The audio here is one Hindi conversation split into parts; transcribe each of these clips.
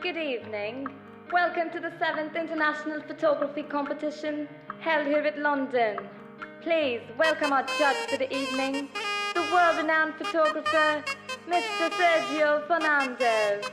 Good evening. Welcome to the 7th International Photography Competition held here at London. Please welcome our judge for the evening, the world-renowned photographer, Mr. Sergio Fernandez.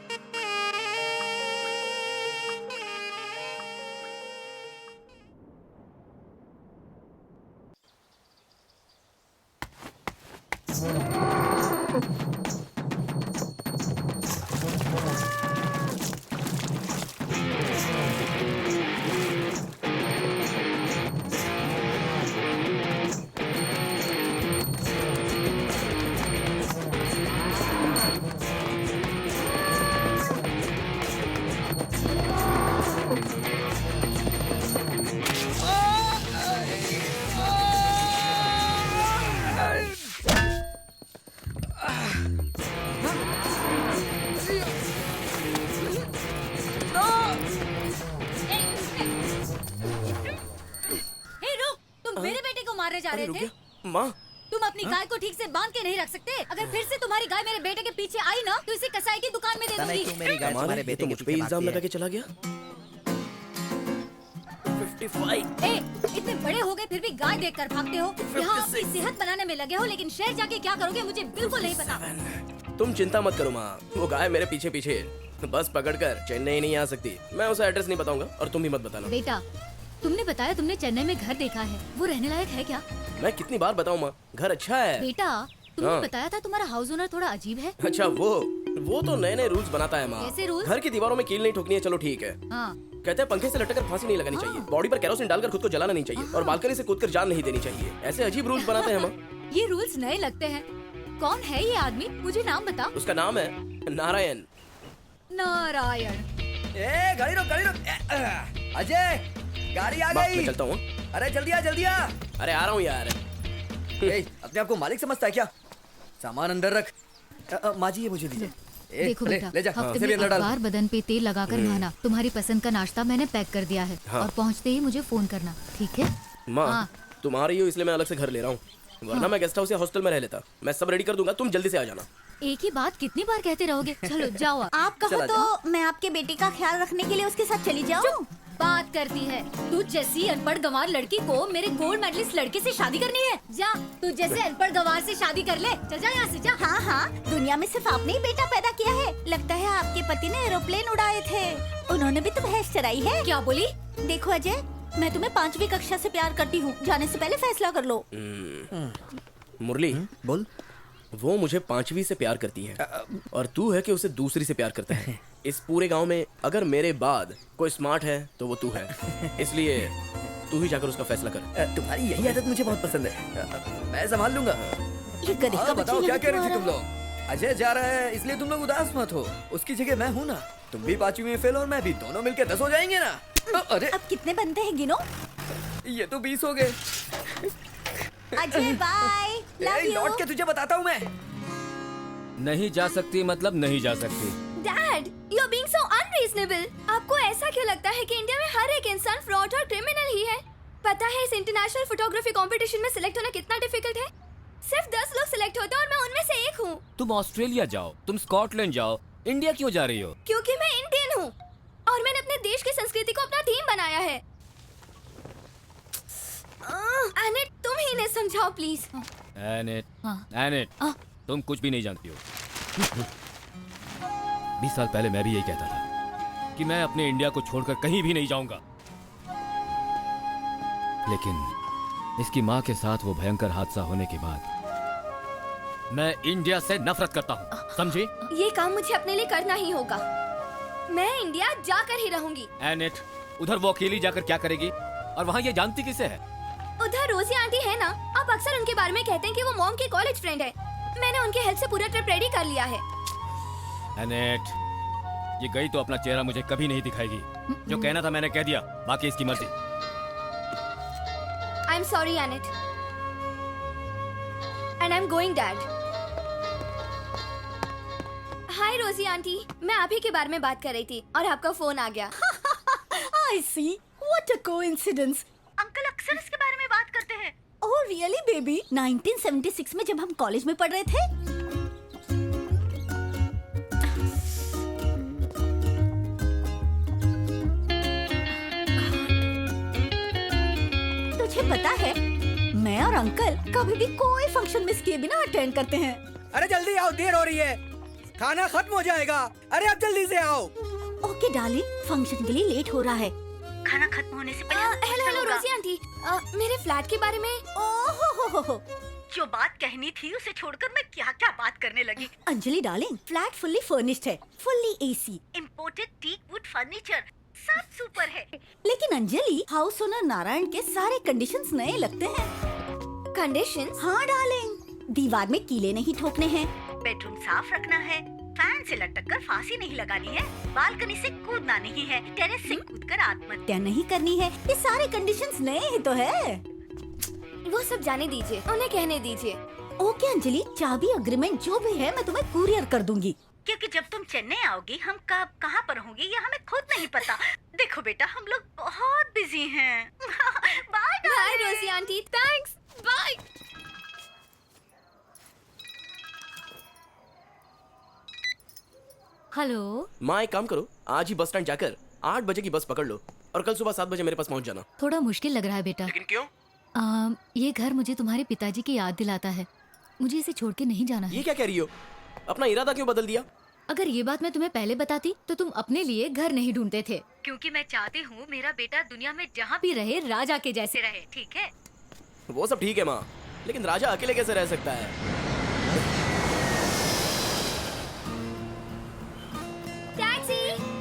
जा रहे थे माँ, तुम अपनी गाय को ठीक से बांध के नहीं रख सकते? अगर फिर से तुम्हारी गाय मेरे बेटे के पीछे आई ना तो इसे कसाई की दुकान में दे दूंगी। मेरी गाय तुम्हारे बेटे तो मुझ पे इल्जाम लगा के चला गया। 55। ए, इतने बड़े हो गए फिर भी गाय देखकर भागते हो। यहाँ अपनी सेहत बनाने में लगे हो, लेकिन शहर जाके क्या करोगे मुझे बिल्कुल नहीं पता। तुम चिंता मत करो माँ, वो गाय मेरे पीछे पीछे बस पकड़कर चेन्नई नहीं आ सकती। मैं उसे एड्रेस नहीं बताऊंगा और तुम भी मत बताना। बेटा, तुमने बताया तुमने चेन्नई में घर देखा है, वो रहने लायक है क्या? मैं कितनी बार बताऊं माँ, घर अच्छा है। बेटा, तुमने बताया था तुम्हारा हाउस ओनर थोड़ा अजीब है। अच्छा, वो तो नए नए रूल्स बनाता है माँ। कैसे रूल्स? घर की दीवारों में कील नहीं ठोकनी है, चलो ठीक है। कहते हैं पंखे से लटक कर फांसी नहीं लगानी चाहिए, बॉडी पर केरोसिन डालकर खुद को जलाना नहीं चाहिए और बालकनी से कूदकर जान नहीं देनी चाहिए। ऐसे अजीब रूल्स बनाते हैं माँ। ये रूल्स नए लगते हैं। कौन है ये आदमी, मुझे नाम बता। उसका नाम है नारायण। नारायण। गाड़ी रोक। अजय, गाड़ी आ गई। मैं चलता हूँ। अरे जल्दी आ। अरे आ रहा हूँ यार। अपने आप को मालिक समझता है क्या? सामान अंदर रख। माँ जी, ये मुझे दीजिए। देखो बेटा, ले जा, हफ्ते में एक बार बदन पे तेल लगाकर नहाना। तुम्हारी पसंद का नाश्ता मैंने पैक कर दिया है और पहुँचते ही मुझे फोन करना, ठीक है? माँ, तुम आ रही हो इसलिए मैं अलग से घर ले रहा हूँ, वरना मैं गेस्ट हाउस या हॉस्टल में रह लेता। मैं सब रेडी कर दूंगा, तुम जल्दी से आ जाना। एक ही बात कितनी बार कहते रहोगे? चलो जाओ। आप कहो तो मैं आपके बेटे का ख्याल रखने के लिए उसके साथ चली जाऊं। बात करती है, तू जैसी अनपढ़ गंवार लड़की को मेरे गोल्ड मेडलिस्ट लड़के से शादी करनी है? जा, तू जैसे अनपढ़ गंवार से शादी कर ले। चल जा यहाँ से, जा। हाँ, दुनिया में सिर्फ आपने ही बेटा पैदा किया है। लगता है आपके पति ने एरोप्लेन उड़ाए थे, उन्होंने भी तो भैंस चराई है। क्या बोली? देखो अजय, मैं तुम्हें 5वीं कक्षा से प्यार करती हूँ, जाने से पहले फैसला कर लो। मुरली, बोल। वो मुझे 5वीं से प्यार करती है और तू है कि उसे दूसरी से प्यार करता है। इस पूरे गांव में अगर मेरे बाद कोई स्मार्ट है तो वो तू है, इसलिए तू ही जाकर उसका फैसला कर। तुम्हारी यही आदत मुझे बहुत पसंद है, मैं संभाल लूंगा। ये गधे का बताओ बच्चा क्या कह रही थी तुम्हारा। तुम लोग? अजय जा रहा है इसलिए तुम लोग उदास मत हो, उसकी जगह मैं हूँ ना। तुम भी 5वीं में फेल और मैं भी, दोनों मिलके 10 हो जाएंगे ना। अरे अब कितने बनते हैं गिनो। ये तो 20 हो गए। Ajay bye, love you. लौट के तुझे बताता हूँ मैं। नहीं जा सकती मतलब नहीं जा सकती। Dad, you are being so unreasonable. आपको ऐसा क्यों लगता है कि इंडिया में हर एक इंसान फ्रॉड और क्रिमिनल ही है? पता है इस इंटरनेशनल फोटोग्राफी कंपटीशन में सिलेक्ट होना कितना डिफिकल्ट है? सिर्फ 10 लोग सिलेक्ट होते हैं और मैं उनमें से एक हूँ। तुम ऑस्ट्रेलिया जाओ, तुम स्कॉटलैंड जाओ, इंडिया क्यों जा रही हो? क्योंकि मैं इंडियन हूँ और मैंने अपने देश की संस्कृति को अपना थीम बनाया है। एनेट, तुम ही इन्हें समझाओ प्लीज। एनेट, तुम कुछ भी नहीं जानती हो। 20 साल पहले मैं भी यही कहता था कि मैं अपने इंडिया को छोड़कर कहीं भी नहीं जाऊंगा, लेकिन इसकी माँ के साथ वो भयंकर हादसा होने के बाद मैं इंडिया से नफरत करता हूँ, समझी? ये काम मुझे अपने लिए करना ही होगा। मैं इंडिया जाकर ही रहूंगी। एनेट, उधर वो अकेली जाकर क्या करेगी? और वहाँ ये जानती किसे है? उधर रोजी आंटी है ना, आप अक्सर उनके बारे में कहते हैं कि वो मॉम की कॉलेज फ्रेंड है। मैंने उनके हेल्प से पूरा ट्रिप रेडी कर लिया है। एनेट, ये गई तो अपना चेहरा मुझे कभी नहीं दिखाएगी। जो कहना था मैंने कह दिया, बाकी इसकी मर्जी। I am sorry Annette, and I am going dad. Hi Rosie aunty, मैं आप ही के बारे में बात कर रही थी और आपका फोन आ गया। I see. What a coincidence. Uncle अक्सर इसके बारे में बात करते हैं। Oh really baby? 1976 में जब हम कॉलेज में पढ़ रहे थे। तुझे पता है मैं और अंकल कभी भी कोई फंक्शन मिस किए बिना अटेंड करते हैं। अरे जल्दी आओ, देर हो रही है, खाना खत्म हो जाएगा। अरे आप जल्दी से आओ। ओके डार्लिंग, फंक्शन के लिए लेट हो रहा है। खाना खत्म होने से पहले हेलो हेलो रोजी आंटी, मेरे फ्लैट के बारे में। ओहो, जो बात कहनी थी उसे छोड़कर मैं क्या क्या बात करने लगी। Anjali darling, flat fully furnished है, fully AC, imported teak wood furniture, सब सुपर है। लेकिन अंजलि, हाउस ओनर नारायण के सारे कंडीशंस नए लगते हैं। कंडीशंस? हाँ डार्लिंग, दीवार में कीले नहीं ठोकने हैं, बेडरूम साफ रखना है, फैन से लटक कर फांसी नहीं लगानी है, बालकनी से कूदना नहीं है, टेरेस से कूदकर आत्महत्या नहीं करनी है। ये सारे कंडीशंस नए ही तो है। वो सब जाने दीजिए, उन्हें कहने दीजिए। ओके अंजलि, चाबी अग्रीमेंट जो भी है मैं तुम्हें कुरियर कर दूंगी, क्योंकि जब तुम चेन्नई आओगी हम कब कहाँ पर होंगे ये हमें खुद नहीं पता। देखो बेटा, हम लोग बहुत बिजी हैं। Bye bye Rosie aunty, thanks, bye. Hello. माँ एक काम करो, आज ही बस स्टैंड जाकर 8 बजे की बस पकड़ लो और कल सुबह 7 बजे मेरे पास पहुँच जाना। थोड़ा मुश्किल लग रहा है बेटा। लेकिन क्यों? ये घर मुझे तुम्हारे पिताजी की याद दिलाता है, मुझे इसे छोड़ के नहीं जाना है। ये क्या कह रही हो? अपना इरादा क्यों बदल दिया? अगर ये बात मैं तुम्हें पहले बताती तो तुम अपने लिए घर नहीं ढूंढते थे, क्योंकि मैं चाहती हूँ मेरा बेटा दुनिया में जहाँ भी रहे राजा के जैसे रहे, ठीक है? वो सब ठीक है माँ, लेकिन राजा अकेले कैसे रह सकता है? टैक्सी।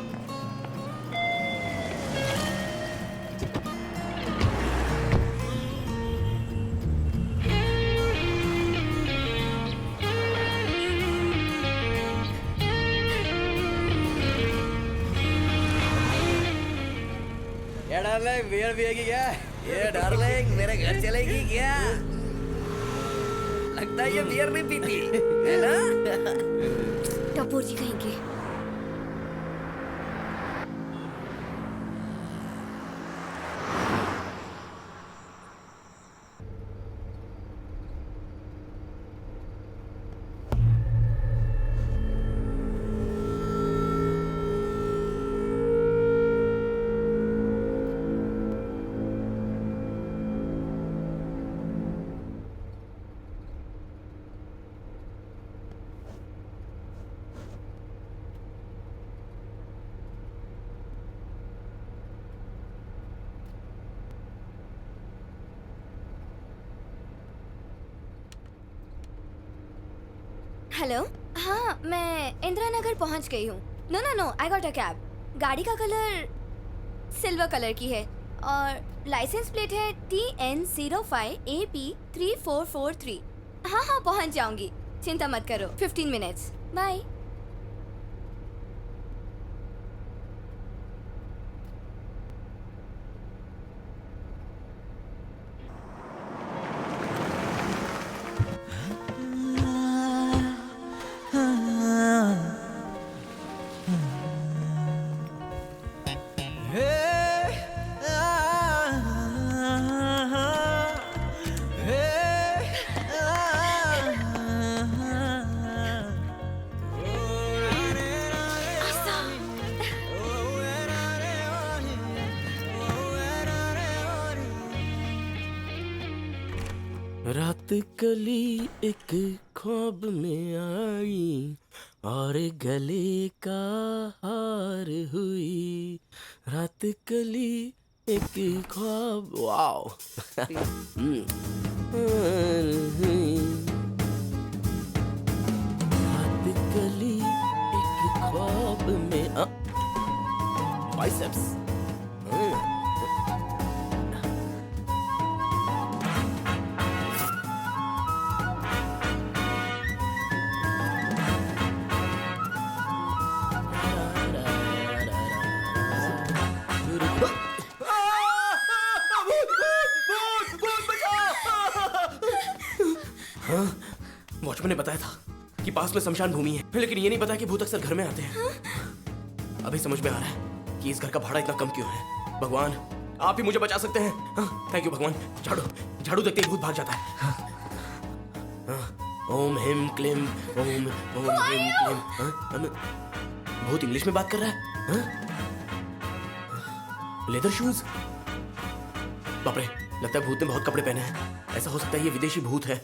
ये डार्लिंग बियर पिएगी क्या? ये डार्लिंग मेरे घर चलेगी क्या? लगता है ये बियर नहीं पीती है ना? टपोर जी कहेंगे। हेलो, हाँ मैं इंदिरा नगर पहुंच गई हूँ। No no no, I got a cab. गाड़ी का कलर सिल्वर कलर की है और लाइसेंस प्लेट है TN05AP3443। हाँ हाँ पहुंच जाऊंगी, चिंता मत करो। 15 मिनट्स, बाय। रात कली एक ख्वाब में आई और गले का हार हुई। रात कली एक ख्वाब, वाओ। रात कली एक ख्वाब में बाइसेप्स। वॉचमैन ने बताया था कि पास में शमशान भूमि है, लेकिन ये नहीं पता कि भूत अक्सर घर में आते हैं। अभी समझ में आ रहा है कि इस घर का भाड़ा इतना कम क्यों है। भगवान, आप ही मुझे बचा सकते हैं। थैंक यू भगवान। झाड़ू देखते ही भूत भाग जाता है। ओम हिम क्लीम ओम ओम हिम क्लीम। भूत इंग्लिश में बात कर रहा है। लेदर शूज, बाप रे। लगता है भूत ने बहुत कपड़े पहने हैं। ऐसा हो सकता है ये विदेशी भूत है।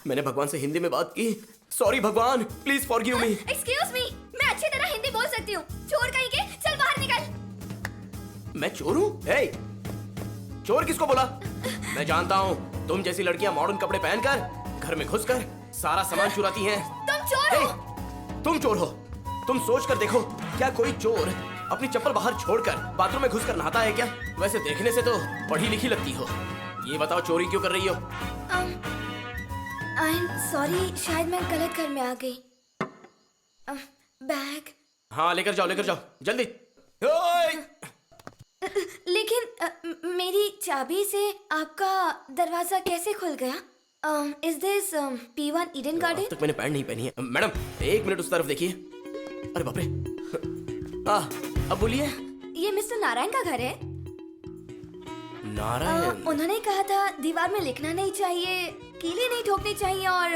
मैंने भगवान से हिंदी में बात की। सॉरी भगवान, please forgive me. Excuse me, मैं अच्छी तरह हिंदी बोल सकती हूँ। चोर कहीं के, चल बाहर निकल। मैं चोर हूँ? हे, चोर किसको बोला? मैं जानता हूँ तुम जैसी लड़कियां मॉडर्न कपड़े पहनकर घर में घुसकर सारा सामान चुराती हैं। तुम चोर हो। तुम चोर हो। तुम सोच कर देखो, क्या कोई चोर अपनी चप्पल बाहर छोड़कर बाथरूम में घुसकर नहाता है क्या? वैसे देखने से तो पढ़ी लिखी लगती हो। ये बताओ चोरी क्यों कर रही हो? आई एम सॉरी, शायद मैं गलत घर में आ गई। बैग। हाँ लेकर जाओ जल्दी। ओए! लेकिन मेरी चाबी से आपका दरवाजा कैसे खुल गया? इज दिस P1 ईडन अब गार्डन? तक मैंने पैंट नहीं पहनी है। मैडम 1 मिनट उस तरफ देखिए। अरे बाप रे। अब बोलिए। ये मिस्टर नारायण का घर है? नारायण? उन्होंने कहा था दीवार में लिखना नहीं चाहिए, कीली नहीं ठोकनी चाहिए और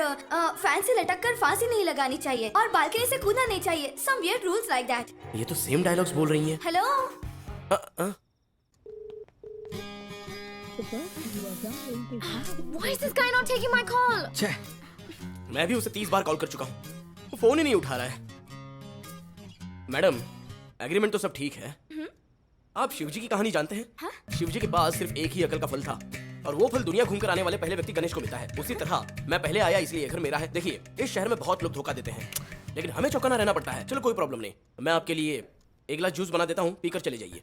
फैन से लटक कर फांसी नहीं लगानी चाहिए और बालकनी से कूदना नहीं चाहिए। Some weird rules like that. ये तो सेम डायलॉग्स बोल रही हैं। Hello. Why is this guy not taking my call? छे, मैं भी उसे 30 बार कॉल कर चुका हूँ, वो फोन ही नहीं उठा रहा है। मैडम, एग्रीमेंट तो सब ठीक है। आप शिवजी की कहानी जानते हैं? शिवजी के पास सिर्फ एक ही अकल का फल था और वो फल दुनिया घूमकर आने वाले पहले व्यक्ति गणेश को मिलता है। उसी तरह मैं पहले आया इसलिए ये घर मेरा है। देखिए, इस शहर में बहुत लोग धोखा देते हैं, लेकिन हमें चौकन्ना रहना पड़ता है। चलो कोई प्रॉब्लम नहीं, मैं आपके लिए 1 गिलास जूस बना देता हूँ, पीकर चले जाइए।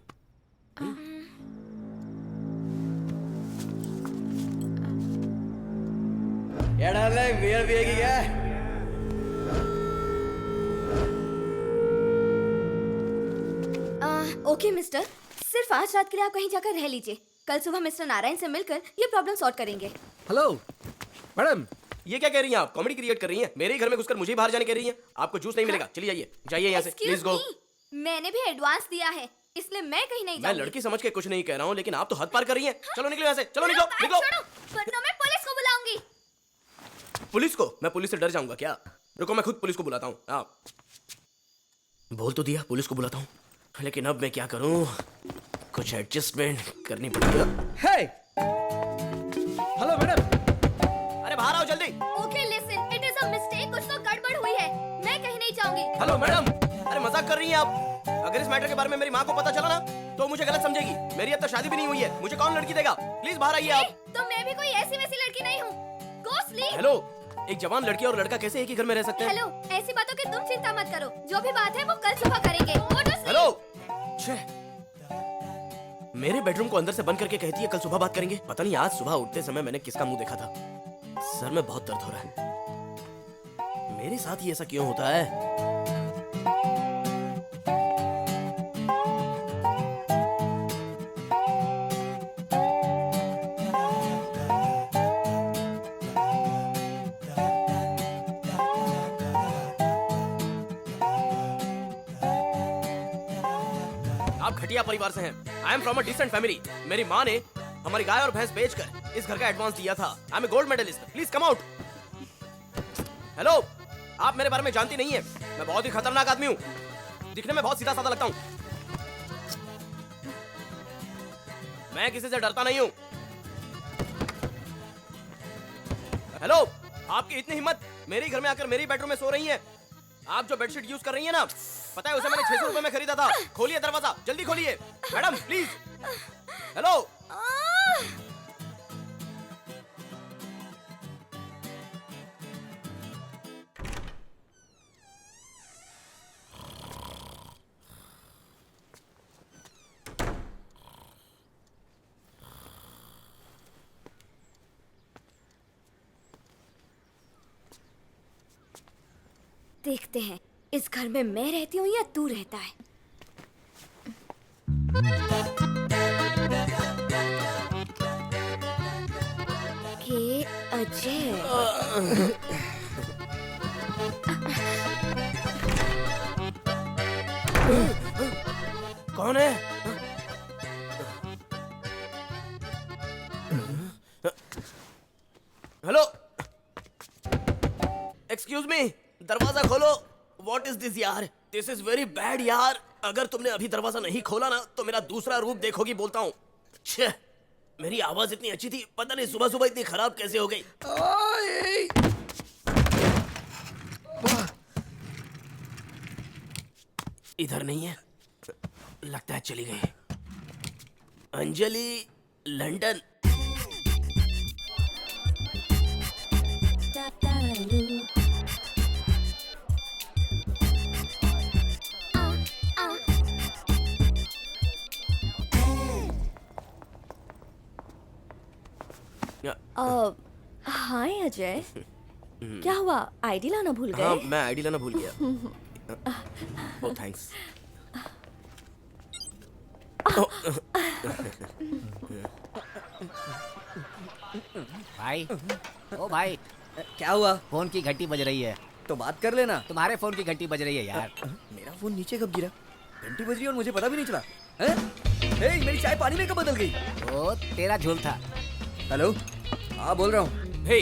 क्या डार्लिंग, बियर पिएगी क्या? ओके मिस्टर, सिर्फ आज रात के लिए आप कहीं जाकर रह लीजिए। कल सुबह मिस्टर नारायण से मिलकर ये प्रॉब्लम सॉल्व करेंगे। Hello madam. ये क्या कह रही हैं आप? कॉमेडी क्रिएट कर रही हैं? मेरे ही घर में घुसकर मुझे ही बाहर जाने कह रही हैं? आपको जूस नहीं मिलेगा, चलिए जाइए, जाइए यहाँ से, प्लीज गो। मैंने भी एडवांस दिया है, इसलिए मैं कहीं नहीं मैं जाऊंगी। लड़की समझ के कुछ नहीं कह रहा हूँ, लेकिन आप तो हद पार कर रही हैं। चलो निकलो यहाँ से, चलो निकलो निकलो। वरना मैं पुलिस को बुलाऊंगी। पुलिस को? मैं पुलिस से डर जाऊंगा क्या? रुको, मैं खुद पुलिस को बुलाता हूँ। आप बोल तो दिया पुलिस को बुलाता हूँ, लेकिन अब मैं क्या करूँ? कुछ एडजस्टमेंट करनी पड़ेगी। हे हेलो मैडम। अरे बाहर आओ जल्दी। Okay listen, it is a mistake, कुछ तो गड़बड़ हुई है, मैं कहीं नहीं जाऊंगी। Hello madam. अरे मजाक कर रही हैं आप? अगर इस मैटर के बारे में मेरी माँ को पता चला ना तो मुझे गलत समझेगी। मेरी अब तक शादी भी नहीं हुई है, मुझे कौन लड़की देगा? प्लीज बाहर आइए आप। तो मैं भी कोई ऐसी वैसी लड़की नहीं हूँ। Go sleep. हेलो, एक जवान लड़की और लड़का कैसे एक ही घर में रह सकते हैं? हेलो, ऐसी बातों की तुम चिंता मत करो, जो भी बात है वो कल सुबह करेंगे। Go to sleep. हेलो, मेरे बेडरूम को अंदर से बंद करके कहती है कल सुबह बात करेंगे। पता नहीं आज सुबह उठते समय मैंने किसका मुंह देखा था। सर में बहुत दर्द हो रहा है। मेरे साथ ही ऐसा क्यों होता है? आप घटिया परिवार से हैं। I am from a decent family. मेरी माँ ने हमारी गाय और भैंस बेचकर इस घर का एडवांस दिया था। I am a gold medalist. Please come out. Hello, आप मेरे बारे में जानती नहीं है, मैं बहुत ही खतरनाक आदमी हूँ। दिखने में बहुत सीधा साधा लगता हूँ। मैं किसी से डरता नहीं हूँ। हेलो, आपकी इतनी हिम्मत, मेरे घर में आकर मेरी बेडरूम में सो रही हैं। आप जो बेडशीट यूज कर रही हैं ना, पता है उसे मैंने 600 रुपए में खरीदा था। खोलिए दरवाजा, जल्दी खोलिए मैडम प्लीज। हेलो। देखते हैं इस घर में मैं रहती हूँ या तू रहता है। के अजय। कौन है? हेलो, एक्सक्यूज मी, दरवाजा खोलो। व्हाट इज दिस यार? दिस इज वेरी बैड यार। अगर तुमने अभी दरवाजा नहीं खोला ना तो मेरा दूसरा रूप देखोगी, बोलता हूँ। मेरी आवाज इतनी अच्छी थी, पता नहीं सुबह सुबह इतनी खराब कैसे हो गई। इधर नहीं है, लगता है चली गई। अंजलि लंदन। हाय अजय, क्या हुआ? आईडी लाना भूल गए? हाँ, मैं आईडी लाना भूल गया। ओ थैंक्स। भाई, ओ भाई, क्या हुआ? फोन की घंटी बज रही है। तो बात कर लेना। तुम्हारे फोन की घंटी बज रही है यार। मेरा फोन नीचे कब गिरा? घंटी बज रही है और मुझे पता भी नहीं चला। हैं? हे, मेरी चाय पानी में कब बदल गई? ओ तेरा झूल था। हेलो, हाँ बोल रहा हूँ। हे,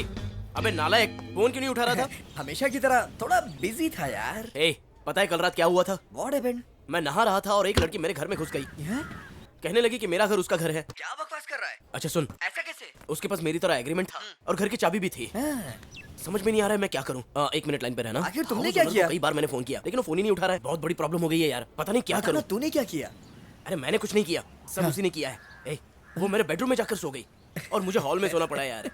अबे नालायक, फोन क्यों नहीं उठा रहा था? हमेशा की तरह थोड़ा बिजी था यार। हे, पता है कल रात क्या हुआ था? What happened? मैं नहा रहा था और एक लड़की मेरे घर में घुस गई। कहने लगी कि मेरा घर उसका घर है। क्या बकवास कर रहा है? अच्छा सुन, ऐसा कैसे? उसके पास मेरी तरह एग्रीमेंट था और घर की चाबी भी थी। समझ में नहीं आ रहा है मैं क्या करूं। 1 मिनट लाइन पे रहना। आखिर तुमने हाउस क्या ओनर को किया? कई बार मैंने फोन किया लेकिन वो फोन ही नहीं उठा रहा है। बहुत बड़ी प्रॉब्लम हो गई है यार, पता नहीं क्या करूं। तूने क्या किया? अरे मैंने कुछ नहीं किया, सब उसी ने किया है। ए, वो मेरे बेडरूम में जाकर सो गई और मुझे हॉल में सोना पड़ा यार।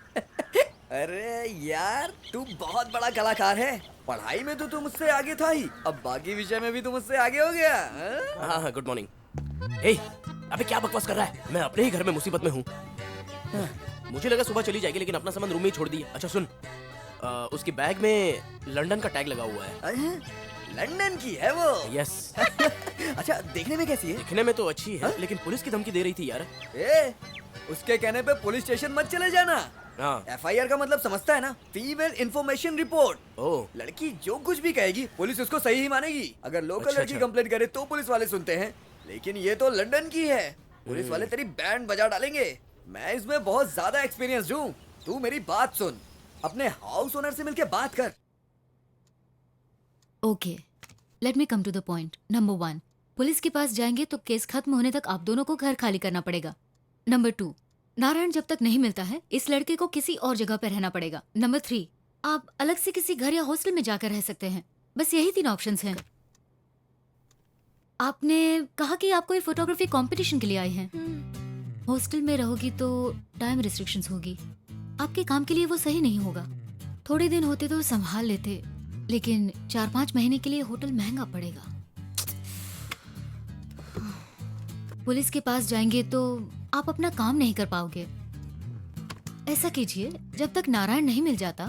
अरे यार, तू बहुत बड़ा कलाकार है। पढ़ाई में तो तू मुझसे आगे था ही, अब बाकी विषय में भी तू मुझसे आगे हो गया। हाँ हाँ, गुड मॉर्निंग। ए, अबे क्या बकवास कर रहा है? मैं अपने ही घर में मुसीबत में हूँ। मुझे लगा सुबह चली जाएगी लेकिन अपना सामान रूम में ही छोड़ दिया। अच्छा सुन, उसकी बैग में लंदन का टैग लगा हुआ है। लंदन की है वो? यस। अच्छा, देखने में कैसी है? दिखने में तो अच्छी है लेकिन पुलिस की धमकी दे रही थी यार। ए, उसके कहने पे पुलिस स्टेशन मत चले जाना। हाँ। FIR का मतलब समझता है ना? Female information report. ओह, लड़की जो कुछ भी कहेगी पुलिस उसको सही ही मानेगी। अगर लोकल अच्छा, लड़की अच्छा। कंप्लेंट करे तो पुलिस वाले सुनते हैं, लेकिन ये तो लंदन की है। पुलिस वाले तेरी बैंड बजा डालेंगे। मैं इसमें बहुत ज्यादा एक्सपीरियंस हूँ। तू मेरी बात सुन, अपने हाउस ओनर से मिलके बात कर। Okay, let me come to the point. Number 1, police के पास जाएंगे तो केस खत्म होने तक आप दोनों को घर खाली करना पड़ेगा। नंबर 2, नारायण जब तक नहीं मिलता है इस लड़के को किसी और जगह पर रहना पड़ेगा। नंबर 3, आप अलग से किसी घर या हॉस्टल में जाकर रह सकते हैं। बस यही 3 ऑप्शंस हैं। आपने कहा कि आप कोई फोटोग्राफी कंपटीशन के लिए आए हैं। हॉस्टल में रहोगी तो टाइम रिस्ट्रिक्शंस होगी। आपके काम के लिए वो सही नहीं होगा। थोड़े दिन होते तो संभाल लेते, लेकिन 4-5 महीने के लिए होटल महंगा पड़ेगा। पुलिस के पास जाएंगे तो आप अपना काम नहीं कर पाओगे। ऐसा कीजिए, जब तक नारायण नहीं मिल जाता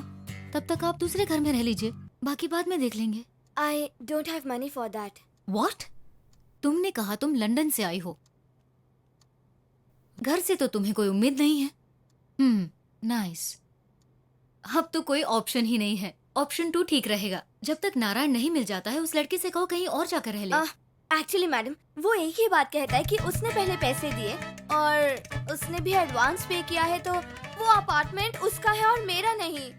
तब तक आप दूसरे घर में रह लीजिए, बाकी बाद में देख लेंगे। I don't have money for that. What? तुमने कहा तुम लंदन से आई हो। घर से तो तुम्हें कोई उम्मीद नहीं है। नाइस। अब तो कोई ऑप्शन ही नहीं है। ऑप्शन 2 ठीक रहेगा। जब तक नारायण नहीं मिल जाता है उस लड़के से कहो कहीं और जाकर रह ले। एक्चुअली मैडम, वो एक ही बात कहता है कि उसने पहले पैसे दिए और उसने भी एडवांस पे किया है, तो वो अपार्टमेंट उसका है और मेरा नहीं।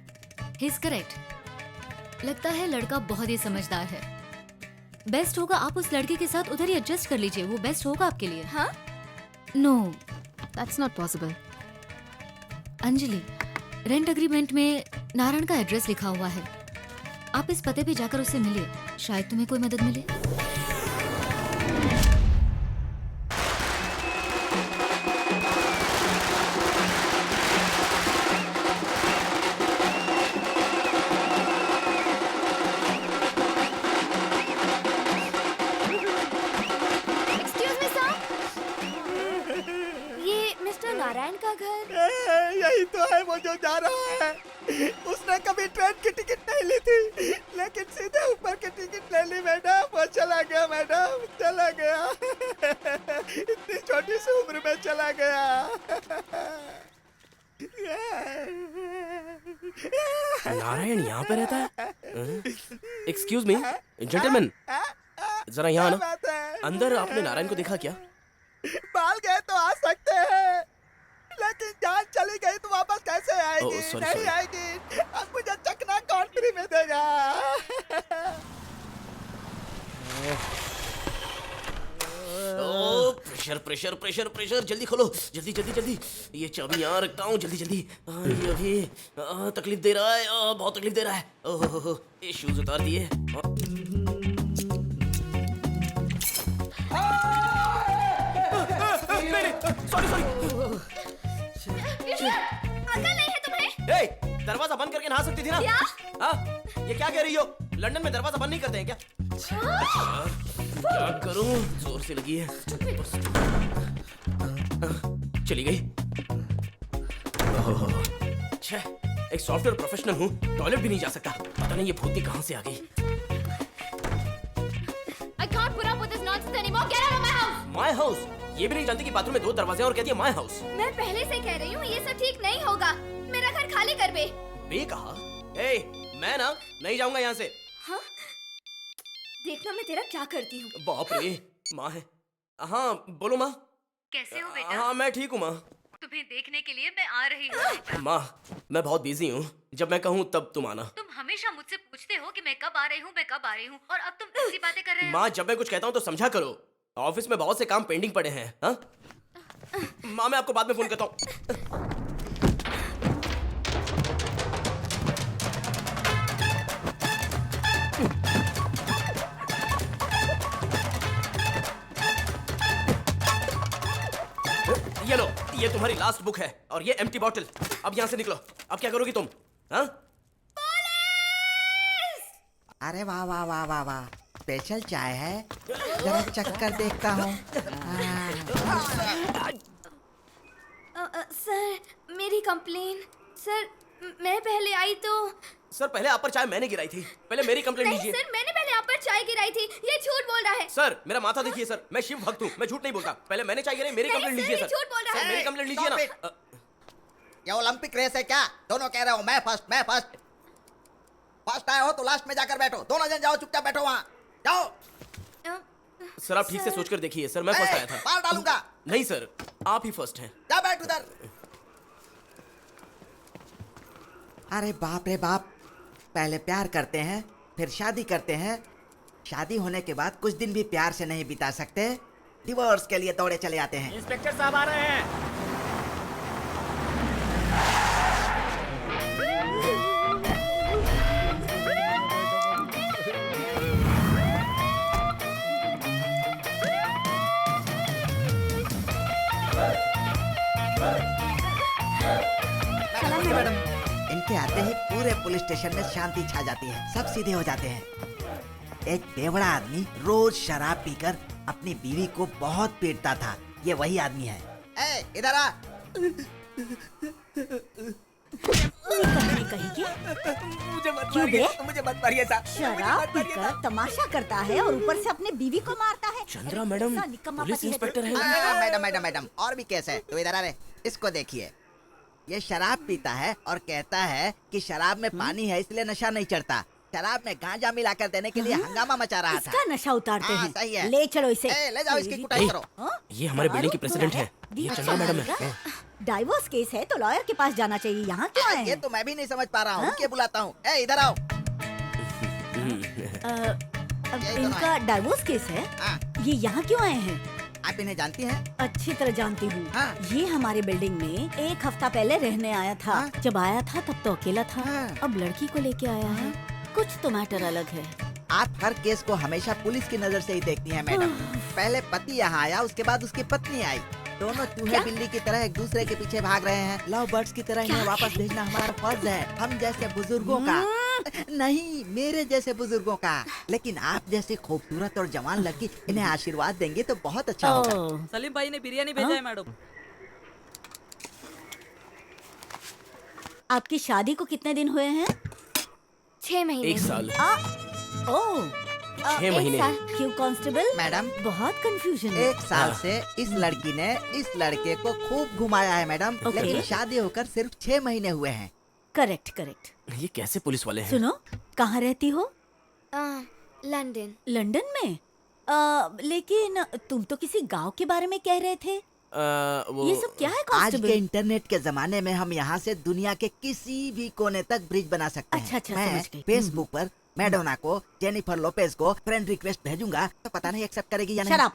He is correct. लगता है लड़का बहुत ही समझदार है। बेस्ट होगा आप उस लड़के के साथ उधर ही एडजस्ट कर लीजिए, वो बेस्ट होगा आपके लिए। हाँ? No, that's not possible. Anjali, rent agreement में नारायण का एड्रेस लिखा हुआ है। आप इस पते पे जाकर उससे मिलिए, शायद तुम्हें कोई मदद मिले। Excuse me, sir. ये मिस्टर नारायण का घर? यही तो है वो जो जा रहा है। उसने कभी ट्रेन की टिकट नहीं ली थी, लेकिन सीधे ऊपर की टिकट ले ली मैडम। वो चला गया मैडम, चला गया। इतनी छोटी सी उम्र में चला गया। नारायण यहाँ पे रहता है? एक्सक्यूज मी जेंटलमैन, जरा यहाँ आना। अंदर आपने नारायण को देखा क्या? बाल गए तो आ सकते हैं, लेकिन जान चली गई तो वापस कैसे आएगी? Oh, sorry, नहीं sorry. आएगी। अब मुझे चकना कौन फ्री में देगा? ओह प्रेशर प्रेशर प्रेशर प्रेशर, जल्दी खोलो, जल्दी जल्दी जल्दी। ये चाबी यहाँ रखता हूँ, जल्दी जल्दी। ये अभी तकलीफ दे रहा है, बहुत तकलीफ दे रहा है। ओहो, ये शूज उतार दिए। Sorry sorry. अकल नहीं है तुम्हें? दरवाजा बंद करके नहा सकती थी ना? हाँ, ये क्या कह रही हो? लंदन में दरवाजा बंद नहीं करते हैं क्या? क्या करूं? जोर से लगी है। चली गई। छह, एक सॉफ्टवेयर प्रोफेशनल हूँ, टॉयलेट भी नहीं जा सकता। पता नहीं ये भूती कहाँ से आ गई। I can't put up with this nonsense anymore. Get out of my house. My house? ये भी नहीं जानती कि बाथरूम में 2 दरवाजे हैं और कहती है माय हाउस। मैं पहले से कह रही हूँ ये सब ठीक नहीं होगा। मेरा घर खाली कर बे। बे कहा? मैं ना नहीं जाऊंगा यहाँ से। हाँ? देखना मैं तेरा क्या करती हूँ। बाप रे, माँ है। हाँ बोलो माँ। कैसे हो बेटा? हाँ मैं ठीक हूँ माँ। तुम्हें देखने के लिए मैं आ रही हूँ। माँ मैं बहुत बिजी हूँ, जब मैं कहूँ तब तुम आना। तुम हमेशा मुझसे पूछते हो कि मैं कब आ रही हूँ, मैं कब आ रही हूँ, और अब तुम ऐसी बातें कर रहे हो। माँ जब मैं कुछ कहता हूँ तो समझा करो, ऑफिस में बहुत से काम पेंडिंग पड़े हैं। हाँ माँ, मैं आपको बाद में फोन करता हूँ। ये लो, ये तुम्हारी लास्ट बुक है और ये एम्प्टी बॉटल। अब यहाँ से निकलो। अब क्या करोगी तुम? हाँ? अरे वाह वाह वाह वाह वाह, स्पेशल चाय है, जरा चक्कर देखता हूँ। सर मेरी कंप्लेन। सर मैं पहले आई तो। सर पहले आप पर चाय मैंने गिराई थी, पहले मेरी कंप्लेंट नहीं लीजिए। सर, मैंने पहले आप पर चाय गिराई थी। ये झूठ बोल रहा है। सर मेरा माथा देखिए सर, मैं शिव भक्त हूँ, मैं झूठ नहीं बोलता। पहले मैंने चाय गिराई, मेरी नहीं कंप्लेंट सर, लीजिए ये सर। झूठ बोल रहा सर है। मेरी कंप्लेंट लीजिए Stop ना। ये ओलंपिक रेस है क्या? दोनों कह रहे हो मैं फर्स्ट। फर्स्ट आए हो तो लास्ट में जाकर बैठो। दोनों जन जाओ, चुपचाप बैठो वहाँ। जाओ। सर आप ठीक से सोचकर देखिए सर, मैं फर्स्ट आया था। मार डालूंगा। नहीं सर, आप ही फर्स्ट हैं। जा बैठ उधर। अरे बाप रे बाप, पहले प्यार करते हैं, फिर शादी करते हैं, शादी होने के बाद कुछ दिन भी प्यार से नहीं बिता सकते, डिवोर्स के लिए दौड़े चले आते हैं। इंस्पेक्टर साहब आ रहे हैं। मैडम, इनके आते ही पूरे पुलिस स्टेशन में शांति छा जाती है, सब सीधे हो जाते हैं। एक बेवड़ा आदमी रोज शराब पीकर अपनी बीवी को बहुत पीटता था, ये वही आदमी है। ए, इधर आ। मुझे मत मारिए साहब। शराब पीकर तमाशा करता है और ऊपर से अपने बीवी को मारता है। चंद्रा मैडम ऐसा निकम्मा पुलिस पति है। इंस्पेक्टर है। मैडम, और भी केस है, तो इधर आ रे। इसको देखिए, ये शराब पीता है और कहता है कि शराब में पानी है इसलिए नशा नहीं चढ़ता। शराब में गांजा मिलाकर देने के लिए हंगामा मचा रहा था। इसका नशा उतारते हाँ, हैं। सही है। ले चलो इसे। ले जाओ, इसकी कुटाई करो। ये हमारे बिल्डिंग की प्रेसिडेंट है, ये चंद्रा मैडम है। डाइवोर्स केस है तो लॉयर के पास जाना चाहिए, यहाँ क्यों आए ये हैं? तो मैं भी नहीं समझ पा रहा हूँ, क्या बुलाता हूँ। इधर आओ। अब यही तो इनका डाइवोर्स केस है, हाँ, ये यहाँ क्यों आए हैं? आप इन्हें जानती हैं? अच्छी तरह जानती हूँ। हाँ। ये हमारे बिल्डिंग में 1 हफ्ता पहले रहने आया था। हाँ। जब आया था तब तो अकेला था, हाँ। अब लड़की को लेके आया है। कुछ तो मैटर अलग है। आप हर केस को हमेशा पुलिस की नजर से ही देखती हैं मैडम। पहले पति यहाँ आया, उसके बाद उसकी पत्नी आई। दोनों चूहे बिल्ली की तरह एक दूसरे के पीछे भाग रहे हैं। लव बर्ड्स की तरह इन्हें वापस भेजना हमारा फर्ज है, हम जैसे बुजुर्गों का। नहीं, मेरे जैसे बुजुर्गों का। लेकिन आप जैसे खूबसूरत और जवान लड़की इन्हें आशीर्वाद देंगे तो बहुत अच्छा होगा। ओह, सलीम भाई ने बिरयानी भेजा है मैडम। आपकी शादी को कितने दिन हुए हैं? 6 महीने। 1 साल। ओह, 6 महीने। क्यों कांस्टेबल? मैडम, बहुत कंफ्यूजन है। 1 साल से इस लड़की ने इस लड़के को खूब घुमाया है मैडम, ओके। लेकिन शादी होकर सिर्फ 6 महीने हुए हैं। करेक्ट। ये कैसे पुलिस वाले हैं? सुनो, कहाँ रहती हो? लंदन। लंदन में? लेकिन तुम तो किसी गांव के बारे में कह रहे थे। वो ये सब क्या है आज के कांस्टेबल? इंटरनेट के जमाने में हम यहाँ से दुनिया के किसी भी कोने तक ब्रिज बना सकते हैं। अच्छा, मैं समझ गई। फेसबुक पर मैडोना को, जेनिफर लोपेज को फ्रेंड रिक्वेस्ट भेजूंगा तो पता नहीं एक्सेप्ट करेगी या नहीं। शराब।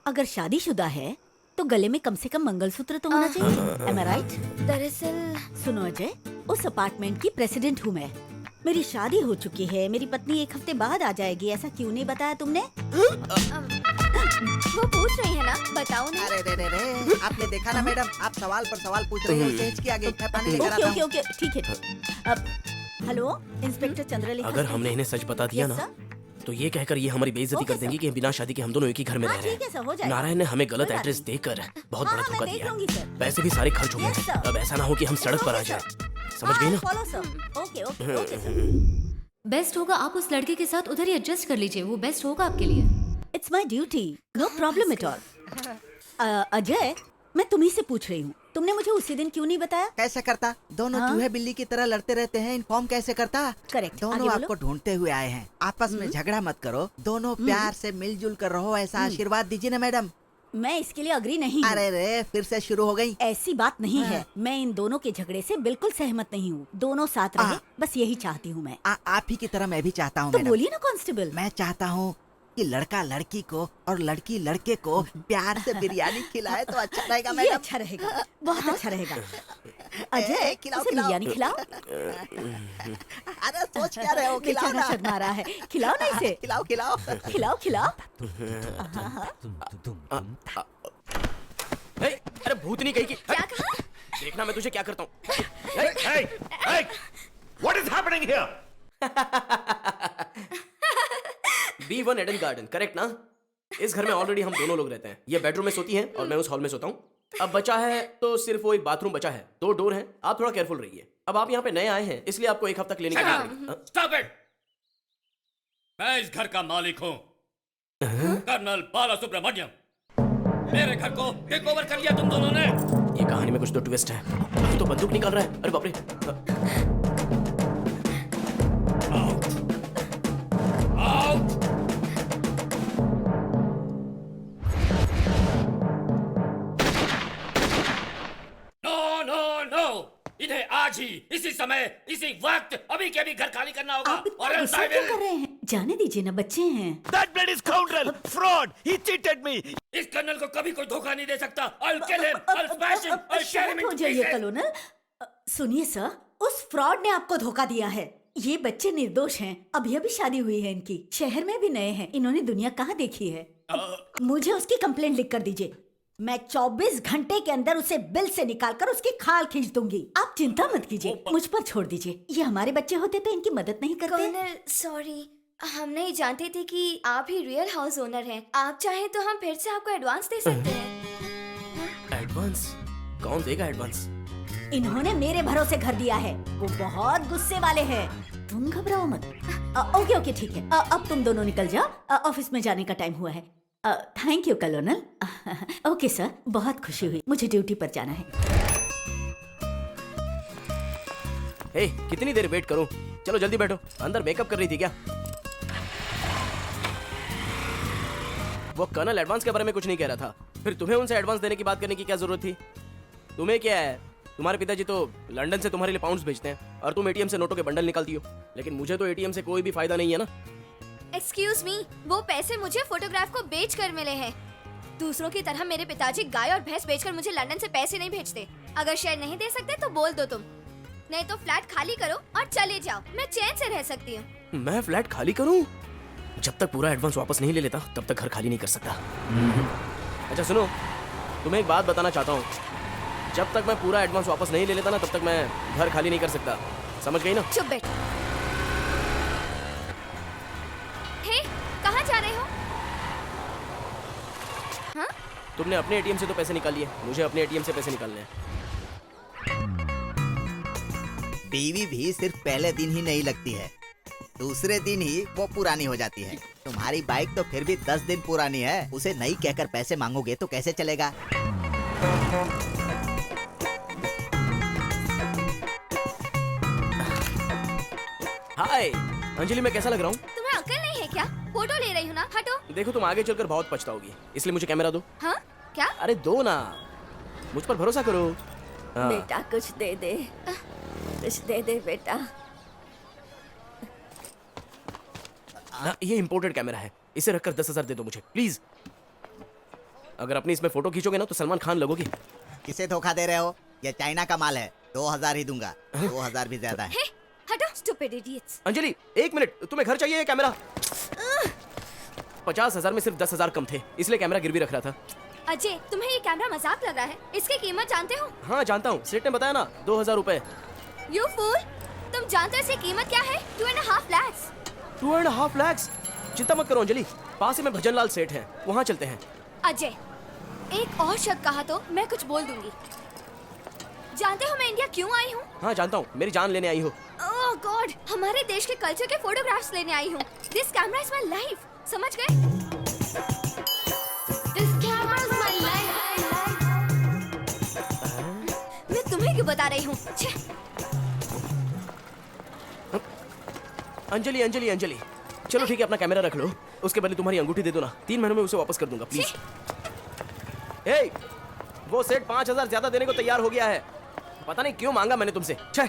अगर शादीशुदा है तो गले में कम से कम मंगलसूत्र तो होना चाहिए। Am I right? दरअसल सुनो अजय, उस अपार्टमेंट की प्रेसिडेंट हूँ मैं। मेरी शादी हो चुकी है, मेरी पत्नी 1 हफ्ते बाद आ जाएगी। ऐसा क्यों नहीं बताया तुमने? वो पूछ रही है ना, बताओ ना। अरे रे रे रे, आपने देखा ना मैडम, आप सवाल पर सवाल पूछ रही हैं। हिचकी आ गई, मैं पानी लेकर आता हूँ। ओके, ठीक है। अब हेलो, इंस्पेक्टर चंद्रलेखा। अगर हमने इन्हें सच बता दिया Yes, ना sir? तो ये कहकर ये हमारी बेइज्जती कर देंगी कि बिना शादी के हम दोनों एक ही घर में हाँ, रह रहे ठीक है, सर, हो हैं। जाएगा। नारायण ने हमें गलत कोई बात एड्रेस नहीं। देकर बहुत हाँ, बड़ा हाँ, धोखा मैं देख दिया लूंगी, है। सर। पैसे भी सारे खर्च हो गए Yes, हैं। sir. अब ऐसा ना हो कि हम सड़क पर आ Okay, जाए। sir. समझ गई ना? Follow sir. Okay okay okay sir. Best होगा आप उस लड़के के साथ उधर ही एडजस्ट कर लीजिए, वो बेस्ट होगा आपके लिए। It's my duty, no problem at all. Ajay, मैं तुम्ही से पूछ रही हूँ, तुमने मुझे उसी दिन क्यों नहीं बताया? कैसे करता? दोनों हाँ? चूहे बिल्ली की तरह लड़ते रहते हैं, इन्फॉर्म कैसे करता? करेक्ट, दोनों आगे बोलो। आपको ढूंढते हुए आए हैं। आपस में झगड़ा मत करो, दोनों प्यार से मिलजुल कर रहो, ऐसा आशीर्वाद दीजिए ना मैडम। मैं इसके लिए अग्री नहीं हूँ। अरे रे, फिर से शुरू हो गई। ऐसी बात नहीं है, मैं इन दोनों के झगड़े से बिल्कुल सहमत नहीं हूँ। दोनों साथ रहे, बस यही चाहती हूँ मैं। आप ही की तरह मैं भी चाहता हूँ तो मैडम। बोलिए ना कांस्टेबल। मैं चाहता हूँ कि लड़का लड़की को और लड़की लड़के को प्यार से बिरयानी खिलाए तो अच्छा रहेगा ये मैडम। अच्छा रहेगा, बहुत अच्छा रहेगा। अजय, खिलाओ, उसे खिलाओ। बिरयानी खिलाओ। अरे सोच क्या रहे हो? खिलाओ बेचारा ना। शर्मा रहा है, खिलाओ ना इसे। खिलाओ खिलाओ। खिलाओ खिलाओ। हे, अरे भूतनी कहीं की। क्या कहा? देखना मैं तुझे क्या करता हूँ। Hey! What is happening here? B1 Eden Garden, correct ना? इस घर में ऑलरेडी हम दोनों लोग रहते हैं। ये बेडरूम में सोती हैं और मैं उस हॉल में सोता हूँ। अब बचा है तो सिर्फ वो एक बाथरूम बचा है, 2 डोर हैं। आप थोड़ा केयरफुल रहिए। अब आप यहाँ पे नए आए हैं, इसलिए आपको 1 हफ्ता क्लीनिंग करनी पड़ेगी। हाँ? Stop it! मैं इस घर का मालिक हूँ, कर्नल बाला सुब्रमण्यम। मेरे घर को टेक ओवर कर लिया तुम दोनों ने। ये कहानी में कुछ तो ट्विस्ट है। ये तो बंदूक निकाल रहा है। अरे बाप रे। आउट! No no no! इन्हें आज ही, इसी समय, इसी वक्त, अभी के अभी घर खाली करना होगा। आप इतना और else गुस्सा I क्यों will- कर रहे हैं? जाने दीजिए ना, बच्चे हैं। That bloody scoundrel! Fraud! He cheated me! इस कर्नल को कभी कोई धोखा नहीं दे सकता। I'll kill him, I'll smash him, I'll tear him शांत हो into जाइए pieces. कलोनल। सुनिए सर, उस फ्रॉड ने आपको धोखा दिया है। ये बच्चे निर्दोष हैं, अभी अभी शादी हुई है इनकी, शहर में भी नए हैं, इन्होंने दुनिया कहाँ देखी है। मुझे उसकी कंप्लेंट लिख कर दीजिए, मैं 24 घंटे के अंदर उसे बिल से निकालकर उसकी खाल खींच दूंगी। आप चिंता मत कीजिए, मुझ पर छोड़ दीजिए। ये हमारे बच्चे होते तो इनकी मदद नहीं करते। कर्नल, सॉरी, हम नहीं जानते थे कि आप ही रियल हाउस ओनर हैं। आप चाहें तो हम फिर से आपको एडवांस दे सकते हैं। एडवांस? कौन देगा एडवांस? इन्होंने मेरे भरोसे घर दिया है, वो बहुत गुस्से वाले हैं। तुम घबराओ मत। ओके ओके ठीक है, अब तुम दोनों निकल जाओ, ऑफिस में जाने का टाइम हुआ है। Thank you colonel. Okay sir, बहुत खुशी हुई, मुझे ड्यूटी पर जाना है। हे, कितनी देर वेट करूं? चलो जल्दी बैठो। अंदर मेकअप कर रही थी क्या? वो कर्नल एडवांस के बारे में कुछ नहीं कह रहा था, फिर तुम्हें उनसे एडवांस देने की बात करने की क्या जरूरत थी? तुम्हें क्या है, तुम्हारे पिताजी तो लंदन से तुम्हारे लिए पाउंड्स भेजते हैं और तुम एटीएम से नोटों के बंडल निकालती हो, लेकिन मुझे तो एटीएम से कोई भी फायदा नहीं है ना। एक्सक्यूज मी, वो पैसे मुझे फोटोग्राफ को बेच कर मिले हैं। दूसरों की तरह मेरे पिताजी गाय और भैंस बेचकर मुझे लंदन से पैसे नहीं भेजते। अगर शेयर नहीं दे सकते तो बोल दो तुम, नहीं तो फ्लैट खाली करो और चले जाओ, मैं चैन से रह सकती हूँ। मैं फ्लैट खाली करूं? जब तक पूरा एडवांस वापस नहीं ले लेता तब तक घर खाली नहीं कर सकता। अच्छा सुनो, तुम्हें एक बात बताना चाहता हूँ, जब तक मैं पूरा एडवांस वापस नहीं ले लेता ना तब तक मैं घर खाली नहीं कर सकता, समझ गई ना? चुप बैठ। हे, कहाँ जा रहे हो? हाँ? तुमने अपने एटीएम से तो पैसे निकाल लिए, मुझे अपने एटीएम से पैसे निकालने हैं। बीवी भी सिर्फ पहले दिन ही नहीं लगती है, दूसरे दिन ही वो पुरानी हो जाती है। तुम्हारी बाइक तो फिर भी 10 दिन पुरानी है, उसे नई कहकर पैसे मांगोगे तो कैसे चलेगा? हाय अंजलि, मैं कैसा लग रहा हूँ? तुम्हें अक्ल नहीं है क्या? फोटो ले रही हूँ ना, हटो। देखो तुम आगे चलकर बहुत पछताओगी, इसलिए मुझे कैमरा दो। हाँ? क्या? अरे दो ना, मुझ पर भरोसा करो। हाँ। बेटा कुछ दे दे, कुछ दे दे बेटा। ये इम्पोर्टेड कैमरा है, इसे रखकर 10,000 दे दो मुझे प्लीज। अगर अपनी इसमें फोटो खींचोगे ना तो सलमान खान लगोगे। किसे धोखा दे रहे हो? ये चाइना का माल है, 2000 ही दूंगा। 2000 भी ज्यादा है। हे, हटो स्टूपिड इडियट्स। अंजलि 1 मिनट, तुम्हें घर चाहिए या कैमरा? 50,000 में सिर्फ 10,000 कम थे, इसलिए कैमरा गिरवी रख रहा था। अजय, तुम्हें ये कैमरा मजाक लग रहा है? इसकी कीमत जानते हो? हाँ जानता हूँ, सेठ ने बताया ना 2,000 रुपए। You fool! तुम जानते हो इसकी कीमत क्या है? 2.5 lakhs। 2.5 लाख? चिंता मत करो अंजलि, पास ही में भजन लाल सेठ हैं, वहाँ चलते हैं। अजय, एक और शब्द कहा तो मैं कुछ बोल दूंगी। जानते हो मैं इंडिया क्यों आई हूँ? हाँ जानता हूँ, मेरी जान लेने आई हो। ओह गॉड, हमारे देश के कल्चर के फोटोग्राफ्स लेने आई हूँ। This camera is my life, समझ गए? This camera is my life. मैं तुम्हें क्यों बता रही हूँ? अंजलि अंजलि अंजलि, चलो ठीक है, अपना कैमरा रख लो, उसके बदले तुम्हारी अंगूठी दे दो ना, 3 महीनों में उसे वापस कर दूंगा प्लीज। हे, वो सेठ 5,000 ज्यादा देने को तैयार हो गया है, पता नहीं क्यों मांगा मैंने तुमसे। छह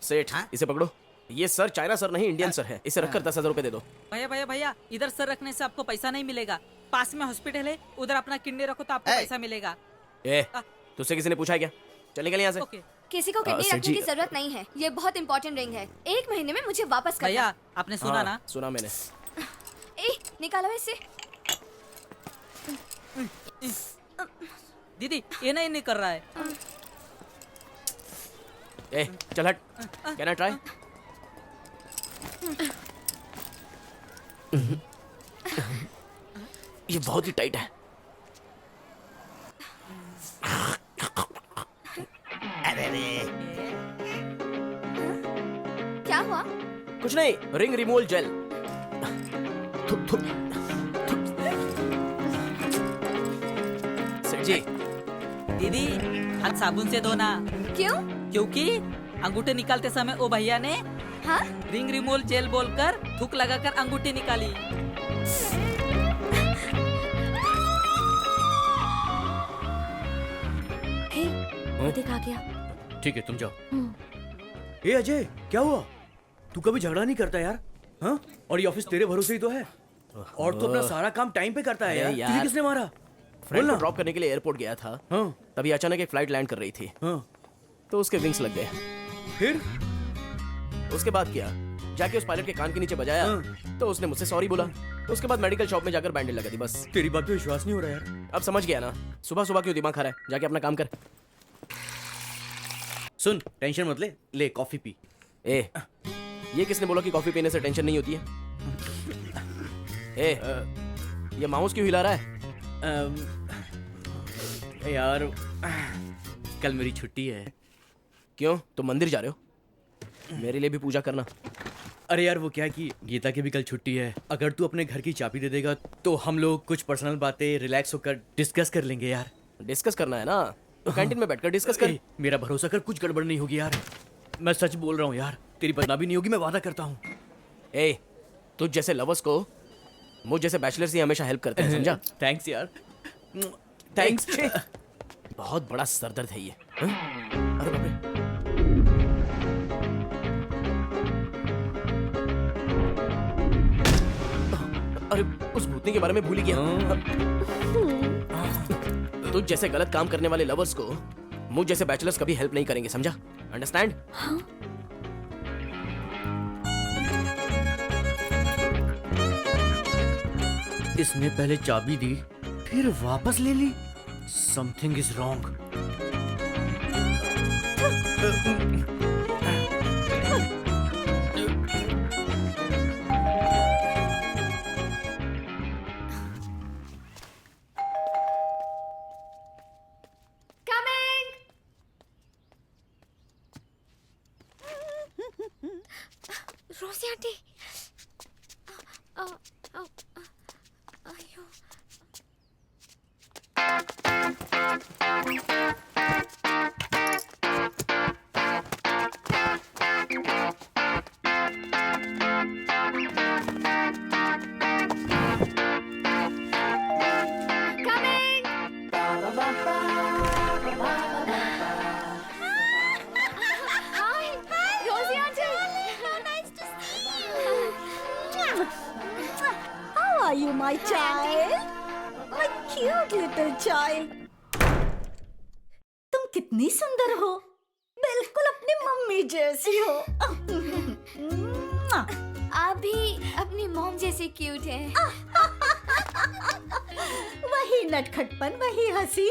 सेठ, इसे पकड़ो। ये सर चाइना सर नहीं, इंडियन सर है, इसे रखकर 10,000 रुपए दे दो। भैया भैया भैया, इधर सर रखने से आपको पैसा नहीं मिलेगा। पास में हॉस्पिटल है, उधर अपना किडनी रखो तो आपको पैसा मिलेगा। तुझसे किसी ने पूछा है क्या? चल निकल यहाँ से। किसी को किडनी रखने की जरूरत नहीं है, ये बहुत इंपॉर्टेंट रिंग है। 1 महीने में मुझे वापस करना। भैया आपने सुना ना? सुना मैंने। निकालो इसे। दीदी ये नहीं कर रहा है। चल हट, कैन आई ट्राई? ये बहुत ही टाइट है। क्या हुआ? कुछ नहीं, रिंग रिमूवल जेल। सेठ जी। दीदी हाथ साबुन से धोना। क्यों? क्योंकि अंगूठे निकालते समय वो भैया ने रिंग रिमूवल जेल बोलकर थूक लगाकर अंगूठी निकाली। देख आ गया। ठीक है तुम जाओ। ए अजय, क्या हुआ? तू कभी झगड़ा नहीं करता यार, हाँ? और ये ऑफिस तेरे भरोसे ही तो है, और तू अपना सारा काम टाइम पे करता है यार। तुझे किसने मारा? फ्रेंड को ड्रॉप करने के लिए एयरपोर्ट गया था, तभी अचानक एक फ्लाइट लैंड कर रही थी, तो उसके विंग्स लग गए। फिर उसके बाद क्या, जाके उस पायलट के कान के नीचे बजाया, तो उसने मुझसे सॉरी बोला। उसके बाद मेडिकल शॉप में जाकर बैंडेज लगा दी, बस। तेरी बात पे विश्वास नहीं हो रहा यार। अब समझ गया ना, सुबह सुबह क्यों दिमाग खा रहा है? जाके अपना काम कर। सुन, टेंशन मत ले कॉफी पी। ये किसने बोला कि कॉफी पीने से टेंशन नहीं होती है? ये माउस क्यों हिला रहा है? यार कल मेरी छुट्टी है। क्यों, तुम मंदिर जा रहे हो? मेरे लिए भी पूजा करना। अरे यार वो क्या कि गीता की भी कल छुट्टी है। अगर तू अपने घर की चाबी दे देगा तो हम लोग कुछ पर्सनल बातें रिलैक्स होकर डिस्कस कर लेंगे यार। डिस्कस करना है ना, तो कैंटीन में बैठकर डिस्कस कर। मेरा भरोसा कर, कुछ गड़बड़ नहीं होगी यार, मैं सच बोल रहा हूँ यार, तेरी बदनामी नहीं होगी, मैं वादा करता हूँ। तुझ जैसे लवर्स को मुझ जैसे बैचलर्स ही हमेशा हेल्प करते हैं, समझा? थैंक्स यार। थैंक्स। बहुत बड़ा सरदर्द है ये। अरे बाप रे। अरे उस भूतनी के बारे में भूल ही गया। तुझ जैसे गलत काम करने वाले लवर्स को मुझ जैसे बैचलर्स कभी हेल्प नहीं करेंगे, समझा? अंडरस्टैंड? इसने पहले चाबी दी फिर वापस ले ली। Something is wrong. Rosie aunty, little child. तुम कितनी सुंदर हो, बिल्कुल अपनी मम्मी जैसी हो। आप भी अपनी मॉम जैसी क्यूट हैं। वही नटखटपन, वही हंसी।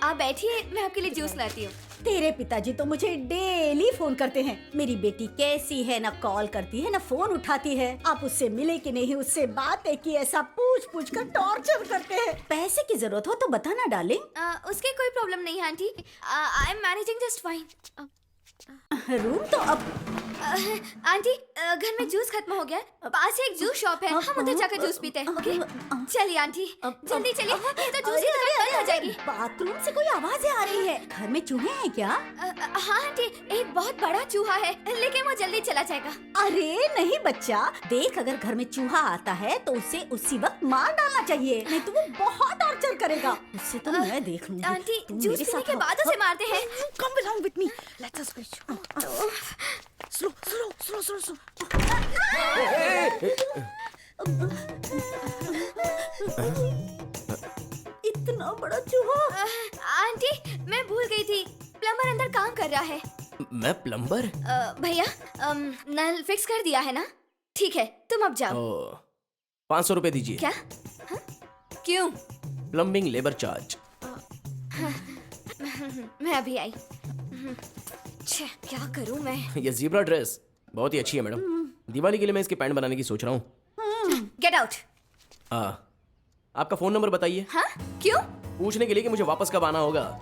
आप बैठिए, मैं आपके लिए जूस लाती हूँ। तेरे पिताजी तो मुझे डेली फोन करते हैं, मेरी बेटी कैसी है, ना कॉल करती है ना फोन उठाती है। आप उससे मिले कि नहीं, उससे बातें की, ऐसा पूछ पूछ कर टॉर्चर करते हैं। पैसे की जरूरत हो तो बताना डार्लिंग। उसकी कोई प्रॉब्लम नहीं है aunty, I am managing just fine. Room तो अब आंटी घर में जूस खत्म हो गया, पास ही एक जूस शॉप है, हम उधर जाकर जूस पीते हैं। ओके चलिए आंटी, जल्दी चलिए, नहीं तो जूस की दुकान बंद हो जाएगी। बाथरूम से कोई आवाजें आ रही है, घर में चूहे हैं क्या? हाँ आंटी, एक बहुत बड़ा चूहा है, लेकिन वो जल्दी चला जाएगा। अरे नहीं बच्चा, देख अगर घर में चूहा आता है तो उसे उसी वक्त मार डालना चाहिए, नहीं तो वो बहुत टॉर्चर करेगा। उससे तो मैं देख लूंगी। आंटी जूस पीने के बाद उसे मारते हैं। Come along with me. Let us go. Slow. इतना बड़ा चूहा। आंटी मैं भूल गई थी, प्लम्बर अंदर काम कर रहा है। मैं प्लम्बर? भैया नल फिक्स कर दिया है ना? ठीक है, तुम अब जाओ। 500 रुपए दीजिए। क्या? हाँ? क्यों? Plumbing labour charge. मैं अभी आई। क्या करूं मैं? ये ज़ीब्रा ड्रेस बहुत ही अच्छी है मैडम, दिवाली के लिए मैं इसकी पैंट बनाने की सोच रहा हूँ। Get out. आपका फोन नंबर बताइए। हाँ? क्यों? पूछने के लिए कि मुझे वापस कब आना होगा।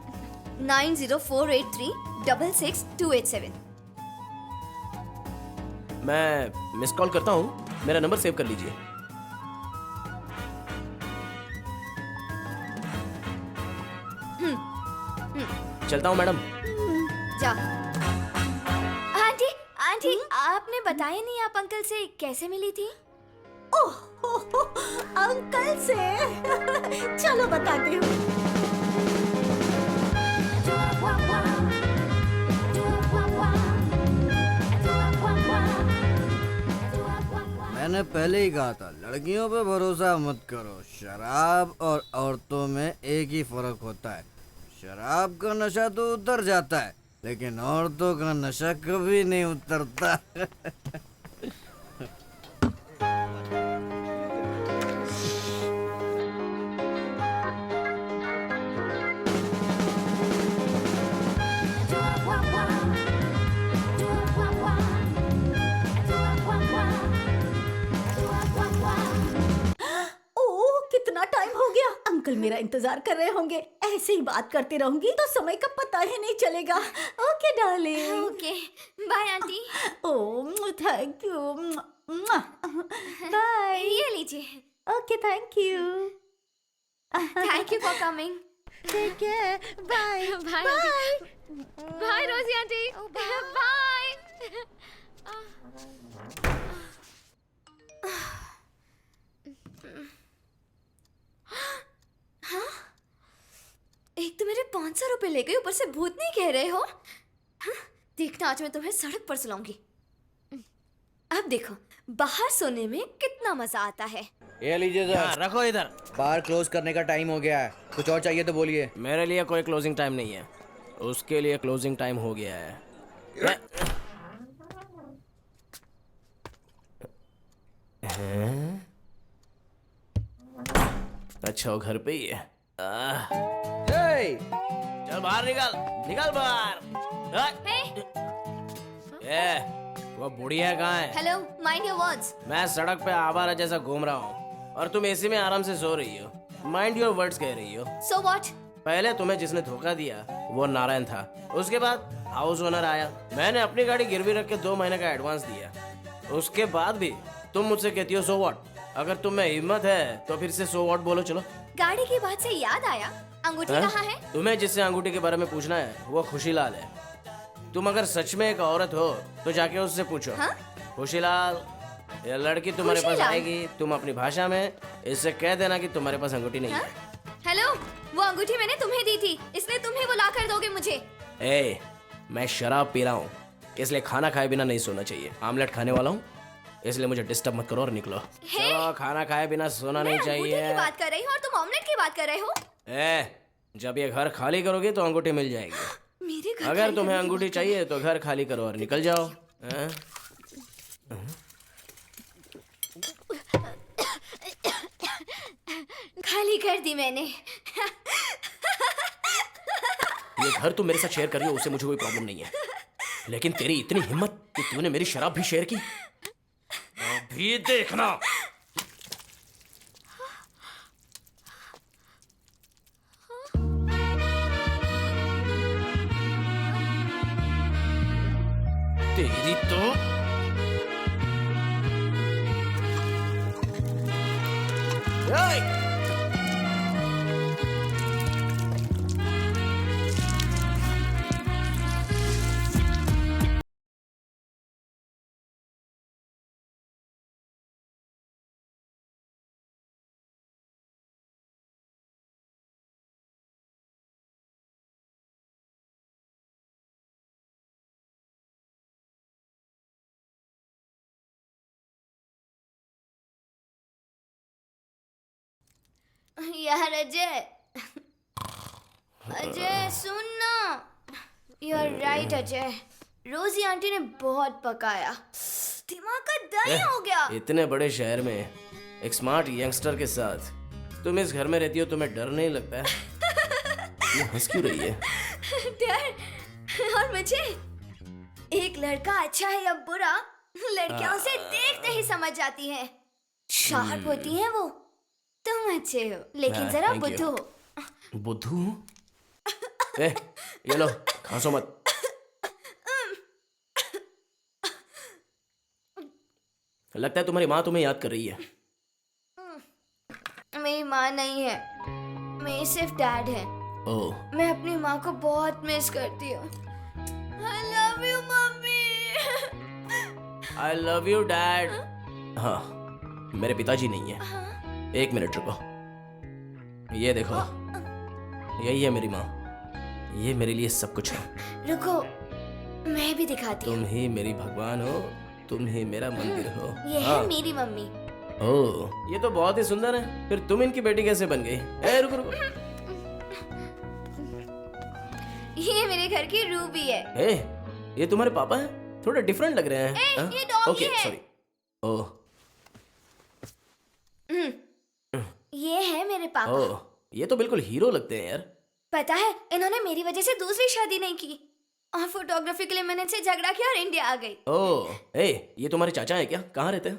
9048366287। मैं मिस कॉल करता हूँ, मेरा नंबर सेव कर लीजिए। चलता हूँ मैडम। जा। आंटी आपने बताया नहीं आप अंकल से कैसे मिली थी? ओह अंकल से। चलो बताती हूँ। मैंने पहले ही कहा था, लड़कियों पे भरोसा मत करो। शराब और औरतों में एक ही फर्क होता है, शराब का नशा तो उतर जाता है, लेकिन औरतों का नशा कभी नहीं उतरता। कितना टाइम हो गया, अंकल मेरा इंतजार कर रहे होंगे। ऐसे ही बात करती रहूंगी तो समय का पता ही नहीं चलेगा। Okay darling. Okay bye aunty. Oh thank you. Bye. ये लीजिए। Okay thank you. Thank you for coming. Take care. Bye bye bye Rosie aunty. Bye. हाँ? एक तो मेरे 500 रुपए ले गए, ऊपर से भूत नहीं कह रहे हो। हाँ? देखना आज मैं तुम्हें सड़क पर सुलाऊंगी। अब देखो बाहर सोने में कितना मजा आता है। ये लीजिए सर। रखो इधर। बार क्लोज करने का टाइम हो गया है, कुछ और चाहिए तो बोलिए। मेरे लिए कोई क्लोजिंग टाइम नहीं है, उसके लिए क्लोजिंग टाइम हो गया है। अच्छा वो घर पे ही है। चल बाहर निकल बाहर। वो बुढ़िया कहाँ है? Hello mind your words. मैं सड़क पे आवारा जैसा घूम रहा हूँ और तुम एसी में आराम से सो रही हो। माइंड योर वर्ड्स कह रही हो। So what? पहले तुम्हें जिसने धोखा दिया वो नारायण था, उसके बाद हाउस ओनर आया। मैंने अपनी गाड़ी गिरवी रख के 2 महीने का एडवांस दिया, उसके बाद भी तुम मुझसे कहती हो सो व्हाट। अगर तुम में हिम्मत है तो फिर से सो व्हाट बोलो। चलो। गाड़ी की बात से याद आया, अंगूठी कहाँ है? तुम्हें जिससे अंगूठी के बारे में पूछना है वो खुशीलाल है। तुम अगर सच में एक औरत हो तो जाके उससे पूछो। हाँ? खुशीलाल, ये लड़की तुम्हारे पास खुशीलाल? आएगी, तुम अपनी भाषा में इससे कह देना कि तुम्हारे पास अंगूठी नहीं हाँ? है। हेलो, वो अंगूठी मैंने तुम्हें दी थी, इसलिए तुम ही वो ला कर दोगे मुझे। मैं शराब पी रहा हूँ, इसलिए खाना खाए बिना नहीं सोना चाहिए। आमलेट खाने वाला हूँ, इसलिए मुझे डिस्टर्ब मत करो और निकलो। चलो, खाना खाए बिना सोना नहीं मैं अंगूठी चाहिए। की बात कर रही हूँ और तुम ऑमलेट की बात कर रहे हो। जब ये घर खाली करोगे तो अंगूठी मिल जाएगी। मेरे घर अगर खाली तुम्हें करने की अंगूठी बात चाहिए तो घर खाली करो और निकल जाओ। खाली कर दी मैंने। ये घर तुम मेरे साथ शेयर कर रही हो उससे मुझे कोई प्रॉब्लम नहीं है, लेकिन तेरी इतनी हिम्मत कि तूने मेरी शराब भी शेयर की। अभी देखना। तेरी तो यार अजय, अजय सुन ना। यू आर राइट अजय, रोजी आंटी ने बहुत पकाया, दिमाग का दही हो गया। इतने बड़े शहर में एक स्मार्ट यंगस्टर के साथ तुम इस घर में रहती हो, तुम्हें डर नहीं लगता है? ये हंस क्यों रही है? डर? और मुझे एक लड़का अच्छा है या बुरा लड़कियां उसे देखते ही समझ जाती हैं। शार्प होती हैं वो। तुम अच्छे हो लेकिन जरा thank you. बुद्धू हो। बुद्धू? ये लो, खांसो मत। लगता है तुम्हारी माँ तुम्हें याद कर रही है। मेरी माँ नहीं है, मेरी सिर्फ डैड है। ओह, मैं अपनी माँ को बहुत मिस करती हूँ। I love you mummy. I love you dad. हाँ, मेरे पिताजी नहीं है। एक मिनट रुको, ये देखो, यही है मेरी माँ। ये मेरे लिए सब कुछ है। रुको, मैं भी दिखाती हूँ। तुम ही मेरी भगवान हो, तुम ही मेरा मंदिर हो। ये है मेरी मम्मी। ओह, ये तो बहुत ही सुंदर है। फिर तुम इनकी बेटी कैसे बन गई? रुको रुको। ये मेरे घर की रूबी है। ये तुम्हारे पापा हैं? थोड़े डिफरेंट लग रहे हैं। हाँ? ये डॉगी ओके, है। सॉरी। ओह, ये है मेरे पापा। ओह, ये तो बिल्कुल हीरो लगते हैं यार। पता है, इन्होंने मेरी वजह से दूसरी शादी नहीं की और फोटोग्राफी के लिए मैंने इनसे झगड़ा किया और इंडिया आ गई। ओह, ये तुम्हारे चाचा है क्या? कहाँ रहते हैं?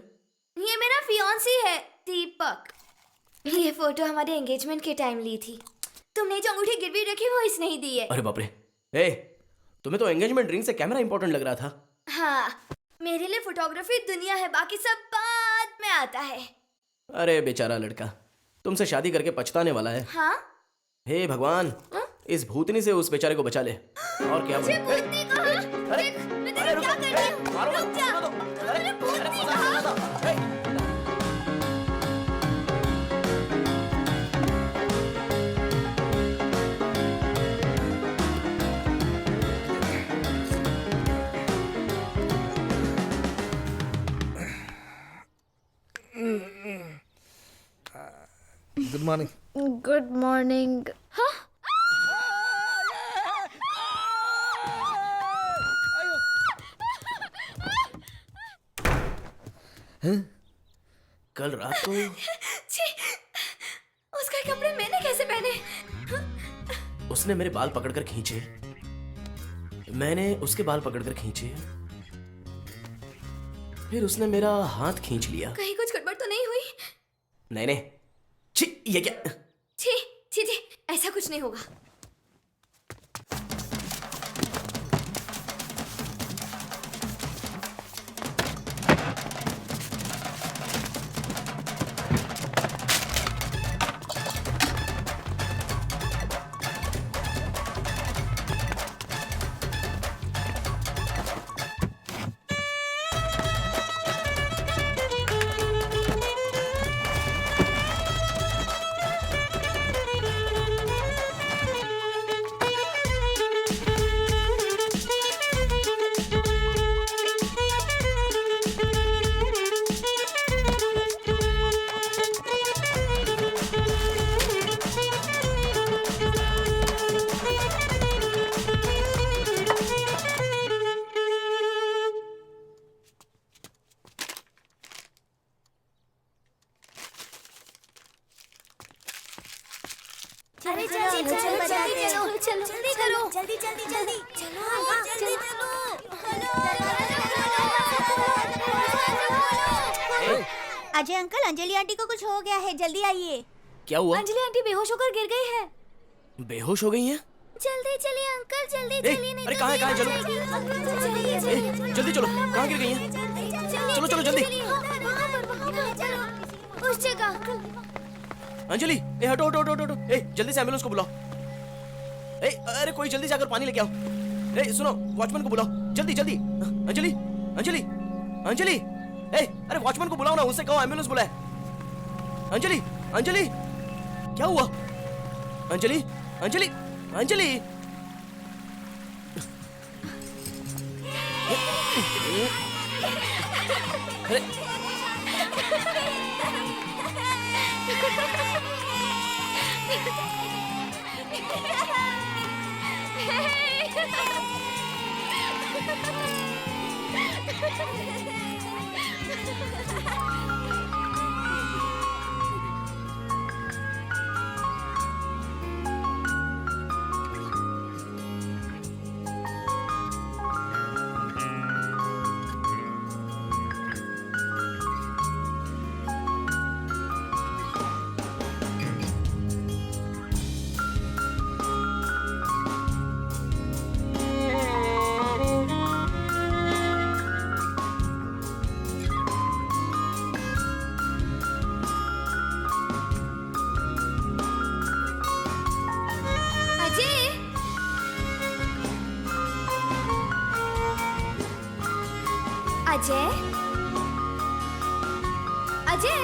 ये मेरा फियांसी है, दीपक। ये फोटो हमारे एंगेजमेंट के टाइम ली थी। तुमने जो अंगूठी गिरवी रखी वो इसने ही दी है। अरे बाप रे। तुम्हें तो एंगेजमेंट रिंग से कैमरा इंपॉर्टेंट लग रहा था। हाँ, मेरे लिए फोटोग्राफी दुनिया है, बाकी सब बाद में आता है। अरे बेचारा लड़का तुमसे शादी करके पछताने वाला है। हाँ? हे भगवान, इस भूतनी से उस बेचारे को बचा ले। और क्या मुझे भूतनी कहा? मैं तेरे क्या कर रही हूँ? रुक जा। तूने भूतनी कहा? Good morning. Good morning. हाँ? कल रात को छी, उसके कपड़े मैंने कैसे पहने? उसने मेरे बाल पकड़कर खींचे, मैंने उसके बाल पकड़कर खींचे, फिर उसने मेरा हाथ खींच लिया। कहीं कुछ गड़बड़ तो नहीं हुई? नहीं, छी, ये क्या? छी छी छी, ऐसा कुछ नहीं होगा। अरे जल्दी चलो जल्दी चलो जल्दी करो जल्दी जल्दी जल्दी चलो जल्दी चलो। अजय अंकल, अंजलि आंटी को कुछ हो गया है, जल्दी आइए। क्या हुआ? अंजलि आंटी बेहोश होकर गिर गई है। बेहोश हो गई हैं? जल्दी चलिए अंकल, जल्दी चलिए। नहीं अरे कहाँ है चलो जल्दी चलो, कहाँ गिर गई हैं? चलो चलो जल्दी। उस जगह। अंजलि, ए हटो हटो हटो हटो, ए जल्दी से एम्बुलेंस को बुलाओ। ए अरे कोई जल्दी से आकर पानी लेके आओ। ए सुनो, वॉचमैन को बुलाओ जल्दी जल्दी। अंजलि अंजलि अंजलि, ए अरे वॉचमैन को बुलाओ ना, उससे कहो एम्बुलेंस बुलाए। अंजलि अंजलि, क्या हुआ? अंजलि अंजलि अंजलि, अरे अजय अजय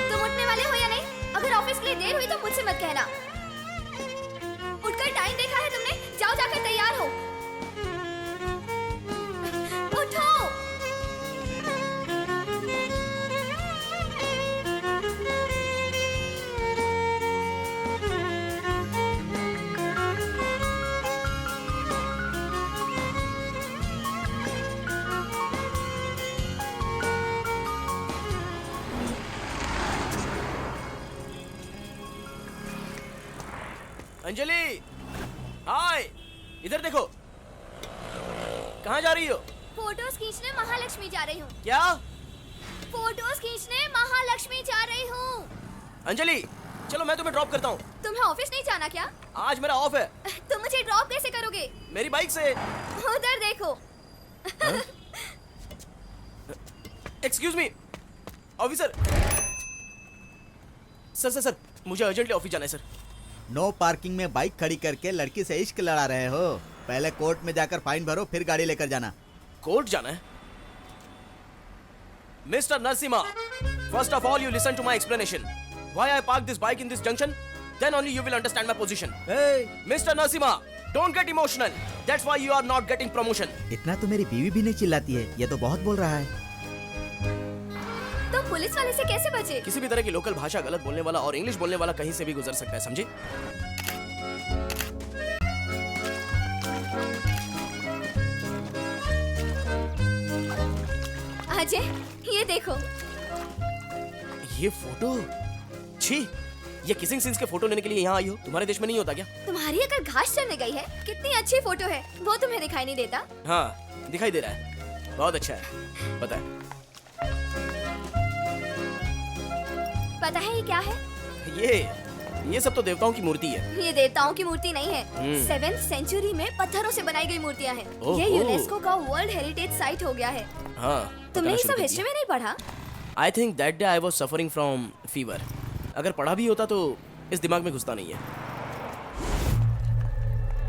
तुम उठने वाले हो या नहीं? अगर ऑफिस के लिए देर हुई तो मुझसे मत कहना। उठकर टाइम देखा है तुमने? जाओ जाकर तैयार हो। उठो। अंजलि, हाय, इधर देखो। कहाँ जा रही हो? फोटोज खींचने महालक्ष्मी जा रही हूँ। क्या? फोटोज खींचने महालक्ष्मी जा रही हूँ। अंजलि, चलो मैं तुम्हें ड्रॉप करता हूँ। तुम्हें ऑफिस नहीं जाना क्या? आज मेरा ऑफ है। तुम मुझे ड्रॉप कैसे करोगे? मेरी बाइक से। उधर देखो। Excuse me, officer. सर, मुझे अर्जेंटली ऑफिस जाना है सर। नो पार्किंग में बाइक खड़ी करके लड़की से इश्क लड़ा रहे हो? पहले कोर्ट में जाकर फाइन भरो, फिर गाड़ी लेकर जाना। कोर्ट जाना है? Mister Narasimha, first of all you listen to my explanation. Why I parked this bike in this junction? Then only you will understand my position. Hey! Mr. Narasimha, don't get emotional. That's why you are not getting promotion. इतना तो मेरी बीवी भी नहीं चिल्लाती है, ये तो बहुत बोल रहा है। तो पुलिस वाले से कैसे बचे? किसी भी तरह की लोकल भाषा गलत बोलने वाला और इंग्लिश बोलने वाला कहीं से भी गुजर सकता है, समझे? अजय, ये देखो। ये फोटो? छी, ये किसिंग सीन्स के फोटो लेने के लिए यहाँ आई हो? तुम्हारे देश में नहीं होता क्या? तुम्हारी अगर घास चरने गई है, कितनी अच्छी फोटो है, वो तुम्हें दिखाई नहीं देता? हाँ, दिखाई दे रहा है। बहुत अच्छा है, पता है। पता है ये क्या है? ये सब तो देवताओं की मूर्ति है। ये देवताओं की मूर्ति नहीं है। 7th सेंचुरी में पत्थरों से बनाई गई मूर्तियाँ हैं। ये यूनेस्को का वर्ल्ड हेरिटेज साइट हो गया है। हाँ, तुमने ये सब हिस्ट्री में नहीं पढ़ा? I think that day I was suffering from fever. अगर पढ़ा भी होता तो इस दिमाग में घुसता नहीं है।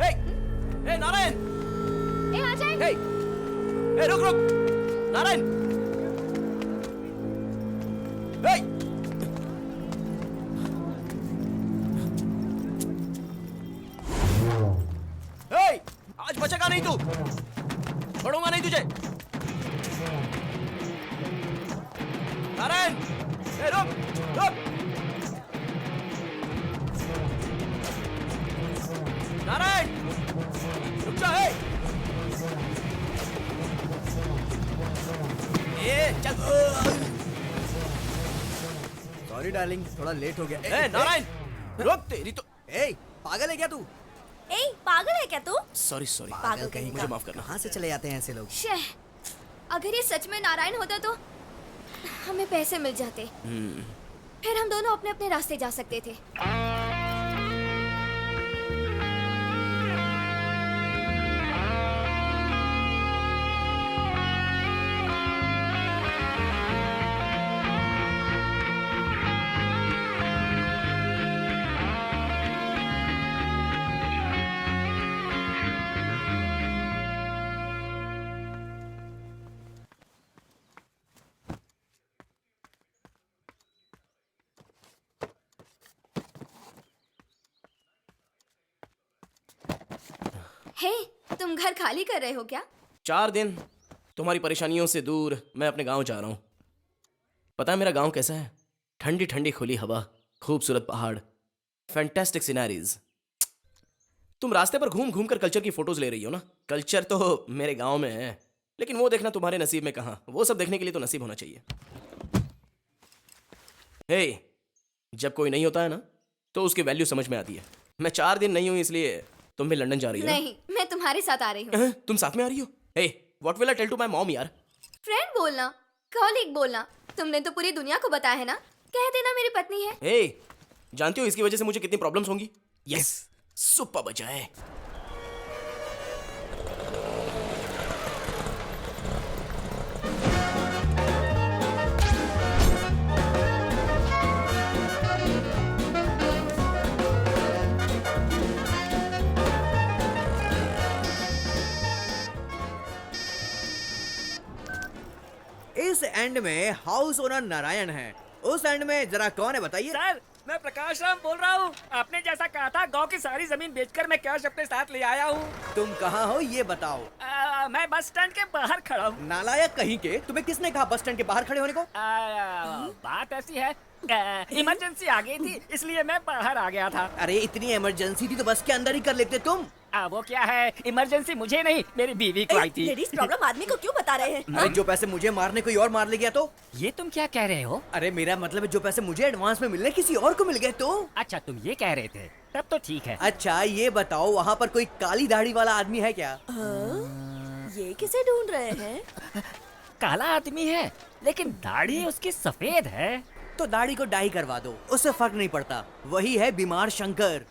Hey, नारायण! अजय! Hey, रुक! नारायण! Hey! Hey! आज बचेगा नहीं तू! छोड़ूंगा नहीं तुझे! नारायण! Hey, रुक! नारायण! रुक जा, hey! चल। सॉरी डार्लिंग, थोड़ा लेट हो गया। ए नारायण, रुक तेरी तो। ए, पागल है क्या तू? ए, पागल है क्या तू? सॉरी सॉरी, पागल कहीं मुझे माफ करना। कहाँ से चले जाते हैं ऐसे लोग? शह, अगर ये सच में नारायण होता तो हमें पैसे मिल जाते, फिर हम दोनों अपने अपने रास्ते जा सकते थे। हे, तुम घर खाली कर रहे हो क्या? 4 दिन तुम्हारी परेशानियों से दूर मैं अपने गांव जा रहा हूँ। पता है मेरा गांव कैसा है? ठंडी ठंडी खुली हवा, खूबसूरत पहाड़, फैंटास्टिक सिनेरीज। तुम रास्ते पर घूम घूम कर कल्चर की फोटोज ले रही हो ना। कल्चर तो मेरे गांव में है, लेकिन वो देखना तुम्हारे नसीब में कहाँ। वो सब देखने के लिए तो नसीब होना चाहिए। हे, जब कोई नहीं होता है ना तो उसकी वैल्यू समझ में आती है। मैं 4 दिन नहीं हूँ, इसलिए तुम भी लंदन जा रही हो? नहीं, मैं तुम्हारे साथ आ रही हूँ। तुम साथ में आ रही हो? Hey, what will I tell to my mom यार? फ्रेंड बोलना, कॉलीग बोलना। तुमने तो पूरी दुनिया को बताया है ना। कह देना मेरी पत्नी है। हे, जानती हो इसकी वजह से मुझे कितनी प्रॉब्लम्स होंगी? यस, सुपर बजाए। इस एंड में हाउस ओनर नारायण है, उस एंड में जरा कौन है बताइए? सर, मैं प्रकाश राम बोल रहा हूँ। आपने जैसा कहा था, गांव की सारी जमीन बेचकर मैं कैश अपने साथ ले आया हूँ। तुम कहाँ हो ये बताओ। मैं बस स्टैंड के बाहर खड़ा हूँ। नालायक कहीं के, तुम्हें किसने कहा बस स्टैंड के बाहर खड़े होने को? बात ऐसी है, इमरजेंसी आ गई थी, इसलिए मैं बाहर आ गया था। अरे इतनी इमरजेंसी थी तो बस के अंदर ही कर लेते तुम। वो क्या है, इमरजेंसी मुझे नहीं, मेरी बीवी को आई थी। लेडीज प्रॉब्लम आदमी को क्यों बता रहे हैं? अरे जो पैसे मुझे मारने कोई और मार ले गया तो? ये तुम क्या कह रहे हो? अरे मेरा मतलब है जो पैसे मुझे एडवांस में मिलने किसी और को मिल गए तो? अच्छा, तुम ये कह रहे थे, तब तो ठीक है। अच्छा ये बताओ, वहाँ पर कोई काली दाढ़ी वाला आदमी है क्या? ये किसे ढूंढ रहे हैं? काला आदमी है, लेकिन दाढ़ी उसकी सफेद है। तो दाढ़ी को डाई करवा दो, उससे फर्क नहीं पड़ता। वही है बीमार शंकर।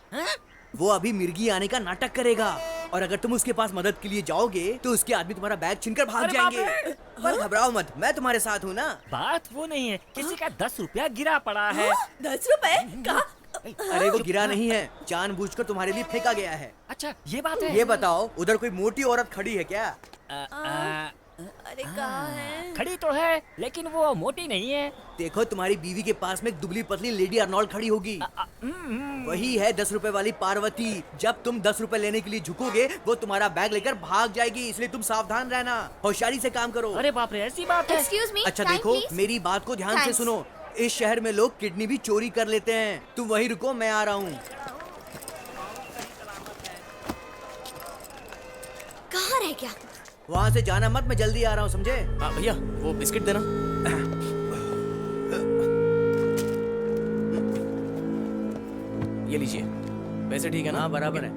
वो अभी मिर्गी आने का नाटक करेगा, और अगर तुम उसके पास मदद के लिए जाओगे तो उसके आदमी तुम्हारा बैग छीनकर भाग जाएंगे। पर घबराओ मत, मैं तुम्हारे साथ हूँ ना। बात वो नहीं है, किसी का 10 रुपया गिरा पड़ा है। 10 रुपए? कहाँ? अरे वो गिरा नहीं है, जानबूझकर तुम्हारे लिए फेंका गया है। अच्छा ये बात है। ये बताओ, उधर कोई मोटी औरत खड़ी है क्या? अरे कहाँ है? खड़ी तो है, लेकिन वो मोटी नहीं है। देखो तुम्हारी बीवी के पास में एक दुबली पतली लेडी अर्नोल्ड खड़ी होगी। वही है 10 रुपए वाली पार्वती। जब तुम 10 रुपए लेने के लिए झुकोगे, वो तुम्हारा बैग लेकर भाग जाएगी, इसलिए तुम सावधान रहना, होशियारी से काम करो। अरे बाप रे, ऐसी बात है? एक्सक्यूज मी, अच्छा देखो, मेरी बात को ध्यान से सुनो। इस शहर में लोग किडनी भी चोरी कर लेते हैं। तुम वहीं रुको, मैं आ रहा हूँ। कहाँ रह गया? वहाँ से जाना मत, मैं जल्दी आ रहा हूँ, समझे? भैया वो बिस्किट देना। ये लीजिए, पैसे ठीक है ना? हाँ बराबर है।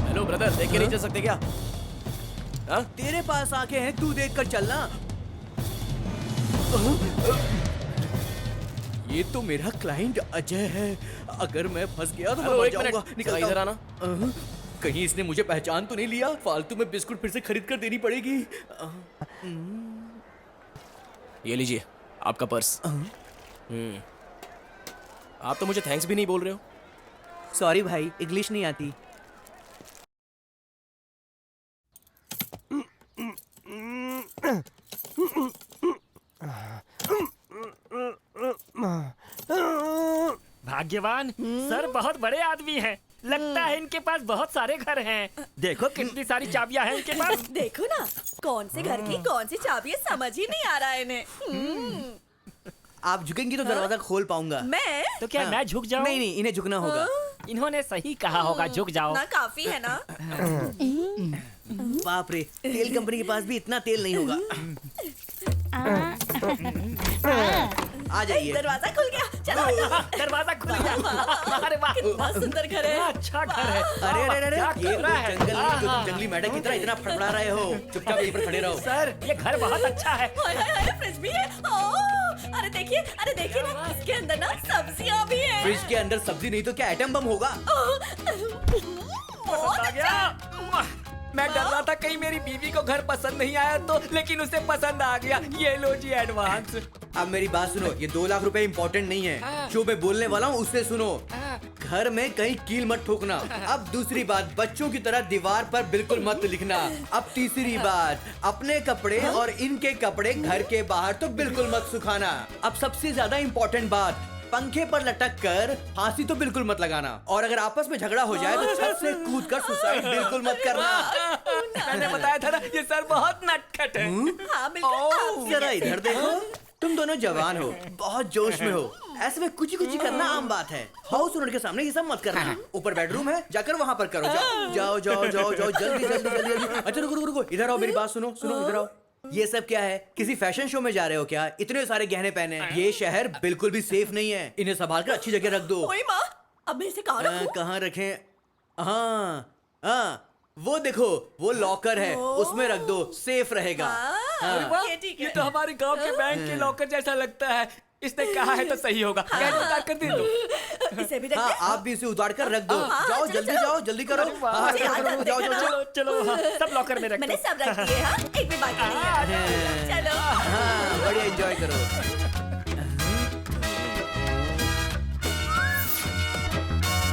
हेलो ब्रदर, देख के नहीं चल सकते क्या? हाँ? तेरे पास आंखें हैं, तू देख कर चलना। ये तो मेरा क्लाइंट अजय है। अगर मैं फंस गया तो मैं मर जाऊंगा। निकल इधर आना। कहीं इसने मुझे पहचान तो नहीं लिया? फालतू में बिस्कुट फिर से खरीद कर देनी पड़ेगी। ये लीजिए आपका पर्स। आप तो मुझे थैंक्स भी नहीं बोल रहे हो। सॉरी भाई, इंग्लिश नहीं आती। भाग्यवान, सर बहुत बड़े आदमी हैं, लगता है इनके पास बहुत सारे घर हैं। देखो कितनी सारी चाबियां हैं इनके पास। देखो ना, कौन से घर की कौन सी चाबी है समझ ही नहीं आ रहा है इन्हें। आप झुकेंगी तो दरवाजा खोल पाऊंगा। मैं? तो क्या मैं झुक जाऊं? नहीं नहीं, इन्हें झुकना होगा। इन्होंने सही कहा होगा, झुक जाओ। ना काफी है ना। बाप रे, तेल कंपनी के पास भी इतना तेल नहीं होगा। आ जाइए। दरवाजा खुल गया, चलो। दरवाजा खुल गया। अरे वाह, कितना सुंदर घर है। अच्छा घर है। अरे अरे अरे, क्या ये कर रहा है? जंगल में जो तुम जंगली मेढक की तरह इतना फड़फड़ा रहे हो, चुपचाप यहीं पर खड़े रहो। सर, ये घर बहुत अच्छा है। हाय हाय हाय, फ्रिज भी है। ओह, अरे देखिए ना, इसके अंदर ना सब्जियां भी हैं। फ्रिज के अंदर सब्जी नहीं तो क्या एटम बम होगा? पसंद आ गया। मैं डर रहा था कहीं मेरी बीवी को घर पसंद नहीं आया तो, लेकिन उसे पसंद आ गया। ये लो जी एडवांस। अब मेरी बात सुनो, ये 2 लाख रुपए इम्पोर्टेंट नहीं है। जो मैं बोलने वाला हूँ उससे सुनो। घर में कहीं कील मत ठोकना। अब दूसरी बात, बच्चों की तरह दीवार पर बिल्कुल मत लिखना। अब तीसरी बात, अपने कपड़े और इनके कपड़े घर के बाहर तो बिल्कुल मत सुखाना। अब सबसे ज्यादा इम्पोर्टेंट बात, पंखे पर लटक कर फांसी तो बिल्कुल मत लगाना। और अगर आपस में झगड़ा हो जाए तो छत से कूद कर सुसाइड बिल्कुल मत करना। मैंने बताया था ना, ये सर बहुत नटखट है। हाँ, बिल्कुल। जरा इधर देखो, तुम दोनों जवान हो, बहुत जोश में हो। ऐसे में कुछ करना आम बात है। हाउस ओनर के सामने ये सब मत करना। ऊपर बेडरूम है, जाकर वहाँ पर करो। जाओ जाओ जाओ जाओ, जल्दी जल्दी जल्दी जल्दी। अच्छा रुको, इधर आओ, मेरी बात सुनो, इधर आओ। ये सब क्या है? किसी फैशन शो में जा रहे हो क्या? इतने सारे गहने पहने। ये शहर बिल्कुल भी सेफ नहीं है। इन्हें संभाल कर अच्छी जगह रख दो। ओए माँ, अब मैं इसे कहाँ रखूं? कहाँ रखें? हाँ, वो देखो, वो लॉकर है, उसमें रख दो, सेफ रहेगा। ये ठीक है। ये तो हमारे गांव के बैंक के लॉकर जैसा लगता है। इसने कहा है तो सही होगा। उतार कर दे दो। इसे भी रख हाँ, दे। आप भी इसे उतार कर रख दो। जाओ जल्दी, जाओ जल्दी करो। चलो चलो, हाँ, सब लॉकर में रख मैंने सब रख दिए। हाँ, एक भी बाकी नहीं है। चलो। हाँ, बढ़िया एंजॉय करो।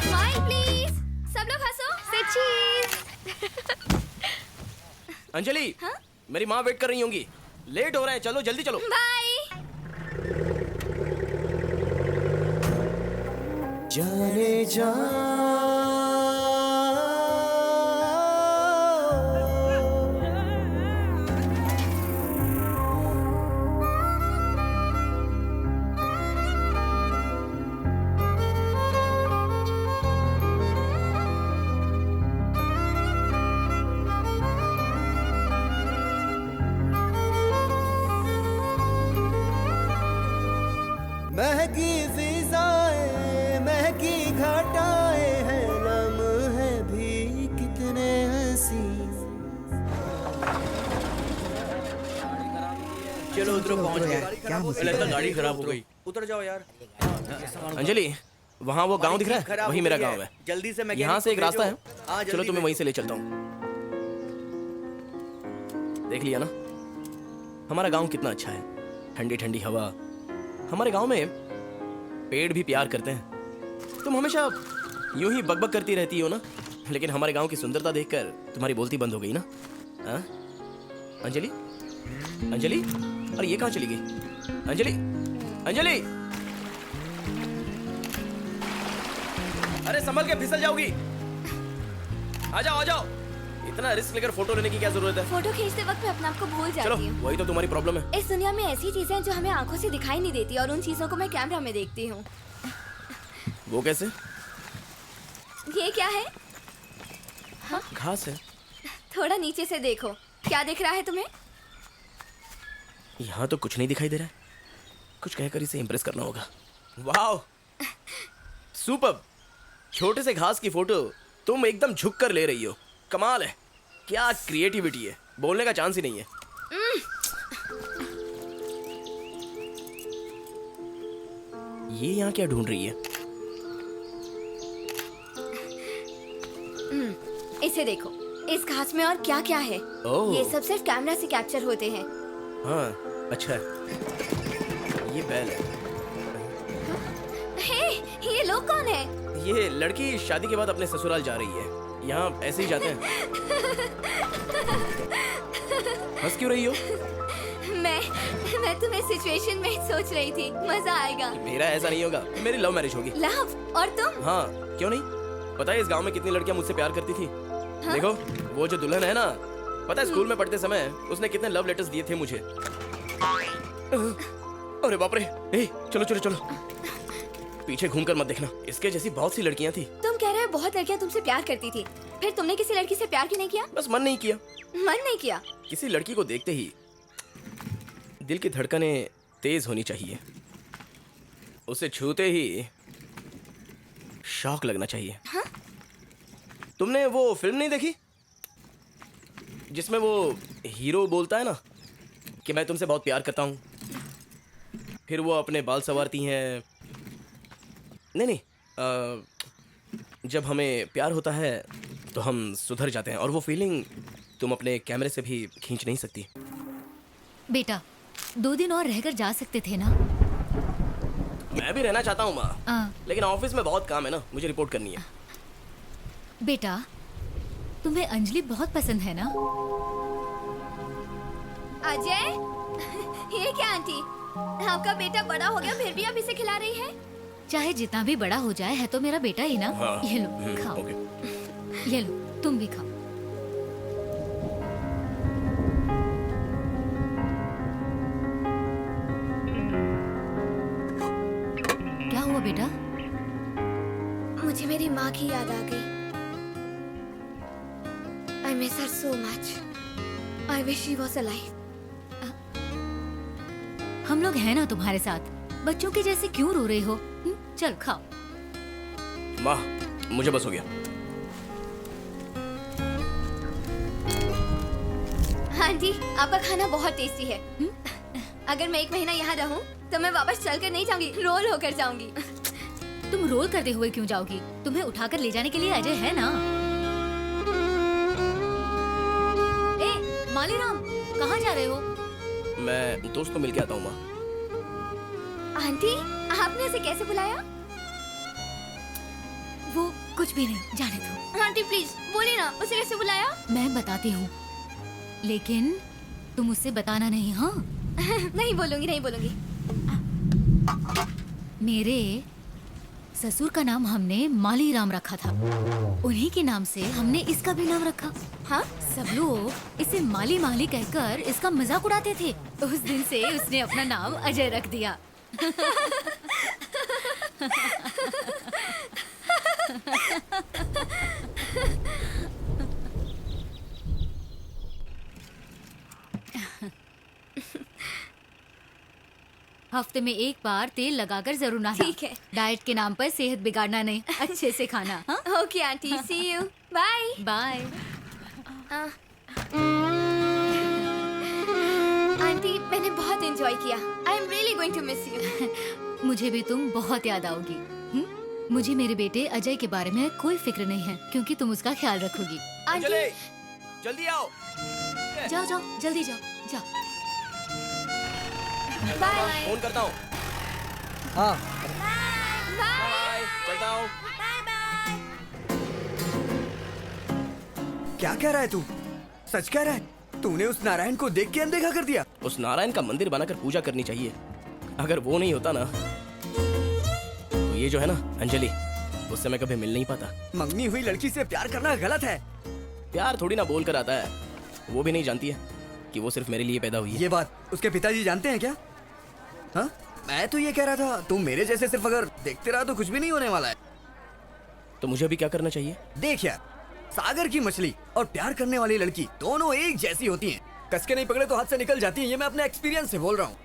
Smile please. सब लोग हंसो। से चीज। अंजलि, मेरी माँ वेट कर रही होंगी। लेट हो रहे हैं, चलो जल्दी चलो। बाय। जाने जा महकी फिजाएं, महकी घटाएं हैं, लम्हे भी कितने हंसी। चलो उधर पहुंच गए। लगता गाड़ी खराब हो गई। उतर जाओ यार। अंजलि, वहाँ वो गांव दिख रहा है, वही मेरा गांव है। जल्दी से मैं यहाँ से एक रास्ता है, चलो तुम्हें वहीं से ले चलता हूँ। देख लिया ना, हमारा गांव कितना अच्छा है। ठंडी ठंडी हवा। हमारे गांव में पेड़ भी प्यार करते हैं। तुम हमेशा यूं ही बकबक करती रहती हो ना, लेकिन हमारे गांव की सुंदरता देखकर तुम्हारी बोलती बंद हो गई ना। हाँ? अंजलि, अंजलि, अरे ये कहाँ चली गई? अंजलि, अंजलि, अरे संभल के, फिसल जाओगी। आ जाओ आ जाओ। इतना रिस्क लेकर फोटो लेने की क्या जरूरत है? फोटो खींचते वक्त मैं अपने आप को भूल चलो, जाती हूँ। वही तो तुम्हारी प्रॉब्लम है। इस दुनिया में ऐसी चीजें हैं जो हमें आंखों से दिखाई नहीं देती, और उन चीजों को मैं कैमरा में देखती हूँ। वो कैसे? ये क्या है? घास है। थोड़ा नीचे से देखो, क्या दिख रहा है तुम्हें? यहाँ तो कुछ नहीं दिखाई दे रहा है। कुछ कहकर इसे इम्प्रेस करना होगा। वाह, सुपर। छोटे से घास की फोटो तुम एकदम झुक कर ले रही हो। कमाल है, क्या क्रिएटिविटी है। बोलने का चांस ही नहीं है। ये यहाँ क्या ढूंढ रही है? इसे देखो, इस घास में और क्या क्या है। ओह। ये सब सिर्फ कैमरा से कैप्चर होते हैं। हाँ, अच्छा है। ये बैल है। हे, ये लोग कौन है? ये लड़की शादी के बाद अपने ससुराल जा रही है। यहाँ ऐसे ही जाते हैं। हंस क्यों रही हो? मैं तुम्हें सिचुएशन में सोच रही थी, मजा आएगा। मेरा ऐसा नहीं होगा, मेरी लव मैरिज होगी। लव? और तुम? हाँ, क्यों नहीं? पता है इस गांव में कितनी लड़कियां मुझसे प्यार करती थी? देखो वो जो दुल्हन है ना, पता है स्कूल में पढ़ते समय उसने कितने लव लेटर्स दिए थे मुझे। अरे बाप रे, ए, चलो चलो चलो, पीछे घूमकर मत देखना, इसके जैसी बहुत सी लड़कियां थी। तुम कह रहे हो बहुत लड़कियां तुमसे प्यार करती थी, फिर तुमने किसी लड़की से प्यार क्यों नहीं किया? बस मन नहीं किया। मन नहीं किया? किसी लड़की को देखते ही दिल की धड़कनें तेज होनी चाहिए, उसे छूते ही शॉक लगना चाहिए। हाँ? तुमने वो फिल्म नहीं देखी जिसमें वो हीरो बोलता है ना कि मैं तुमसे बहुत प्यार करता हूँ, फिर वो अपने बाल संवारती हैं? नहीं, जब हमें प्यार होता है तो हम सुधर जाते हैं, और वो फीलिंग तुम अपने कैमरे से भी खींच नहीं सकती। बेटा 2 दिन और रहकर जा सकते थे ना? मैं भी रहना चाहता हूँ माँ, लेकिन ऑफिस में बहुत काम है ना, मुझे रिपोर्ट करनी है। बेटा तुम्हें अंजलि बहुत पसंद है ना? अजय, ये क्या आंटी, आपका बेटा बड़ा हो गया फिर भी आप इसे खिला रही है? चाहे जितना भी बड़ा हो जाए, है तो मेरा बेटा ही ना। हाँ। ये लो खाओ। ये लो तुम भी खाओ। क्या हुआ बेटा? मुझे मेरी माँ की याद आ गई। I miss her so much. I wish she was alive. हम लोग हैं ना तुम्हारे साथ, बच्चों के जैसे क्यों रो रहे हो? चल खाओ। माँ मुझे बस हो गया। आंटी आपका खाना बहुत टेस्टी है। अगर मैं 1 महीना यहाँ रहूँ तो मैं वापस चलकर नहीं जाऊंगी, रोल होकर जाऊंगी। तुम रोल करते हुए क्यों जाओगी? तुम्हें उठाकर ले जाने के लिए अजय है ना। ए मालीराम, कहाँ जा रहे हो? मैं दोस्त को मिल के आता हूँ माँ। आंटी आपने उसे कैसे बुलाया? वो कुछ भी नहीं, जाने दो। आंटी प्लीज बोलिए ना, उसे कैसे बुलाया? मैं बताती हूँ, लेकिन तुम उससे बताना नहीं। हाँ नहीं बोलूंगी, नहीं बोलूंगी। मेरे ससुर का नाम हमने मालीराम रखा था, उन्हीं के नाम से हमने इसका भी नाम रखा। हाँ? सब लोग इसे माली माली कहकर इसका मजाक उड़ाते थे। उस दिन से उसने अपना नाम अजय रख दिया। हफ्ते में 1 बार तेल लगाकर जरूर नहाना। ठीक है। डाइट के नाम पर सेहत बिगाड़ना नहीं, अच्छे से खाना। हाँ? Okay aunty, see you, bye bye. Aunty मैंने बहुत एंजॉय किया। I am really going to miss you. मुझे भी तुम बहुत याद आओगी। मुझे मेरे बेटे अजय के बारे में कोई फिक्र नहीं है, क्योंकि तुम उसका ख्याल रखोगी। अंजलि जल्दी आओ। जाओ जाओ जल्दी जाओ जाओ। बाय। फोन करता हूँ। हाँ बाय, चलता हूँ। क्या कह रहा है तू? सच कह रहा है? तूने उस नारायण को देख के अनदेखा कर दिया? उस नारायण का मंदिर बनाकर पूजा करनी चाहिए। अगर वो नहीं होता ना तो ये जो है ना अंजलि, उससे मैं कभी मिल नहीं पाता। मंगनी हुई लड़की से प्यार करना गलत है। प्यार थोड़ी ना बोल कर आता है, वो भी नहीं जानती है कि वो सिर्फ मेरे लिए पैदा हुई है। ये बात उसके पिताजी जानते हैं क्या? हाँ? मैं तो ये कह रहा था तुम मेरे जैसे सिर्फ अगर देखते रहा तो कुछ भी नहीं होने वाला है। तो मुझे अभी क्या करना चाहिए? देख यार, सागर की मछली और प्यार करने वाली लड़की दोनों एक जैसी होती हैं। कस के नहीं पकड़े तो हाथ से निकल जाती हैं। ये मैं अपने एक्सपीरियंस से बोल रहा हूँ।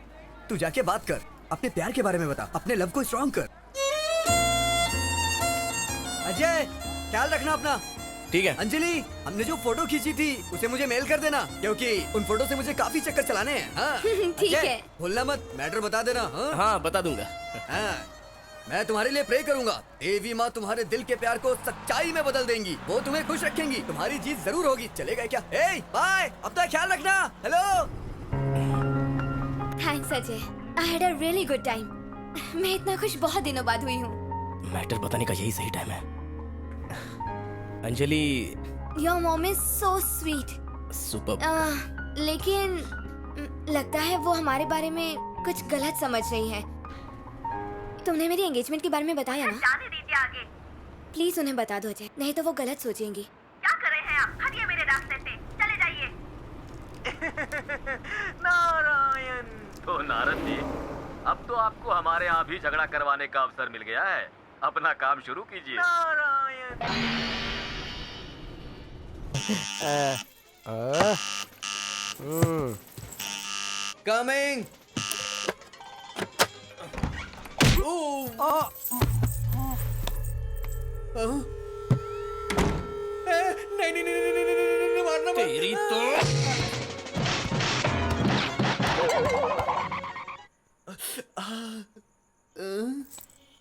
तू जाके बात कर, अपने प्यार के बारे में बता, अपने लव को स्ट्रॉन्ग कर। अजय ख्याल रखना अपना। ठीक है। अंजलि, हमने जो फोटो खींची थी उसे मुझे मेल कर देना, क्योंकि उन फोटो से मुझे काफी चक्कर चलाने हैं। हाँ? ठीक अजय, है। भूलना मत, मैटर बता देना। हाँ? हाँ बता दूंगा। हाँ, मैं तुम्हारे लिए प्रे करूंगा। देवी माँ तुम्हारे दिल के प्यार को सच्चाई में बदल देंगी। वो तुम्हें खुश रखेंगी। तुम्हारी जीत जरूर होगी। चलेगा क्या? ए, बाय, अपना ख्याल रखना। Hello. Thanks Ajay, I had a really good time. मैं इतना खुश बहुत दिनों बाद हुई हूँ। मैटर बताने का यही सही टाइम है। Anjali, your mom is so sweet. Super. लेकिन लगता है वो हमारे बारे में कुछ गलत समझ रही है। तुमने मेरी एंगेजमेंट के बारे में बताया ना? जाने दीजिए आगे। प्लीज उन्हें बता दो अजय, नहीं तो वो गलत सोचेंगी। क्या कर रहे हैं आप? हटिए मेरे रास्ते से, चले जाइए। नारायण। तो नारद जी, अब तो आपको हमारे यहाँ भी झगड़ा करवाने का अवसर मिल गया है। अपना काम शुरू कीजिए। नारायण। कमिंग। नहीं नहीं नहीं नहीं नहीं नहीं नहीं मारना मत। तेरी तो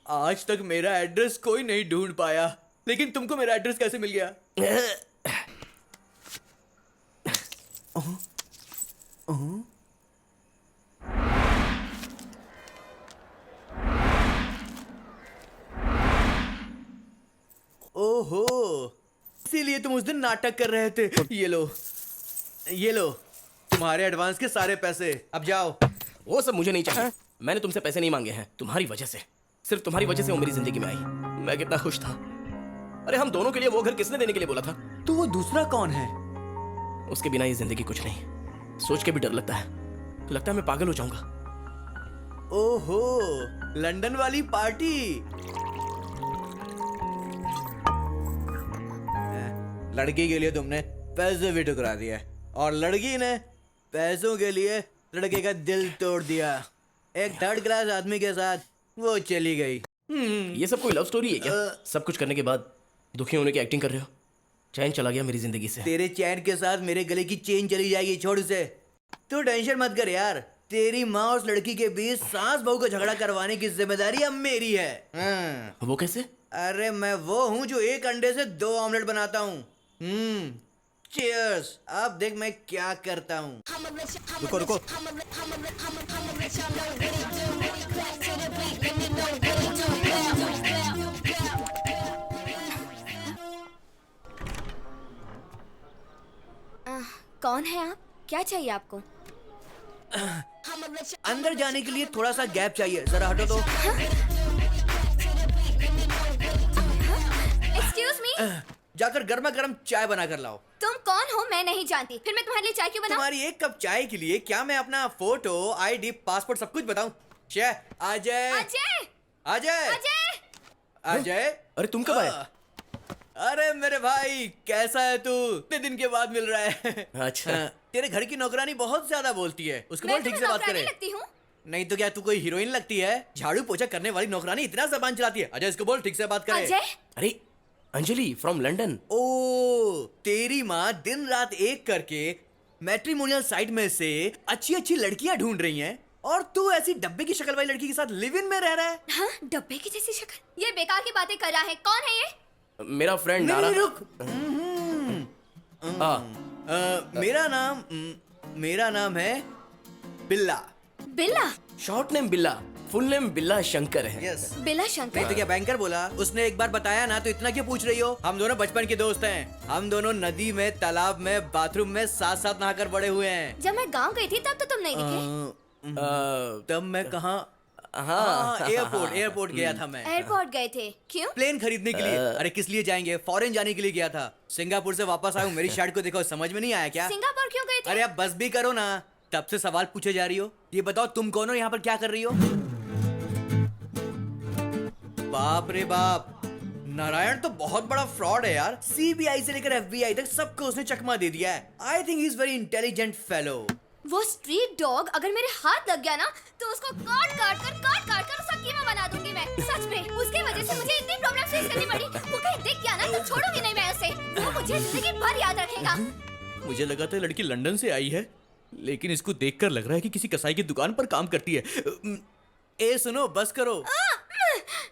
आज तक मेरा एड्रेस कोई नहीं ढूंढ पाया, लेकिन तुमको मेरा एड्रेस कैसे मिल गया? ओहो, इसीलिए तुम उस दिन नाटक कर रहे थे। ये लो, ये लो, तुम्हारे एडवांस के सारे पैसे। अब जाओ। वो सब मुझे नहीं चाहिए। मैंने तुमसे पैसे नहीं मांगे हैं, तुम्हारी वजह से, सिर्फ तुम्हारी वजह से वो मेरी जिंदगी में आई। मैं कितना खुश था। अरे हम दोनों के लिए वो घर किसने देने के लिए बोला था? तो वो दूसरा कौन है? उसके बिना ये जिंदगी कुछ नहीं। सोच के भी डर लगता है, तो लगता है मैं पागल हो जाऊंगा। ओहो, लंदन वाली पार्टी। लड़की के लिए तुमने पैसे भी ठुकरा दिया और लड़की ने पैसों के लिए लड़के का दिल तोड़ दिया। एक थर्ड क्लास आदमी के साथ वो चली गई। ये सब कोई लव स्टोरी है क्या? सब कुछ करने के बाद दुखी होने की एक्टिंग कर रहे हो? चैन चला गया मेरी जिंदगी से। तेरे चैन के साथ मेरे गले की चेन चली जाएगी। छोड़ उसे, तू टेंशन मत कर यार। तेरी माँ और उस लड़की के बीच सास बहू को झगड़ा करवाने की जिम्मेदारी अब मेरी है। वो कैसे? अरे मैं वो हूँ जो एक अंडे से 2 ऑमलेट बनाता हूँ। चीयर्स। अब देख मैं क्या करता हूँ। रुको रुको। कौन है आप? क्या चाहिए आपको? अंदर जाने के लिए थोड़ा सा गैप चाहिए, जरा हटो तो। Excuse me. जाकर गर्मा गर्म चाय बना कर लाओ। तुम कौन हो? मैं नहीं जानती। फिर मैं तुम्हारे लिए चाय क्यों बनाऊं? तुम्हारी एक कप चाय के लिए क्या मैं अपना फोटो, आईडी, पासपोर्ट सब कुछ बताऊं? अजय, अजय, अजय, अजय, अजय। अरे तुम कब आए? अरे मेरे भाई, कैसा है तू? इतने दिन के बाद मिल रहा है। अच्छा। तेरे घर की नौकरानी बहुत ज्यादा बोलती है, उसको बोल ठीक से बात करे। लगती हूँ? नहीं तो क्या तू कोई हीरोइन लगती है? झाड़ू पोछा करने वाली नौकरानी इतना जबान चलाती है। अजय, इसको बोल ठीक से बात करे। अजय? अरे अंजलि फ्रॉम लंदन। ओ, तेरी माँ दिन रात एक करके मैट्रिमोनियल साइट में से अच्छी अच्छी लड़कियां ढूंढ रही हैं और तू ऐसी डब्बे की शक्ल वाली लड़की के साथ लिव इन में रह रहा है। हाँ, डब्बे की जैसी शक्ल। ये बेकार की बातें कर रहा है। कौन है ये? मेरा फ्रेंड नारा। रुक। मेरा नाम है बिल्ला। बिल्ला? शॉर्ट नेम बिल्ला, फुल नेम बिल्ला शंकर है। यस। बिल्ला शंकर? नहीं तो क्या बैंकर बोला? उसने एक बार बताया ना, तो इतना क्यों पूछ रही हो? हम दोनों बचपन के दोस्त हैं। हम दोनों नदी में, तालाब में, बाथरूम में साथ साथ नहाकर बड़े हुए हैं। जब मैं गांव गई थी तब तो तुम नहीं दिखे। तब मैं कहाँ? हाँ, एयरपोर्ट गया था मैं। एयरपोर्ट गए थे? क्यों? प्लेन खरीदने के लिए। अरे किस लिए जाएंगे? फॉरेन जाने के लिए गया था। सिंगापुर से वापस आया हूँ। मेरी शर्ट को देखो, समझ में नहीं आया क्या? सिंगापुर क्यों गए थे? अरे अब बस भी करो ना, तब से सवाल पूछे जा रही हो। ये बताओ तुम कौन हो, यहाँ पर क्या कर रही हो? बाप रे बाप, नारायण तो बहुत बड़ा फ्रॉड है यार। सीबीआई से लेकर एफबीआई तक सबको उसने चकमा दे दिया है। I think he is very intelligent fellow. वो स्ट्रीट डॉग अगर मेरे हाथ लग गया ना, तो उसको काट काट कर उसका कीमा बना दूंगी मैं। सच में, उसकी वजह से मुझे इतनी प्रॉब्लम फेस करनी पड़ी। वो कहीं दिख गया ना तो छोड़ूंगी नहीं मैं उसे। वो मुझे जिंदगी भर याद रखेगा। मुझे लगा था लड़की लंदन से आई है, लेकिन इसको देखकर लग रहा है कि किसी कसाई की दुकान पर काम करती है। ए सुनो, बस करो।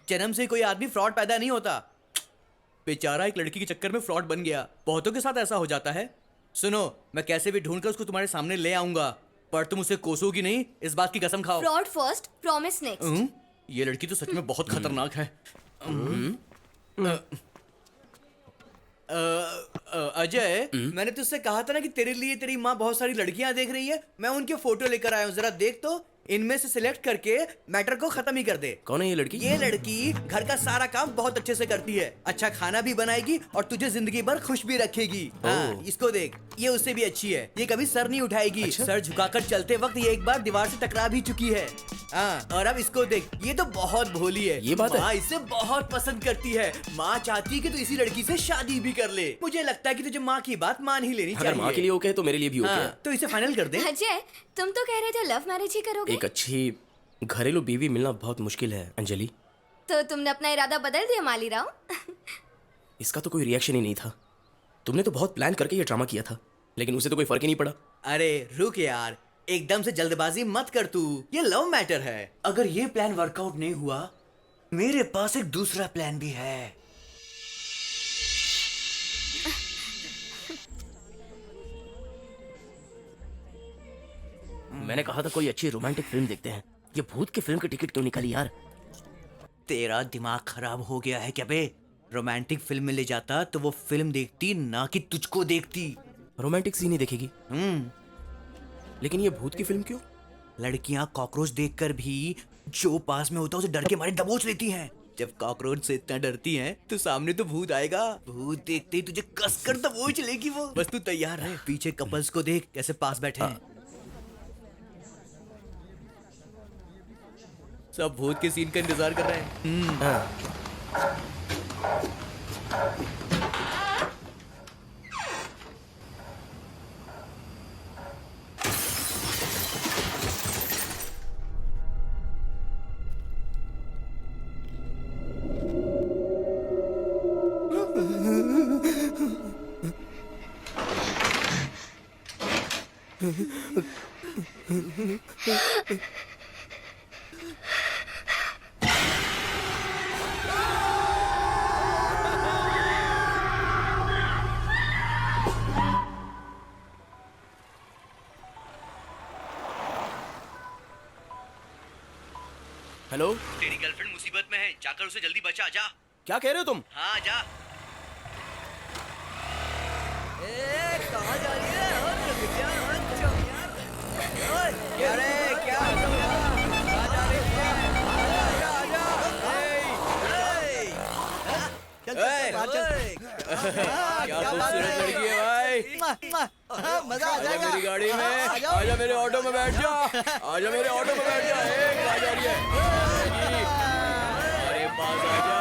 जन्म से कोई आदमी फ्रॉड पैदा नहीं होता। बेचारा एक लड़की के चक्कर में फ्रॉड बन गया। बहुतों के साथ ऐसा हो जाता है। सुनो, मैं कैसे भी ढूंढकर उसको तुम्हारे सामने ले आऊंगा, पर तुम उसे कोसोगी नहीं, इस बात की कसम खाओ। Fraud first, promise next. ये लड़की तो सच में बहुत खतरनाक है। अजय, मैंने तुझसे कहा था ना कि तेरे लिए तेरी माँ बहुत सारी लड़कियां देख रही है। मैं उनके फोटो लेकर आया हूँ, जरा देख तो इनमें से सिलेक्ट करके मैटर को खत्म ही कर दे। कौन है ये लड़की? ये लड़की घर का सारा काम बहुत अच्छे से करती है, अच्छा खाना भी बनाएगी और तुझे जिंदगी भर खुश भी रखेगी। हाँ, इसको देख, ये उससे भी अच्छी है। ये कभी सर नहीं उठाएगी। अच्छा? सर झुकाकर चलते वक्त ये एक बार दीवार से टकरा भी चुकी है। हाँ, और अब इसको देख, ये तो बहुत भोली है। ये बात है। माँ इसे बहुत पसंद करती है। माँ चाहती है कि तू इसी लड़की से शादी भी कर ले। मुझे लगता है कि तुझे माँ की बात मान ही लेनी चाहिए। अगर माँ के लिए ओके है तो मेरे लिए भी ओके है। तो इसे फाइनल कर दे। अजय, तुम तो कह रहे थे लव मैरिज ही करोगे। एक अच्छी घरेलू बीवी मिलना बहुत मुश्किल है अंजलि। तो तुमने अपना इरादा बदल दिया माली राव। इसका तो कोई रिएक्शन ही नहीं था। तुमने तो बहुत प्लान करके ये ड्रामा किया था, लेकिन उसे तो कोई फर्क ही नहीं पड़ा। अरे रुक यार, एकदम से जल्दबाजी मत कर तू। ये लव मैटर है। अगर ये प्लान वर्कआउट नहीं हुआ, मेरे पास एक दूसरा प्लान भी है। मैंने कहा था कोई अच्छी रोमांटिक फिल्म देखते हैं। ये भूत की फिल्म की टिकट क्यों निकाली यार? तेरा दिमाग खराब हो गया है क्या बे? रोमांटिक फिल्म में ले जाता तो वो फिल्म देखती, ना कि तुझको देखती। रोमांटिक सीन ही देखेगी। लेकिन ये भूत की फिल्म क्यों? लड़कियां कॉकरोच देखकर भी जो पास में होता है उसे डर के मारे दबोच लेती हैं। जब कॉकरोच से इतना डरती हैं, तो सामने तो भूत आएगा। भूत देखते ही तुझे कसकर दबोच लेगी वो। बस तू तैयार रहे। पीछे कपल्स को देख कैसे पास बैठे हैं। सब भूत के सीन का इंतजार कर रहे हैं। हेलो, तेरी गर्लफ्रेंड मुसीबत में है, जाकर उसे जल्दी बचा। जा। क्या कह रहे हो तुम? हाँ जा। कहाँ जा रही है? अरे क्या कहाँ जा रही है? क्या खूबसूरत लड़की है भाई। मजा आ जाएगा। मेरी गाड़ी में आजा, मेरे ऑटो में बैठ जा। आजा मेरे ऑटो में बैठ जा। कहाँ जा रही है? अरे पास आजा।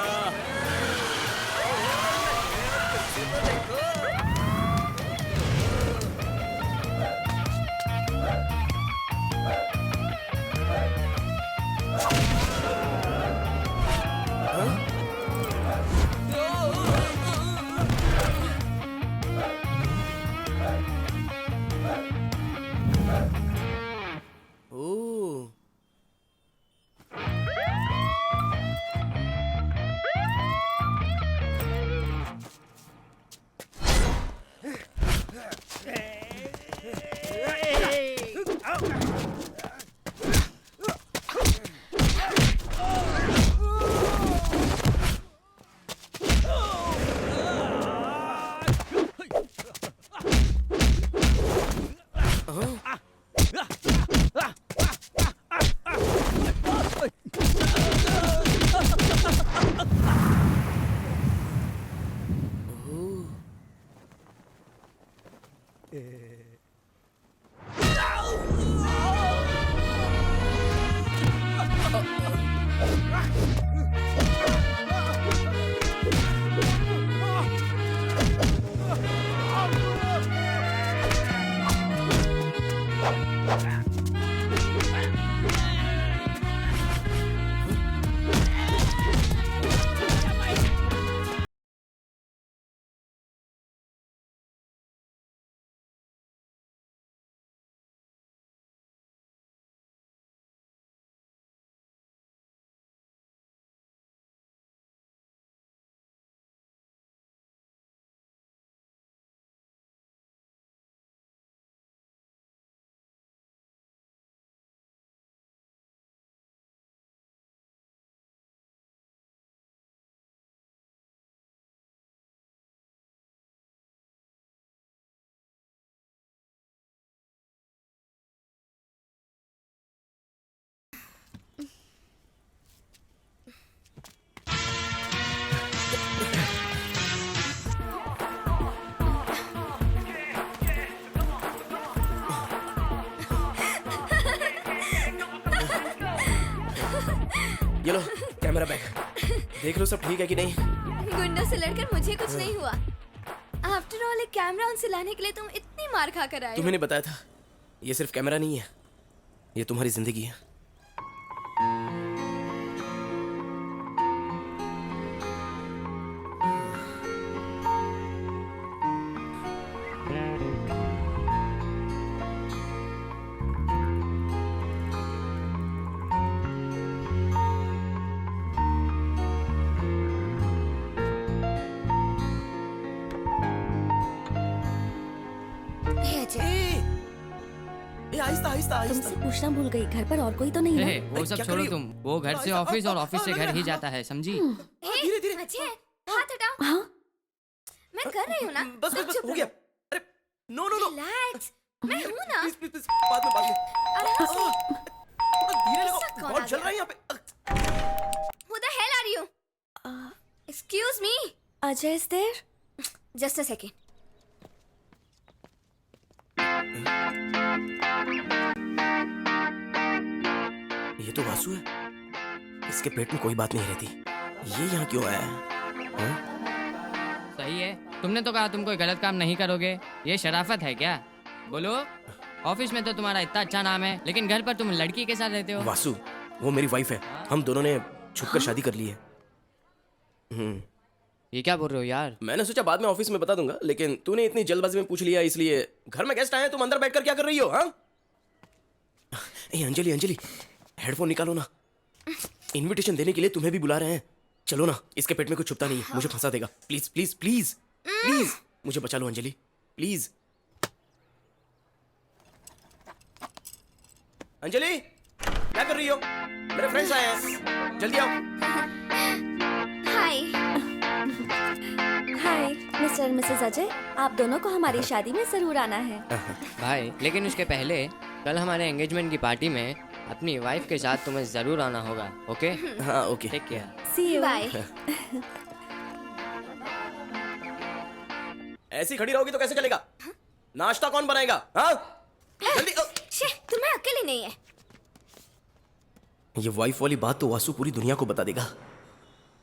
ये लो कैमरा बैग, देख लो सब ठीक है कि नहीं। गुंडों से लड़कर मुझे कुछ नहीं हुआ। आफ्टर ऑल एक कैमरा उनसे लाने के लिए तुम इतनी मार खा कर आए। तुम्हें नहीं बताया था, ये सिर्फ कैमरा नहीं है, ये तुम्हारी जिंदगी है। आहिस्ता आहिस्ता आहिस्ता। तुमसे पूछना भूल गई, घर पर और कोई तो नहीं है? वो सब छोड़ो तुम, वो घर से ऑफिस और ऑफिस से घर ही जाता है, समझी? धीरे धीरे। अजय, हाथ हटाओ। हाँ? मैं कर रही हूँ ना। बस बस बस हो गया। अरे नो नो नो, रिलैक्स, मैं हूँ ना। प्लीज प्लीज प्लीज, बाद में। आराम से। धीरे ऐसा लगाओ, कौन बहुत आ जल गया? रहा है यहाँ पे। Who the hell are you? Excuse me. Ajay is there? Just a second. ये तो वासु है, इसके पेट में कोई बात नहीं रहती, ये यहाँ क्यों आया है? हाँ? सही है, तुमने तो कहा तुम कोई गलत काम नहीं करोगे, ये शराफत है क्या? बोलो, ऑफिस में तो तुम्हारा इतना अच्छा नाम है, लेकिन घर पर तुम लड़की के साथ रहते हो। वासु, वो मेरी वाइफ है, हम दोनों ने छुपकर शादी कर ली है। ये क्या बोल रहे हो यार? मैंने सोचा बाद में ऑफिस में बता दूंगा, लेकिन तूने इतनी जल्दबाजी में पूछ लिया, इसलिए घर में गेस्ट आए हैं, तुम अंदर बैठकर क्या कर रही हो? हाँ? ए अंजलि अंजलि, हेडफोन निकालो ना, इनविटेशन देने के लिए तुम्हें भी बुला रहे हैं। चलो ना, इसके पेट में कुछ छुपता नहीं है, मुझे फंसा देगा। प्लीज प्लीज प्लीज प्लीज मुझे बचा लो अंजलि, प्लीज। अंजलि क्या कर रही हो? मेरे फ्रेंड्स आए हैं, जल्दी आओ। हाय। हाय मिस्टर मिसेस अजय, आप दोनों को हमारी शादी में जरूर आना है। भाई, लेकिन उसके पहले कल हमारे एंगेजमेंट की पार्टी में अपनी वाइफ के साथ तुम्हें जरूर आना होगा, ओके? हाँ okay. Take care. See you. Bye. ऐसी खड़ी रहोगी तो कैसे चलेगा? नाश्ता कौन बनाएगा? हाँ? जल्दी। शे, तुम्हें अकेले नहीं है। ये वाइफ वाली बात तो वासु पूरी दुनिया को बता देगा।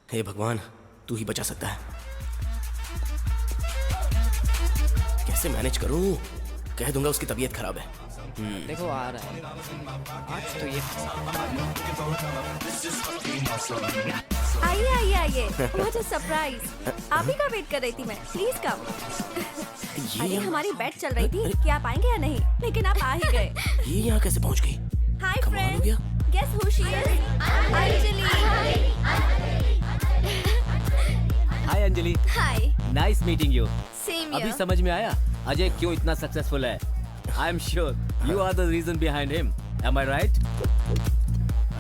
हे भगवान, तू ही बचा सकता है। कैसे मैनेज करूं? कह दूंगा उसकी तबीयत खराब है। देखो आ रहा है आज तो ये। आइए आइए आइए, मुझे सरप्राइज। आप ही का वेट कर रही थी मैं, प्लीज कम। अरे हमारी बेट चल रही थी कि आप आएंगे या नहीं, लेकिन आप आ ही गए। ये यहाँ कैसे पहुँच गई? हाय कमाल हो फ्रेंड, गया। Guess who she is? Anjali. Hi Anjali, hi. Nice meeting you. Same अभी हियर। समझ में आया अजय क्यों इतना सक्सेसफुल है। I am sure you are the reason behind him, am I right?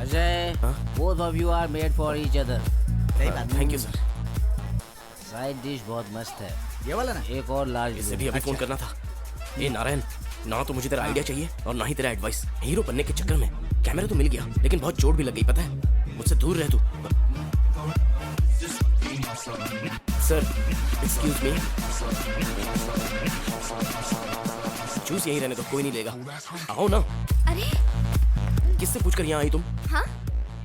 Ajay, both of you are made for each other. Thank you sir. Side dish बहुत मस्त है। ये वाला ना? एक और लार्ज। इसे भी अभी फोन करना था। ए नारायण, ना तो मुझे तेरा आइडिया चाहिए और ना ही तेरा एडवाइस। हीरो बनने के चक्कर में कैमरा तो मिल गया, लेकिन बहुत चोट भी लग गई, पता है? मुझसे दूर रह तू। सर एक्सक्यूज मी, जूस यहीं रहने दो, कोई नहीं लेगा। आओ ना। अरे किससे पूछकर यहाँ आई तुम? हाँ,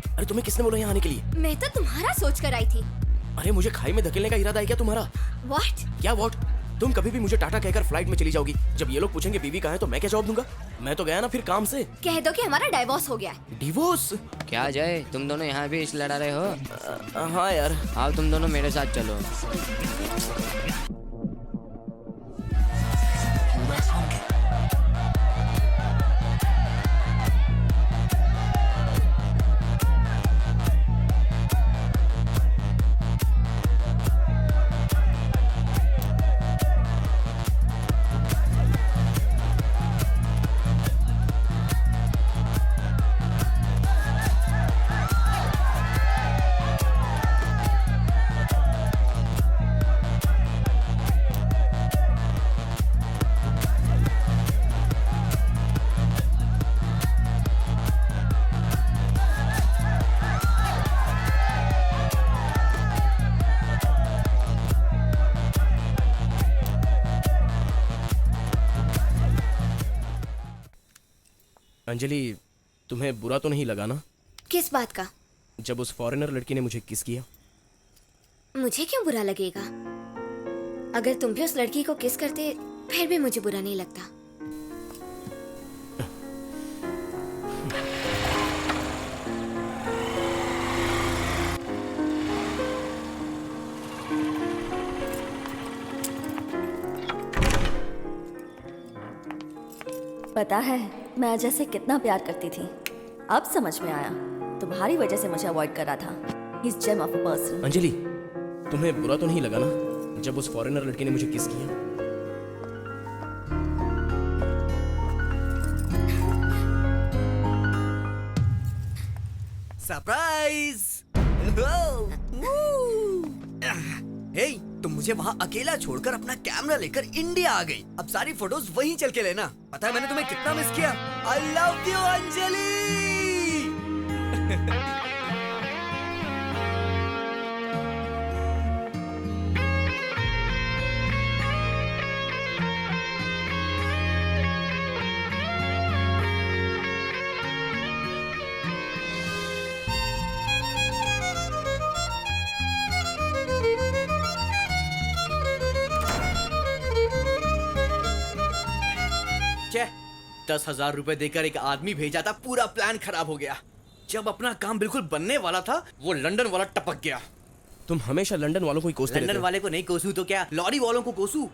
अरे तुम्हें किसने बोला यहाँ आने के लिए? मैं तो तुम्हारा सोच कर आई थी। अरे मुझे खाई में धकेलने का इरादा है क्या तुम्हारा? व्हाट? क्या व्हाट? तुम कभी भी मुझे टाटा कहकर फ्लाइट में चली जाओगी। जब ये लोग पूछेंगे बीवी कहाँ है तो मैं क्या जवाब दूंगा? मैं तो गया ना फिर काम से। कह दो कि हमारा डाइवोर्स हो गया है। डिवोर्स? क्या जय, तुम दोनों यहाँ भी इस लड़ा रहे हो? हाँ यार। आओ तुम दोनों मेरे साथ चलो। अंजलि, तुम्हें बुरा तो नहीं लगा ना? किस बात का? जब उस फॉरेनर लड़की ने मुझे किस किया? मुझे क्यों बुरा लगेगा? अगर तुम भी उस लड़की को किस करते फिर भी मुझे बुरा नहीं लगता। पता है मैं अजय से कितना प्यार करती थी, अब समझ में आया। तुम्हारी वजह से मुझे अवॉइड कर रहा था। He's gem of a person। Anjali, तुम्हें बुरा तो नहीं लगा ना जब उस फॉरेनर लड़की ने मुझे किस किया? सरप्राइज! हे, तुम मुझे वहाँ अकेला छोड़कर अपना कैमरा लेकर इंडिया आ गई। अब सारी फोटोज वहीं चल के लेना। पता है मैंने तुम्हें कितना मिस किया। I love you Anjali. छे, 10,000 रुपए देकर एक आदमी भेजा था, पूरा प्लान खराब हो गया। जब अपना काम बिल्कुल बनने वाला था, वो लंदन वाला टपक गया। तुम हमेशा लंदन वालों को ही कोसते रहते लंदन हो। वाले को नहीं कोसू तो क्या, लॉरी वालों को कोसू।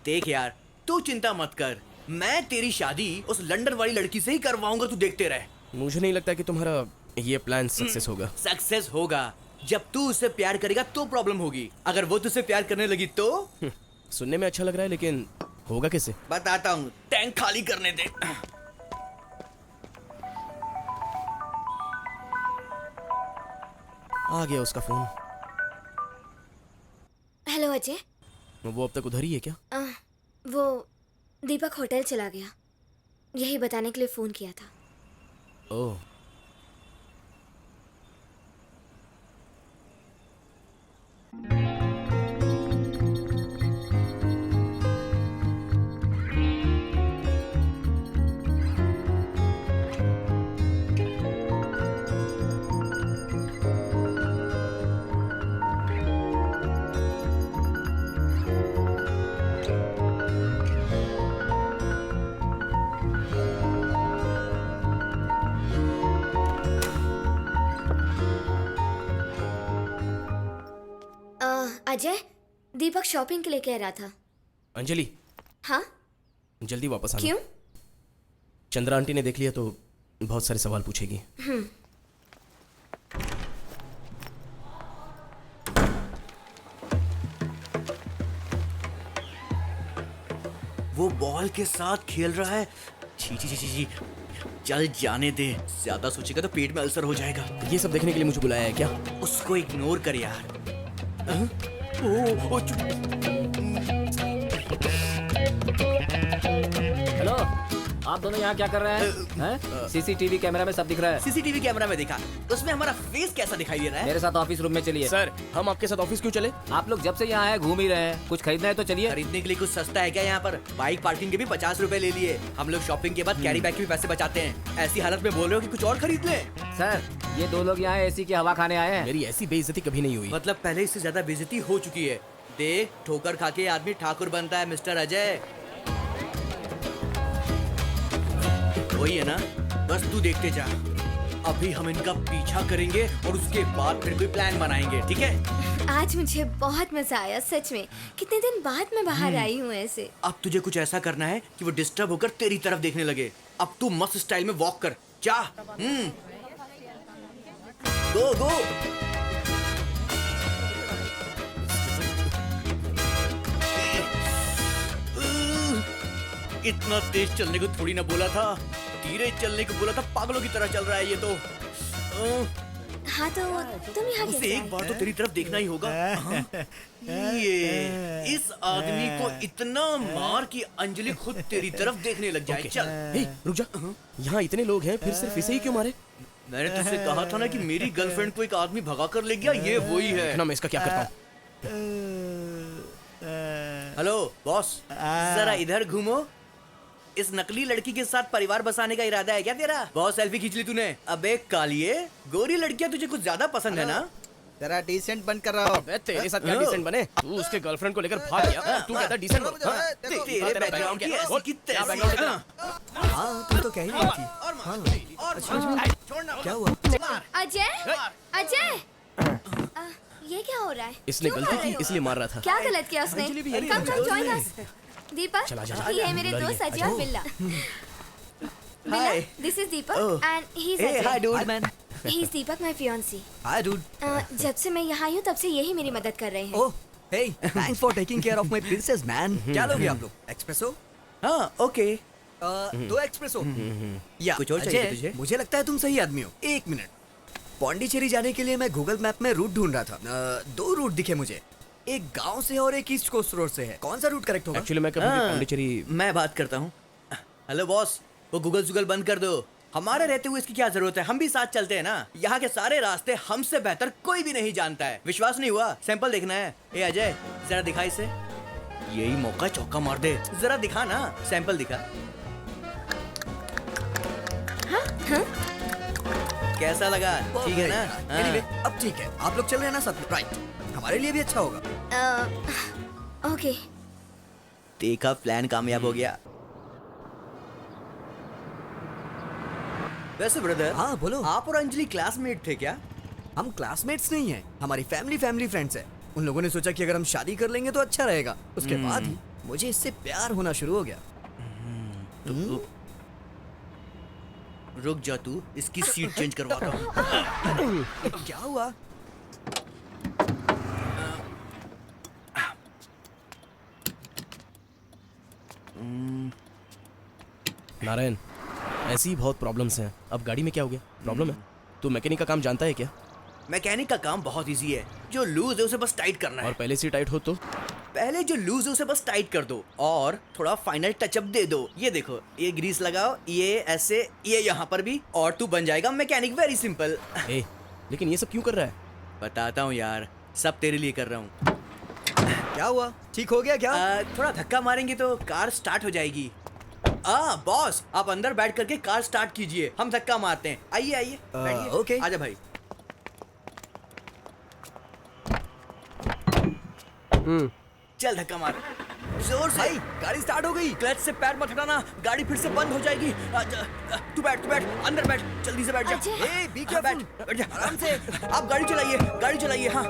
देख यार, तू चिंता मत कर, मैं तेरी शादी उस लंदन वाली लड़की से ही करवाऊंगा, तू देखते रह। मुझे नहीं लगता कि तुम्हारा ये प्लान सक्सेस होगा। सक्सेस होगा जब तू उससे प्यार करेगा तो प्रॉब्लम होगी। अगर वो तुझसे प्यार करने लगी तो सुनने में अच्छा लग रहा है, लेकिन होगा कैसे? बताता हूँ, टैंक खाली करने दे। आ गया उसका फोन। हेलो अजय। वो अब तक उधर ही है क्या? वो दीपक होटल चला गया, यही बताने के लिए फोन किया था। ओह, अजय, दीपक शॉपिंग के लिए कह रहा था। अंजलि, हाँ? जल्दी वापस आना। क्यों? चंद्रा आंटी ने देख लिया तो बहुत सारे सवाल पूछेगी। वो बॉल के साथ खेल रहा है। छी छी छी छी छी। चल जाने दे, ज्यादा सोचेगा तो पेट में अल्सर हो जाएगा। ये सब देखने के लिए मुझे बुलाया है क्या? उसको इग्नोर कर यार। हेलो, आप दोनों यहाँ क्या कर रहे हैं? सीसीटीवी कैमरा में सब दिख रहा है। सीसीटीवी कैमरा में देखा, उसमें हमारा फेस कैसा दिखाई दे रहा है? मेरे साथ ऑफिस रूम में चलिए। सर, हम आपके साथ ऑफिस क्यों चले? आप लोग जब से यहाँ आए घूम ही रहे हैं, कुछ खरीदना है तो चलिए। खरीदने के लिए कुछ सस्ता है क्या यहाँ पर? बाइक पार्किंग के भी 50 रुपए ले लिए। हम लोग शॉपिंग के बाद कैरी बैग के भी पैसे बचाते हैं। ऐसी हालत में बोल रहे हो कि कुछ और खरीद ले? सर, ये दो लोग यहाँ एसी की हवा खाने आए हैं। मेरी ऐसी बेइज्जती कभी नहीं हुई। मतलब पहले इससे ज्यादा बेइज्जती हो चुकी है। देख, ठोकर खा के आदमी ठाकुर बनता है मिस्टर अजय। वही है ना, बस तू देखते जा। अभी हम इनका पीछा करेंगे और उसके बाद फिर कोई प्लान बनाएंगे, ठीक है? आज मुझे बहुत मजा आया, सच में। कितने दिन बाद मैं बाहर आई हूँ ऐसे। अब तुझे कुछ ऐसा करना है कि वो डिस्टर्ब होकर तेरी तरफ देखने लगे। अब तू मस्त स्टाइल में वॉक कर, जा। गो गो। इतना तेज चलने को थोड़ी ना बोला था, धीरे चलने को बोला था। पागलों की तरह चल रहा है ये तो। हाँ तो तुम यहाँ उसे कैसे एक आए? बार तो तेरी तरफ देखना ही होगा। ये इस आदमी को इतना मार कि अंजलि खुद तेरी तरफ देखने लग जाए। चल। हे, रुक जा। यहाँ इतने लोग हैं, फिर सिर्फ इसे ही क्यों मारे? मैंने तुझसे कहा था ना कि मेरी गर्लफ्रेंड को एक आदमी भगा कर ले गया, ये वही है। ना मैं इसका क्या करता हूँ? हेलो बॉस, जरा इधर घूमो। इस नकली लड़की के साथ परिवार बसाने का इरादा है क्या तेरा? बहुत सेल्फी खींच ली तूने। अबे कालिए, गोरी लड़कियां तुझे कुछ ज्यादा पसंद है ना? तेरा डिसेंट बन कर रहा हो। तेरे साथ क्या डिसेंट बने? तू उसके गर्लफ्रेंड को लेकर भाग गया, तू कहता डिसेंट बन। तेरे बैकग्राउंड की ऐसी की तैसी। हाँ तुम तो कह ही रही थी। क्या हुआ? अजय अजय ये क्या हो रहा है? इसने गलती की इसलिए मार रहा था। क्या गलत किया उसने? कम कम जॉइन अस। दीपक चला जा। ये है मेरे दोस्त अजय और बिल्ला। Hi. This is Deepak Oh. And he is Hey, hi dude. Hi man. He is Deepak my fiancée. Hi dude. जब से मैं यहाँ आई हूँ तब से यही मेरी मदद कर रहे हैं। Oh, hey, thanks for taking care of my princess, man. क्या लोगे आप लोग? Espresso? हाँ, ओके। 2 espresso. या कुछ और चाहिए अजय, तुझे? मुझे लगता है तुम सही आदमी हो। 1 मिनट। पौंडीचेरी जाने के लिए मैं गूगल मैप में रूट ढूंढ रहा था। 2 रूट दिखे मुझे। एक गांव से और एक ईस्ट कोस्ट रोड से है। कौन सा रूट करेक्ट होगा? एक्चुअली मैं कभी भी पौंडीचेरी। मैं बात करता हूँ। हेलो बॉस, वो गूगल बंद कर दो। हमारे रहते हुए इसकी क्या जरूरत है? हम भी साथ चलते हैं ना। यहाँ के सारे रास्ते हमसे बेहतर कोई भी नहीं जानता है। विश्वास नहीं हुआ? सैंपल देखना है। ए अजय, जरा दिखा इसे। यही मौका चौका मार दे। जरा दिखा ना, सैंपल दिखा। कैसा लगा? ठीक है ना? Anyway, अब ठीक है। आप लोग चल रहे हैं ना साथ में? राइट। हमारे लिए भी अच्छा होगा। ओके। देखा, प्लान कामयाब हो गया। वैसे ब्रदर, हाँ बोलो। आप और अंजलि क्लासमेट थे क्या? हम क्लासमेट्स नहीं हैं। हमारी फैमिली फ्रेंड्स हैं। उन लोगों ने सोचा कि अगर हम शादी कर लेंगे तो अच्छा रहेगा। उसके बाद ही मुझे इससे प्यार होना शुरू हो गया। रुक जा तू, इसकी सीट चेंज करवाता हूँ। क्या हुआ? नारायण, ऐसी ही बहुत प्रॉब्लम्स हैं। अब गाड़ी में क्या हो गया? प्रॉब्लम है? तू मैकेनिक का काम जानता है क्या? मैकेनिक का काम बहुत इजी है। जो लूज है उसे बस टाइट करना है। और पहले से टाइट हो तो? पहले जो लूज है उसे बस टाइट कर दो और थोड़ा फाइनल टचअप दे दो। ये देखो, ये ग्रीस लगाओ, ये ऐसे, ये यहाँ पर भी, और तू बन जाएगा मैकेनिक। Very simple. लेकिन ये सब क्यों कर रहा है? बताता हूँ यार, सब तेरे लिए कर रहा हूँ। क्या हुआ? ठीक हो गया क्या? थोड़ा धक्का मारेंगे तो कार स्टार्ट हो जाएगी। बॉस, आप अंदर बैठ करके कार स्टार्ट कीजिए, हम धक्का मारते हैं। आइए आइए, बैठिए। ओके। आजा भाई। चल धक्का मार, जोर से। भाई, गाड़ी स्टार्ट हो गई। क्लच से पैर मत हटाना, गाड़ी फिर से बंद हो जाएगी। तू बैठ, अंदर बैठ, जल्दी से बैठ जा। बी हाँ, बैठ जा आराम से। आप गाड़ी चलाइए, हाँ।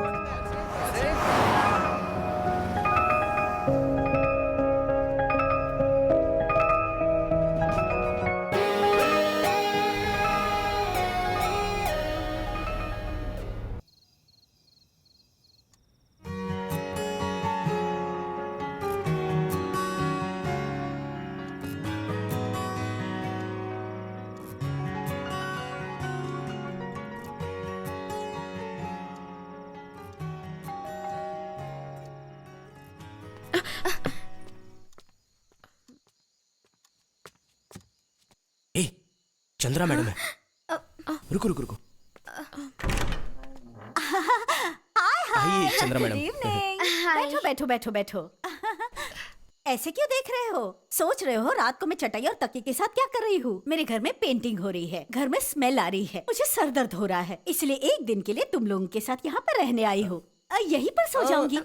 चंद्रा मैडम है। रुको। हाय चंद्रा मैडम। बैठो। ऐसे क्यों देख रहे हो? सोच रहे हो रात को मैं चटाई और तकिए के साथ क्या कर रही हूँ? मेरे घर में पेंटिंग हो रही है, घर में स्मेल आ रही है, मुझे सर दर्द हो रहा है, इसलिए एक दिन के लिए तुम लोगों के साथ यहाँ पर रहने आई हूँ। यहीं पर सो जाऊंगी।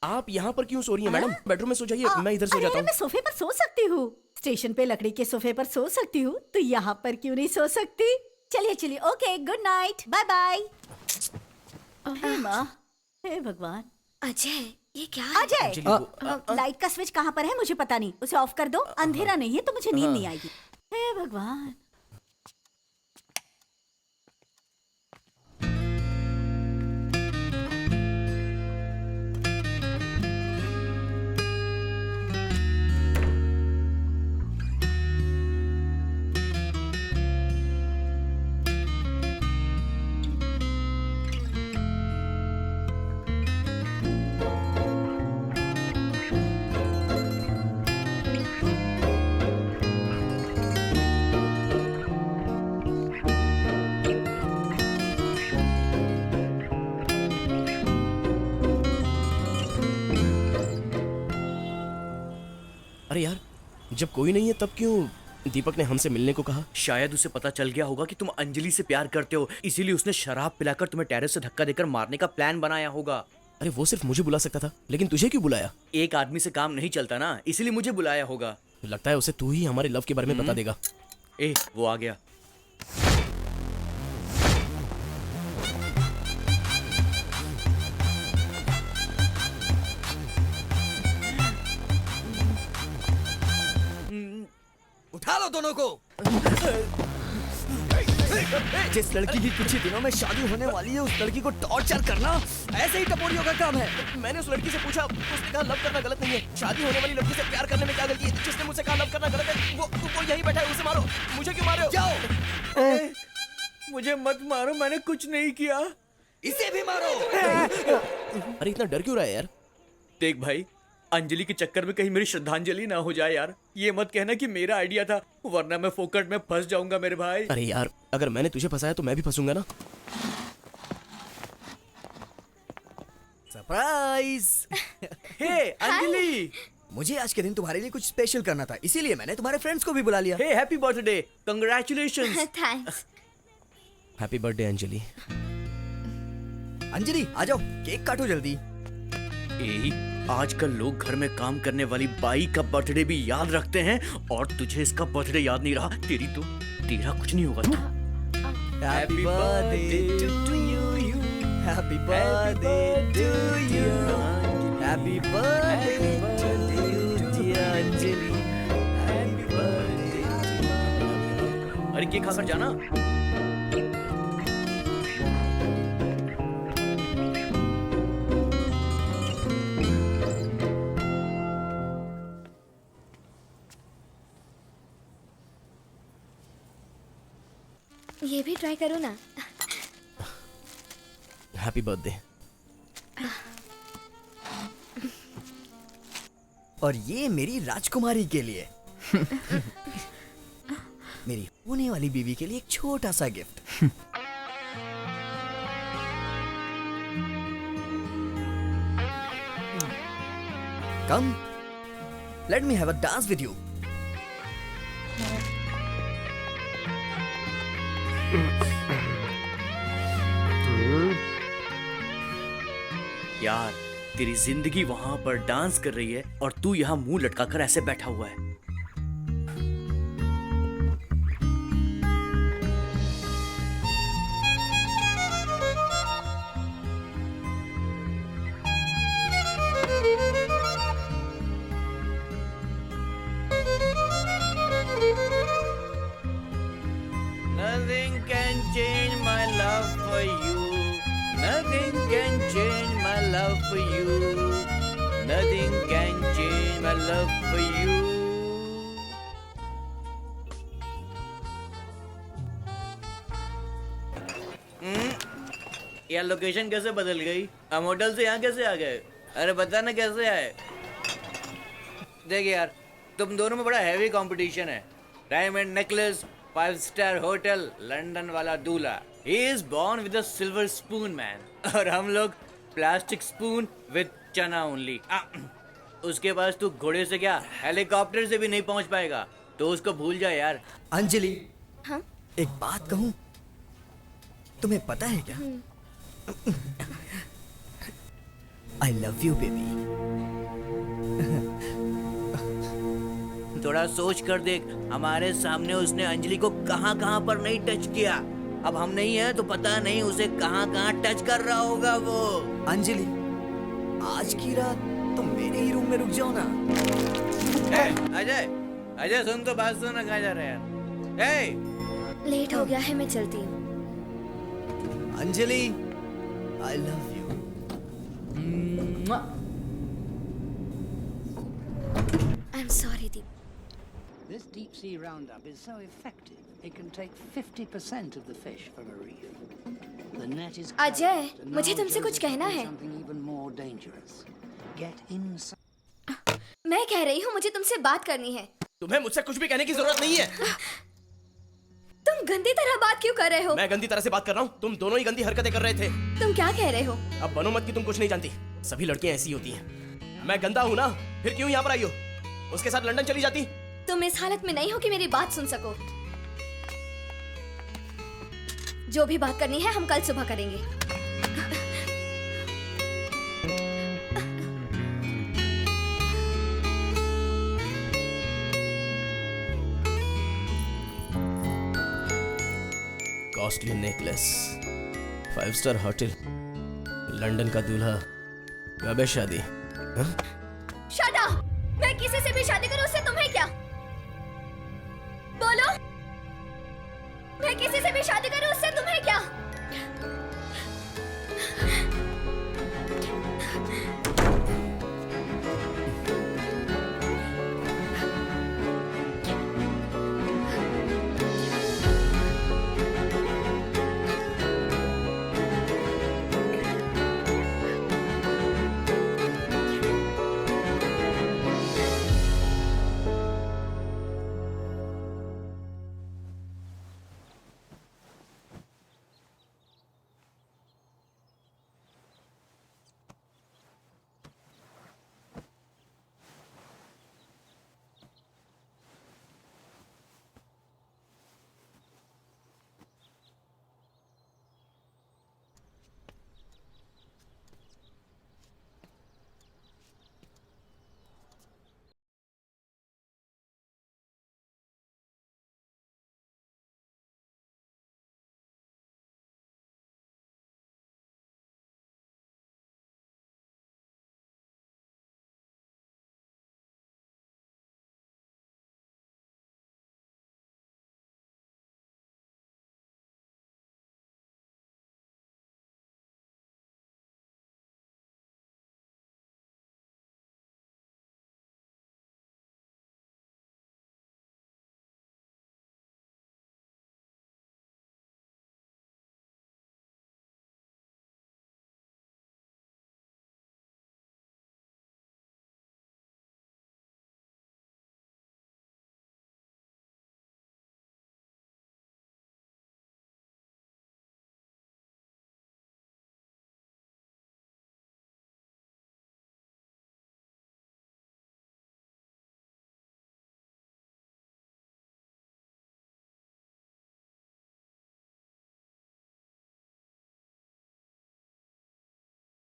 आप यहाँ पर क्यों सो रही हैं मैडम? बेडरूम में सो जाइए, मैं इधर सो जाता हूँ। मैं सोफे पर सो सकती हूँ, स्टेशन पे लकड़ी के सोफे पर सो सकती हूँ, तो यहाँ पर क्यों नहीं सो सकती? चलिए, okay, good night, bye bye. हे भगवान। अजय, ये क्या है? अजय, लाइट का स्विच कहाँ पर है मुझे पता नहीं, उसे ऑफ कर दो। अंधेरा नहीं है तो मुझे नींद नहीं आएगी। हे भगवान। जब कोई नहीं है तब क्यों दीपक ने हमसे मिलने को कहा? शायद उसे पता चल गया होगा कि तुम अंजलि से प्यार करते हो, इसीलिए उसने शराब पिलाकर तुम्हें टेरेस से धक्का देकर मारने का प्लान बनाया होगा। अरे वो सिर्फ मुझे बुला सकता था, लेकिन तुझे क्यों बुलाया? एक आदमी से काम नहीं चलता ना, इसीलिए मुझे बुलाया होगा। लगता है उसे तू ही हमारे लव के बारे में बता देगा। वो आ गया। उठा लो दोनों को। जिस लड़की की कुछ ही दिनों में शादी होने वाली है उस लड़की को टॉर्चर करना ऐसे ही टपोरियों का काम है। मैंने उस लड़की से पूछा, उसने कहा लव करना गलत नहीं है, शादी होने वाली लड़की से प्यार करने में क्या गलती है? जिसने मुझसे कहा लव करना गलत है वो यहीं बैठा है, उसे मारो। मुझे क्यों मारे हो? जाओ। मुझे मत मारो, मैंने कुछ नहीं किया। इसे भी मारो। अरे इतना डर क्यों रहा है यार? देख भाई, अंजलि के चक्कर में कहीं मेरी श्रद्धांजलि ना हो जाए यार। ये मत कहना कि मेरा आइडिया था, वरना मैं फोकट में फंस जाऊंगा मेरे भाई। अरे यार, अगर मैंने तुझे फंसाया तो मैं भी फंसूंगा ना। सरप्राइज। हे अंजलि, मुझे आज के दिन तुम्हारे लिए कुछ स्पेशल करना था, इसीलिए मैंने तुम्हारे फ्रेंड्स को भी बुला लिया। Hey happy birthday, congratulations. Thanks. Happy birthday Anjali. Anjali आ जाओ, केक काटो जल्दी। आजकल लोग घर में काम करने वाली बाई का बर्थडे भी याद रखते हैं और तुझे इसका बर्थडे याद नहीं रहा। तेरा कुछ नहीं होगा। Happy birthday to you, happy birthday to you, happy birthday to you dear Anjali, happy birthday. अरे केक खाकर जाना। ये भी ट्राई करो ना। Happy birthday. और ये मेरी राजकुमारी के लिए। मेरी होने वाली बीवी के लिए एक छोटा सा gift. Come, let me have a dance with you. यार, तेरी जिंदगी वहां पर डांस कर रही है और तू यहाँ मुंह लटकाकर ऐसे बैठा हुआ है। Nothing can change my love for you. Nothing can change my love for you. Nothing can change my love for you. यार लोकेशन कैसे बदल गई? हम होटल से यहाँ कैसे आ गए? अरे बता ना कैसे आए? देख यार, तुम दोनों में बड़ा हैवी कंपटीशन है। Diamond necklace, 5 star hotel, London वाला दूल्हा। He is born with a silver spoon man. और हम लोग प्लास्टिक स्पून विद चना ओनली। उसके पास तू घोड़े से क्या हेलीकॉप्टर से भी नहीं पहुंच पाएगा, तो उसको भूल जा यार। अंजलि, हाँ? एक बात कहूं, तुम्हें पता है क्या? I love you baby. थोड़ा सोच कर देख, हमारे सामने उसने अंजलि को कहां कहां पर नहीं टच किया। अब हम नहीं है तो पता नहीं उसे कहां कहां टच कर रहा होगा वो। अंजलि, आज की रात तुम मेरे ही रूम में रुक जाओ ना। अजय, अजय सुन तो बात सुन, कहाँ जा रहा है यार? लेट हो गया है, मैं चलती हूँ। Anjali, I love you. I'm sorry, Deep. This deep sea roundup is so effective, it can take 50% of the fish from a reef. The net is Ajay, closed, and मुझे now तुमसे कुछ Joseph कहना can do है। something even more dangerous. Get inside. मैं कह रही हूँ मुझे तुमसे बात करनी है। तुम्हें मुझसे कुछ भी कहने की जरूरत नहीं है। तुम गंदी तरह बात क्यों कर रहे हो? मैं गंदी तरह से बात कर रहा हूँ? तुम दोनों ही गंदी हरकतें कर रहे थे। तुम क्या कह रहे हो? अब बनो मत कि तुम कुछ नहीं जानती। सभी लड़कियां ऐसी होती हैं। मैं गंदा हूँ ना, फिर क्यों यहाँ पर आई हो? उसके साथ लंदन चली जाती, तुम इस हालत में नहीं हो कि मेरी बात सुन सको। जो भी बात करनी है हम कल सुबह करेंगे। Costly necklace, 5 star hotel, London का दूल्हा, कब है शादी? हाँ? Shut up! मैं किसी से भी शादी करूं उससे तुम्हें क्या? बोलो, मैं किसी से भी शादी करूं उससे तुम्हें क्या?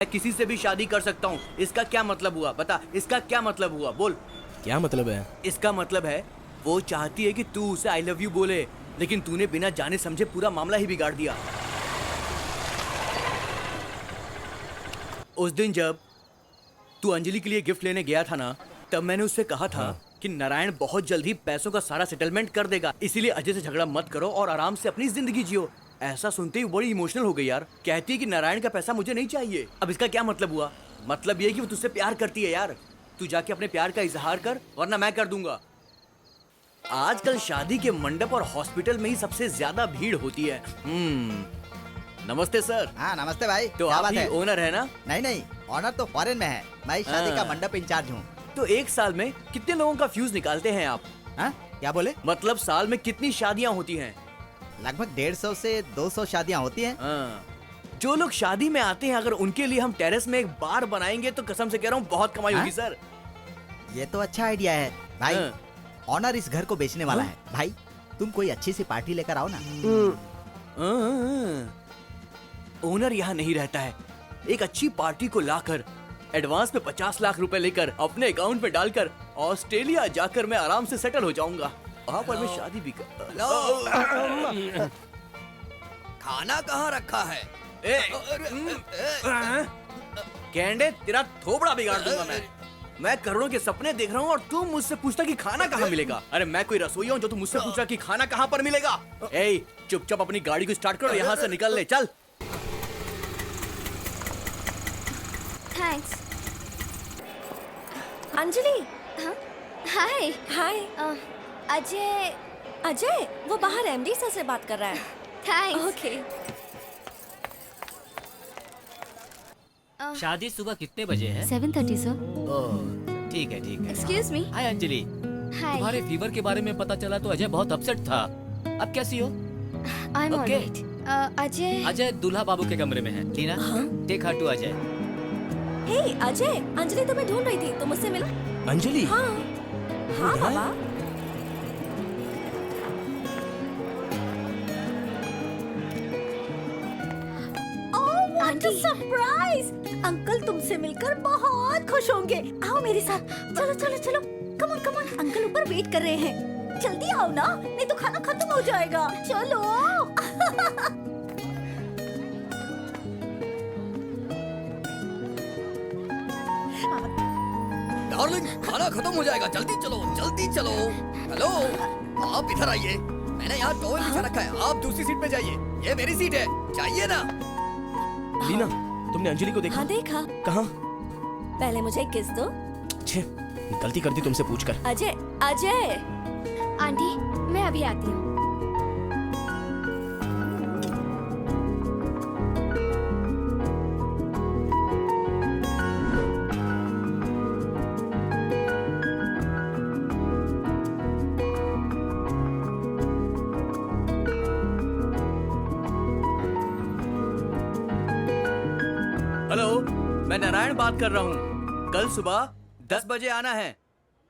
मैं किसी से भी शादी कर सकता हूँ, इसका क्या मतलब हुआ? बता, इसका क्या मतलब हुआ? बोल। क्या मतलब है? इसका मतलब है वो चाहती है कि तू उसे आई लव यू बोले, लेकिन तूने बिना जाने समझे पूरा मामला ही बिगाड़ दिया। उस दिन जब तू अंजलि के लिए गिफ्ट लेने गया था ना, तब मैंने उससे कहा था कि नारायण बहुत जल्द ही पैसों का सारा सेटलमेंट कर देगा, इसीलिए अजय से झगड़ा मत करो और आराम से अपनी जिंदगी जियो। ऐसा सुनते ही बड़ी इमोशनल हो गई यार। कहती है कि नारायण का पैसा मुझे नहीं चाहिए। अब इसका क्या मतलब हुआ? मतलब ये कि वो तुझसे प्यार करती है यार। तू जाके अपने प्यार का इजहार कर, वरना मैं कर दूंगा। आजकल शादी के मंडप और हॉस्पिटल में ही सबसे ज्यादा भीड़ होती है। नमस्ते सर। हाँ नमस्ते भाई। तो क्या आप बात ही है? ओनर है ना? नहीं नहीं, ऑनर तो फॉरेन में है, मैं शादी का मंडप इंचार्ज हूँ। तो एक साल में कितने लोगों का फ्यूज निकालते हैं आप? हाँ क्या बोले? मतलब साल में कितनी शादियाँ होती हैं? लगभग 150 से 200 शादियाँ होती हैं। जो लोग शादी में आते हैं, अगर उनके लिए हम टेरेस में एक बार बनाएंगे तो कसम से कह रहा हूँ बहुत कमाई होगी सर। ये तो अच्छा आइडिया है भाई। ऑनर इस घर को बेचने वाला है भाई, तुम कोई अच्छी सी पार्टी लेकर आओ ना। ओनर यहाँ नहीं रहता है। एक अच्छी पार्टी को लाकर एडवांस में 50 लाख रुपए लेकर अपने अकाउंट में डालकर ऑस्ट्रेलिया जाकर मैं आराम से सेटल हो जाऊंगा। वहाँ पर मैं शादी भी कर। खाना कहाँ रखा है? कैंडे, तेरा थोबड़ा बिगाड़ दूंगा मैं करोड़ों के सपने देख रहा हूँ और तू मुझसे पूछता कि खाना कहाँ मिलेगा। अरे मैं कोई रसोइया हूँ जो तू मुझसे पूछ रहा कि खाना कहाँ पर मिलेगा? ए, चुपचाप अपनी गाड़ी को स्टार्ट करो, यहाँ से निकल ले, चल। थैंक्स। अंजलि। हाय। हाय। अजय। अजय वो बाहर एमडी सर से बात कर रहा है। थैंक्स। ओके। शादी सुबह कितने बजे है? 7:30 सर। ओह ठीक है ठीक है। Excuse me. Hi Anjali. Hi. तुम्हारे फीवर के बारे में पता चला तो अजय बहुत अपसेट था। अब कैसी हो? I am Okay. Alright. Ajay. Ajay दूल्हा बाबू के कमरे में है। टीना टेक हर टू अजय। हे अजय, अंजलि तुम्हें ढूंढ रही थी, तुम मुझसे मिलो। अंजलि? हाँ हाँ बाबा। Aunty surprise! अंकल तुमसे मिलकर बहुत खुश होंगे। आओ मेरे साथ, चलो चलो चलो, कम ऑन, अंकल ऊपर वेट कर रहे हैं। जल्दी आओ ना, नहीं तो खाना खत्म हो जाएगा। चलो। डार्लिंग, खाना खत्म हो जाएगा, जल्दी चलो जल्दी चलो। हेलो, आप इधर आइए, मैंने यहाँ टॉवल बिछा रखा है, आप दूसरी सीट पे जाइए, ये मेरी सीट है, चाहिए ना। लीना, तुमने अंजलि को देखा? हाँ देखा। कहाँ? पहले मुझे किस दो। छे, गलती कर दी तुमसे पूछकर। अजय, अजय। आंटी, मैं अभी आती हूँ। हेलो, मैं नारायण बात कर रहा हूँ। कल सुबह 10 बजे आना है,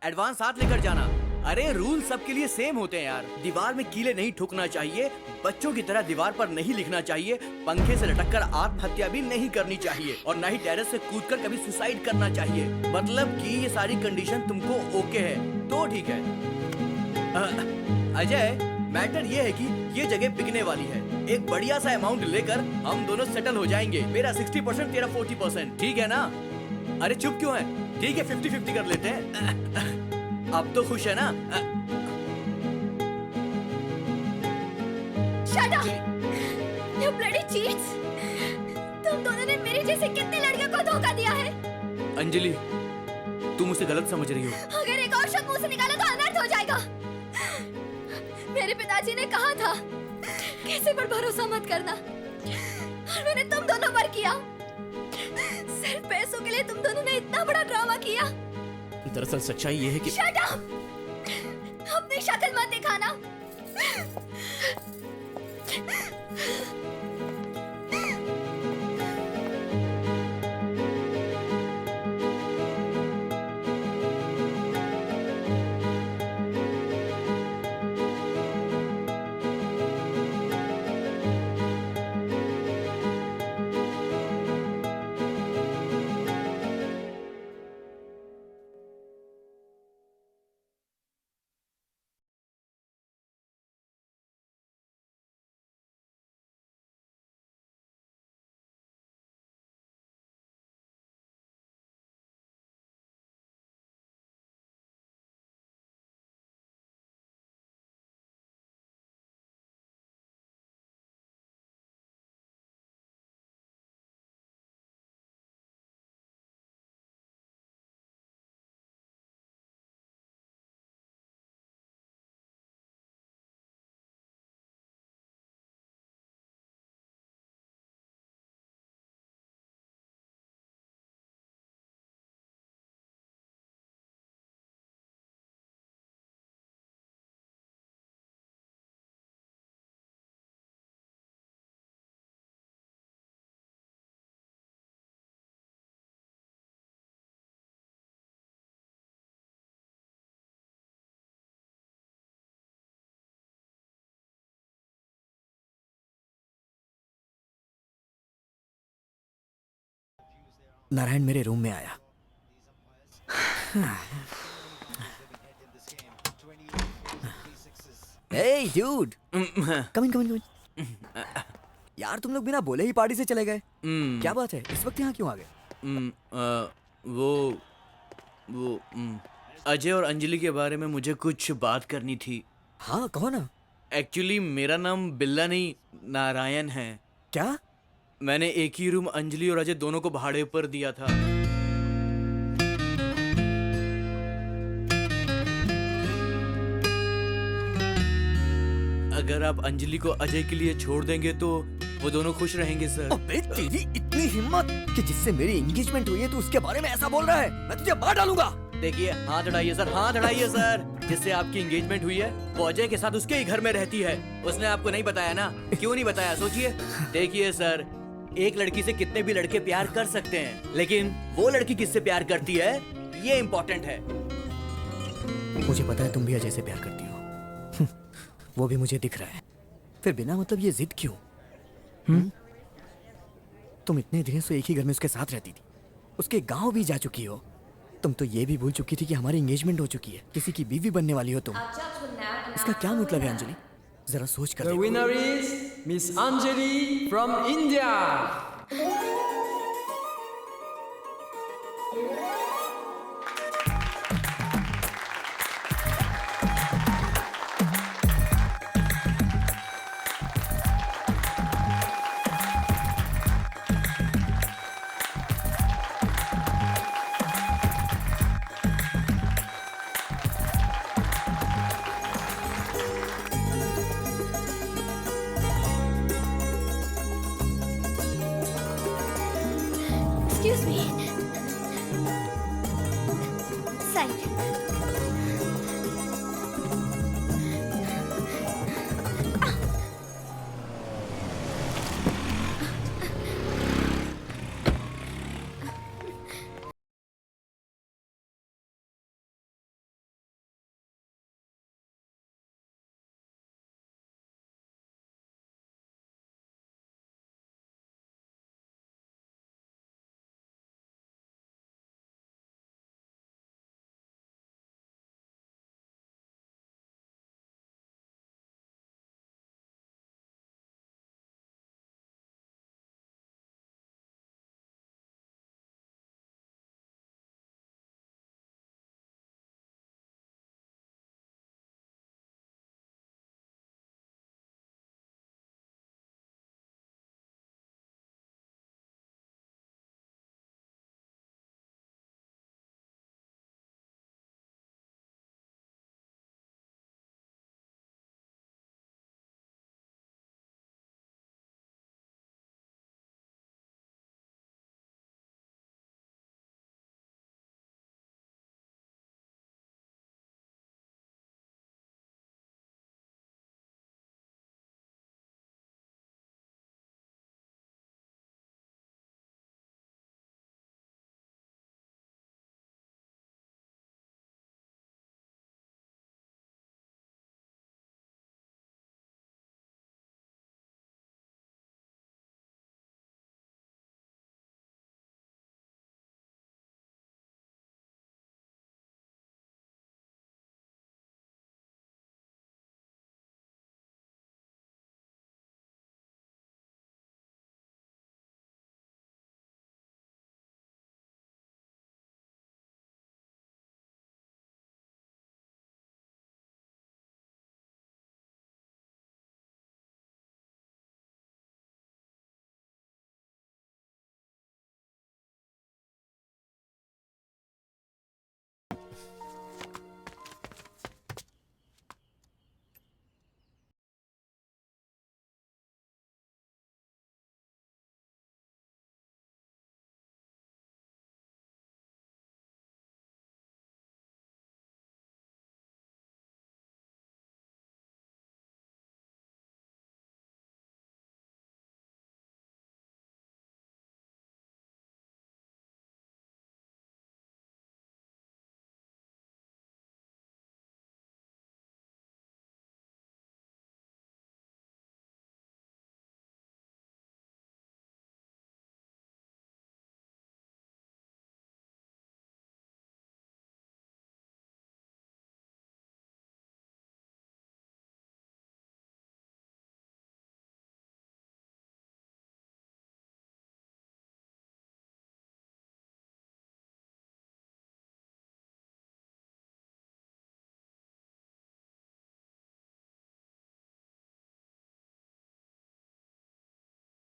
एडवांस साथ लेकर जाना। अरे रूल सबके लिए सेम होते हैं यार। दीवार में कीले नहीं ठोकना चाहिए, बच्चों की तरह दीवार पर नहीं लिखना चाहिए, पंखे से लटककर आत्महत्या भी नहीं करनी चाहिए, और ना ही टेरेस से कूदकर कभी सुसाइड करना चाहिए। मतलब कि ये सारी कंडीशन तुमको ओके है तो ठीक है। अजय, मैटर ये है कि ये जगह बिकने वाली है। एक बढ़िया सा अमाउंट लेकर हम दोनों सेटल हो जाएंगे। मेरा 60%, तेरा 40%, ठीक है ना? अरे चुप क्यों है? ठीक है, 50-50 कर लेते हैं। अब तो खुश है ना? Shut up! You bloody cheats! तुम दोनों ने मेरे जैसे कितने लड़कियों को धोखा दिया है? अंजलि, तुम मुझे गलत समझ रही हो। अगर एक और शब्द मुंह से निकाला तो अनर्थ हो जाएगा। मेरे पिताजी ने कहा था किसी पर भरोसा मत करना, और मैंने तुम दोनों पर किया। सिर्फ पैसों के लिए तुम दोनों ने इतना बड़ा ड्रामा किया। दरअसल सच्चाई ये है कि Shut up! अपनी शक्ल मत दिखाना। नारायण मेरे रूम में आया। Hey dude, come in. यार तुम लोग बिना बोले ही पार्टी से चले गए। क्या बात है, इस वक्त यहाँ क्यों आ गए? वो अजय और अंजलि के बारे में मुझे कुछ बात करनी थी। हाँ कहो ना। एक्चुअली मेरा नाम बिल्ला नहीं नारायण है। क्या? मैंने एक ही रूम अंजलि और अजय दोनों को भाड़े पर दिया था। अगर आप अंजलि को अजय के लिए छोड़ देंगे तो वो दोनों खुश रहेंगे सर। अबे तेरी इतनी हिम्मत कि जिससे मेरी एंगेजमेंट हुई है तू उसके बारे में ऐसा बोल रहा है? मैं तुझे मार डालूंगा। देखिए, हाथ अड़ाइए सर, हाथ अड़ाइए सर। जिससे आपकी एंगेजमेंट हुई है वो अजय के साथ उसके ही घर में रहती है। उसने आपको नहीं बताया ना? क्यों नहीं बताया सोचिए। देखिए सर, एक लड़की से कितने भी लड़के प्यार कर सकते हैं, लेकिन वो लड़की किससे प्यार करती है ये इम्पोर्टेंट है। मुझे पता है तुम भी अजय से प्यार करती हो। वो भी मुझे दिख रहा है। फिर बिना मतलब ये जिद क्यों? तुम इतने दिनों से एक ही घर में उसके साथ रहती थी, उसके गांव भी जा चुकी हो, तुम तो ये भी भूल चुकी थी कि हमारी एंगेजमेंट हो चुकी है, किसी की बीवी बनने वाली हो तुम। इसका क्या मतलब है अंजलि? जरा सोच कर The देखो। winner is Miss Anjali from India. Excuse me. Side.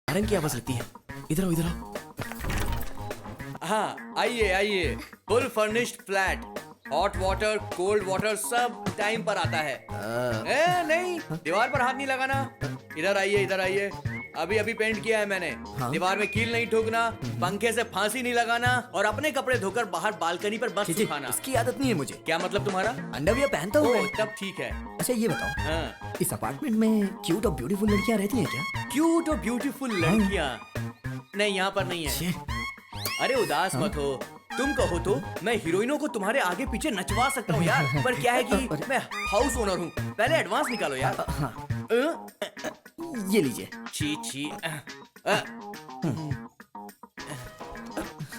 Narayan की आवाज लगती है। इधर आओ, इधर आओ। हाँ, आइए आइए। Full furnished flat, hot water, cold water सब टाइम पर आता है। नहीं, दीवार पर हाथ नहीं लगाना। इधर आइए, इधर आइए। अभी अभी पेंट किया है मैंने। दीवार में कील नहीं ठोकना, पंखे से फांसी नहीं लगाना और अपने कपड़े धोकर बाहर बालकनी पर बस सुखाना। इसकी आदत नहीं है मुझे। क्या मतलब तुम्हारा? अंडरवियर पहनता हूँ मैं। तब ठीक है। अच्छा ये बताओ, इस अपार्टमेंट में क्यूट और ब्यूटीफुल लड़कियाँ रहती हैं क्या? क्यूट और ब्यूटीफुल लड़कियाँ? नहीं, यहाँ पर नहीं है। अरे उदास मत हो, तुम कहो तो मैं हीरोइनों को तुम्हारे आगे पीछे नचवा सकता हूँ यार। पर क्या है कि मैं हाउस ओनर हूँ, पहले एडवांस निकालो यार। ये लीजिए। छी छी।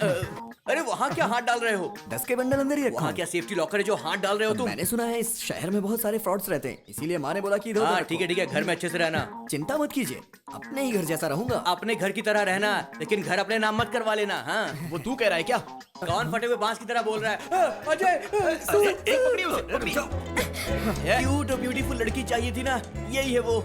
अरे वहाँ क्या हाथ डाल रहे हो? 10 के बंडल अंदर ही रखा वहाँ हूँ। क्या सेफ्टी लॉकर है जो हाथ डाल रहे हो तुम? मैंने सुना है इस शहर में बहुत सारे फ्रॉड्स रहते हैं, इसीलिए माँ ने बोला कि इधर हाँ उधर ठीक है घर में अच्छे से रहना। चिंता मत कीजिए, अपने ही घर जैसा रहूंगा। अपने घर की तरह रहना, लेकिन घर अपने नाम मत करवा लेना। हाँ वो तू कह रहा है क्या? कौन फटे हुए बांस की तरह बोल रहा है? अजय पकड़िए उसे, पकड़िए। क्यूट और ब्यूटीफुल लड़की चाहिए थी ना, यही है वो।